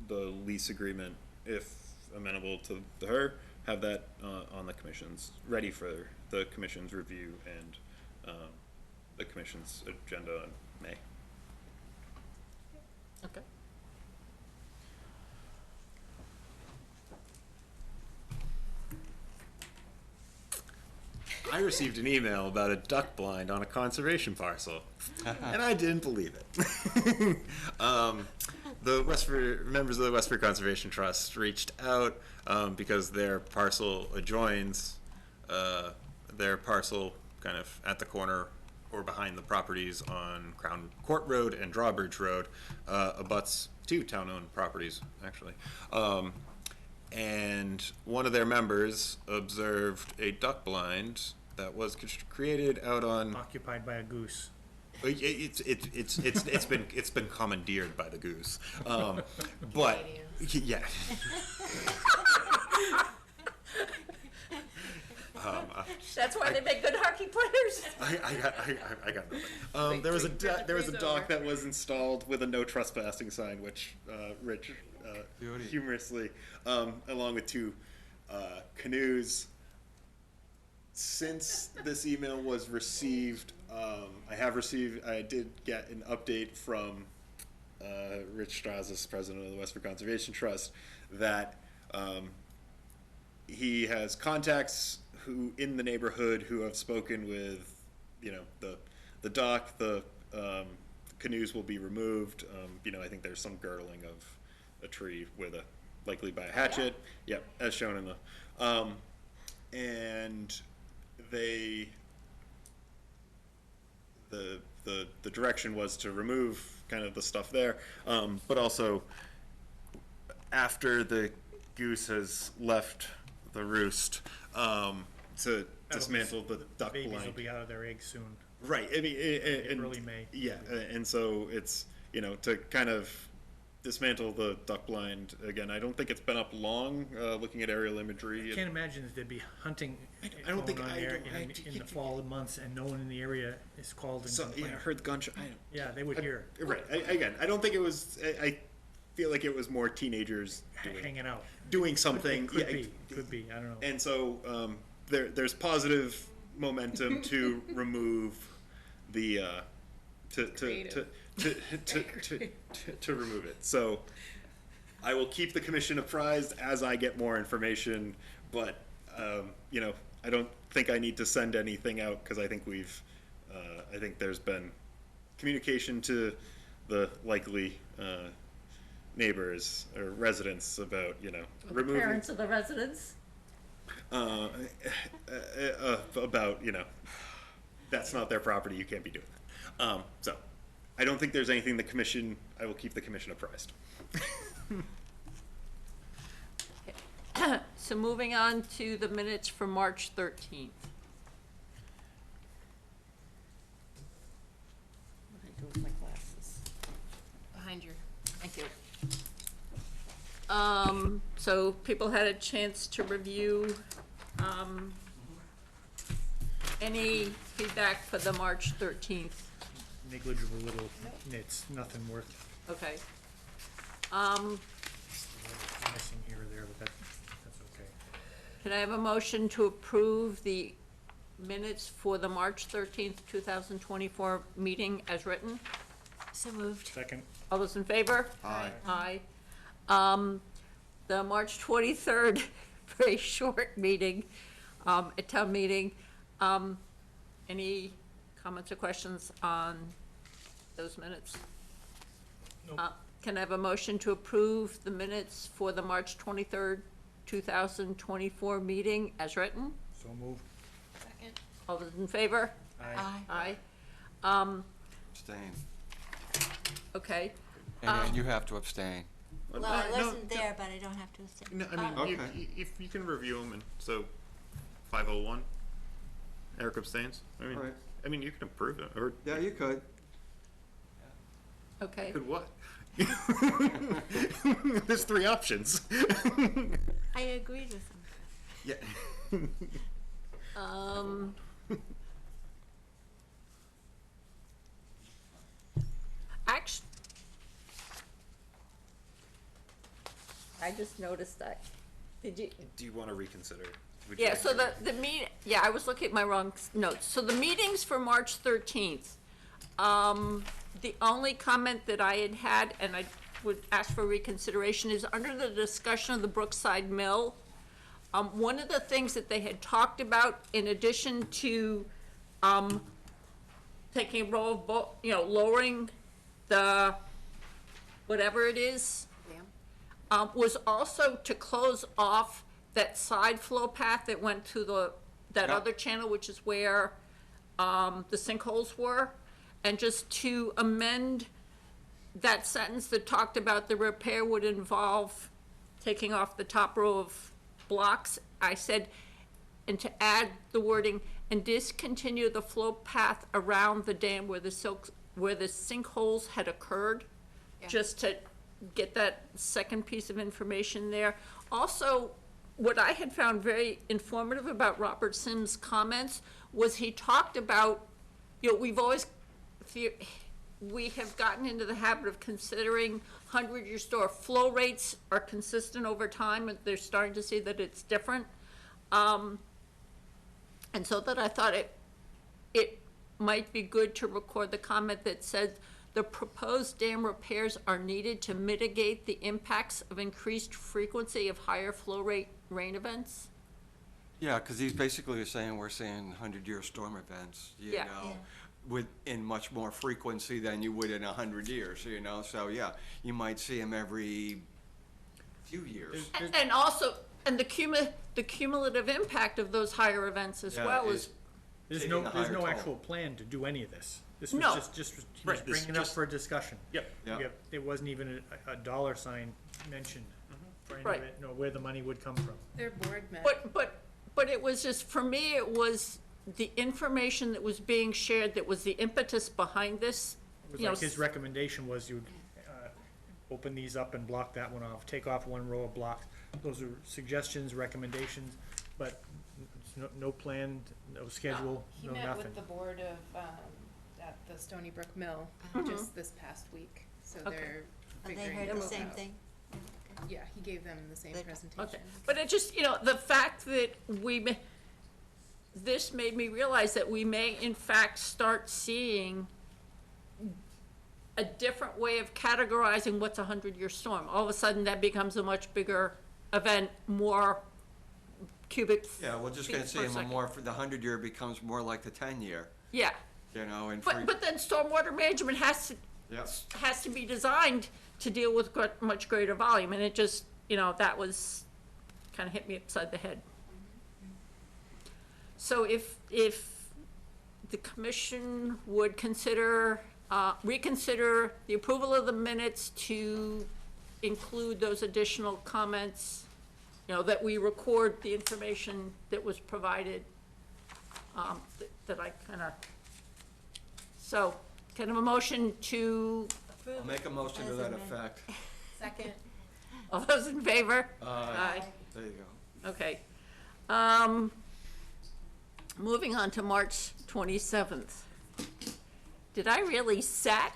the lease agreement, if amenable to her, have that on the commission's, ready for the commission's review and the commission's agenda in May. Okay. I received an email about a duck blind on a conservation parcel, and I didn't believe it. The members of the Westford Conservation Trust reached out because their parcel adjoins their parcel kind of at the corner or behind the properties on Crown Court Road and Drawbridge Road, abuts two town-owned properties, actually. And one of their members observed a duck blind that was created out on. Occupied by a goose. It's been commandeered by the goose, but yeah. That's why they make good hockey players. I got nothing. There was a dock that was installed with a no trespassing sign, which Rich humorously, along with two canoes. Since this email was received, I did get an update from Rich Strazis, president of the Westford Conservation Trust, that he has contacts who in the neighborhood who have spoken with, the dock, the canoes will be removed. I think there's some girdling of a tree with likely by a hatchet. Yep, as shown in the, and the direction was to remove kind of the stuff there, but also after the goose has left the roost, to dismantle the duck blind. Babies will be out of their eggs soon. Right. I mean, Early May. Yeah, and so it's to kind of dismantle the duck blind again. I don't think it's been up long. Looking at aerial imagery, I can't imagine that there'd be hunting I don't think going on I there don't- in the fall months, and no one in the area is called and So complained. yeah, I heard the gunshot. Yeah, they would hear. Right. Again, I don't think it was. I feel like it was more teenagers Hanging out. doing something. Could yeah, be. I don't know. And so there's positive momentum to remove the to remove it. So I will keep the commission apprised as I get more information, but I don't think I need to send anything out because I think I think there's been communication to the likely neighbors or residents about removing Parents of the residents. about that's not their property, you can't be doing that. So I don't think there's anything I will keep the commission apprised. So moving on to the minutes for March 13th. What did I do with my glasses? Behind your. Thank you. So people had a chance to review, any feedback for the March 13th? Negligible little nits, nothing worth Okay. missing here or there, but that's okay. Can I have a motion to approve the minutes for the March 13th, 2024 meeting as written? So moved. Second. All those in favor? Aye. Aye. The March 23rd, very short meeting, at town meeting. Any comments or questions on those minutes? Nope. Can I have a motion to approve the minutes for the March 23rd, 2024 meeting as written? So moved. Second. All those in favor? Aye. Aye. Abstain. Okay. And you have to abstain. Well, I wasn't there, but I don't have to say. No, I mean, Okay. you can review them, and so 501. Eric abstains. All right. I mean, you can approve it, or Yeah, you could. Okay. could what? There's three options. I agreed with them. Yeah. I just noticed that. Did you? Do you want to reconsider? Yeah, so I was looking at my wrong notes. So the meetings for March 13th, the only comment that I had, and I would ask for reconsideration, is under the discussion of the Brookside Mill, One of the things that they had talked about, in addition to, taking a row of, lowering the, whatever it is, was also to close off that side flow path that went to that Yep. other channel, which is where, the sinkholes were, and just to amend that sentence that talked about the repair would involve taking off the top row of blocks. I said, and to add the wording, and discontinue the flow path around the dam where the sinkholes had occurred, just to get that second piece of information there. Also, what I had found very informative about Robert Sims' comments was he talked about, we have gotten into the habit of considering 100-year store flow rates are consistent over time, and they're starting to see that it's different. And so that I thought it might be good to record the comment that says, the proposed dam repairs are needed to mitigate the impacts of increased frequency of higher flow rate rain events. Yeah, because he's basically saying we're seeing 100-year storm events, you Yeah. know, in much more frequency than you would in 100 years, you know, so yeah, you might see them every few years. And also, and the cumulative impact of those higher events as Yeah, well is- is, There's Taking no, a there's higher no toll. actual plan to do any of this. This was No. just he Right, was this bringing it up just- for discussion. Yep. Yeah. Yep, there wasn't even a dollar sign mentioned for any of Right. it, nor where the money would come from. Their board met. but it was just, for me, it was the information that was being shared that was the impetus behind this. It was You know, like his recommendation was you would open these up and block that one off, take off one row of blocks. Those are suggestions, recommendations, but no plan, no schedule, He no met nothing. with the board of, at the Stony Brook Mill just this past week, so Okay. they're And they figuring heard the this same out. thing? Yeah, he gave them the same Good. presentation. Okay, but it just, the fact that this made me realize that we may in fact start seeing a different way of categorizing what's a 100-year storm. All of a sudden, that becomes a much bigger event, more cubic Yeah, we're just gonna feet see per them second. more, the 100-year becomes more like the 10-year, Yeah, you know, and but then stormwater management has to be designed to deal with much greater volume, and it just, that was, kind of hit me upside the head. So if the commission would reconsider the approval of the minutes to include those additional comments, that we record the information that was provided, that I so, kind of a motion to, I'll make a motion to that effect. Second. all those in favor? Aye. There you go. Okay. Moving on to March 27th. Did I really set?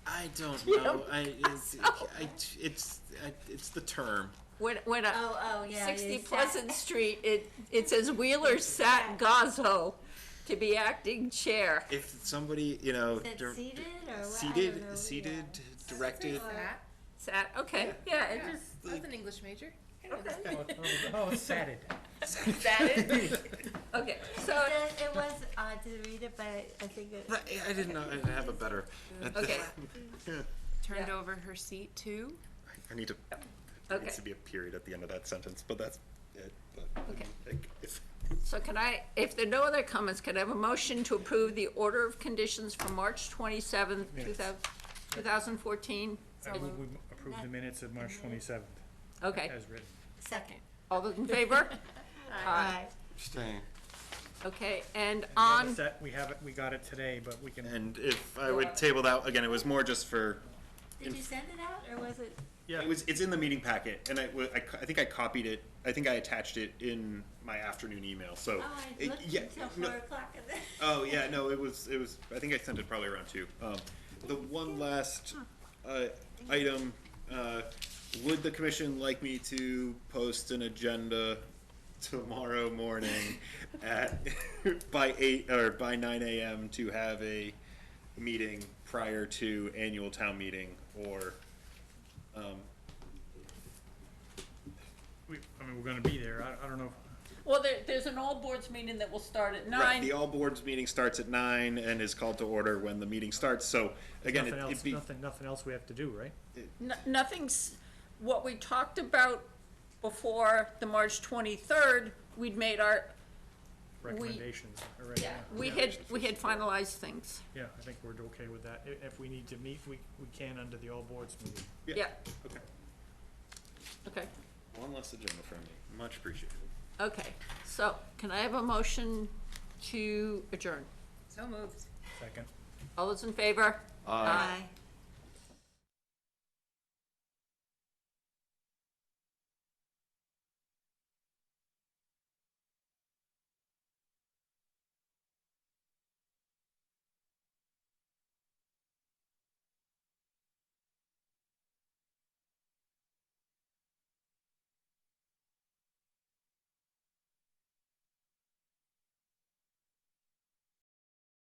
I don't You know. don't It's the term. When Oh, yeah, 60 you sat. Pleasant Street, it says Wheeler sat Gazzo to be acting chair. If somebody, Is it seated or what? I seated, don't know, seated, yeah. directed. That, Sat, okay, yeah, it yeah, just, I was an English major. I know that. Oh, Saturday. okay, so, It was odd to read it, but I think it. I didn't know. I didn't have a better. okay, Turned Yeah. over her seat too. I need to. There okay. needs to be a period at the end of that sentence, but that's it. But Okay. if So can I, if there are no other comments, can I have a motion to approve the order of conditions for March 27th, Minutes. 2014? I move we approve the minutes of March 27th Okay, as written. Second. all those in favor? Aye. Staying. Okay, and We have on, it set- we have it, we got it today, but we can. and if I would table that again, it was more just for. Did you send it out, or was it? Yeah. It's in the meeting packet, and I think I copied it. I think I attached it in my afternoon email. So. Oh, I it- looked yeah, until no- 4 o'clock and then. Oh yeah, no, it was. I think I sent it probably around 2. The one last item. Would the commission like me to post an agenda tomorrow morning at by 8 or by 9 a.m. to have a meeting prior to annual town meeting, or We we're gonna be there. I don't know. Well, there's an all boards meeting that will start at Right, 9. the all boards meeting starts at 9 and is called to order when the meeting starts, so again, Nothing else, it'd be. nothing else we have to do, right? Nothing's, what we talked about before the March 23rd, we'd made our, Recommendations already. yeah, we had finalized things. Yeah, I think we're okay with that. If we need to meet, we can under the all boards meeting. Yeah, Okay, okay, one less agenda for me, much appreciated. okay. So, can I have a motion to adjourn? So moved. Second. All those in favor? Aye.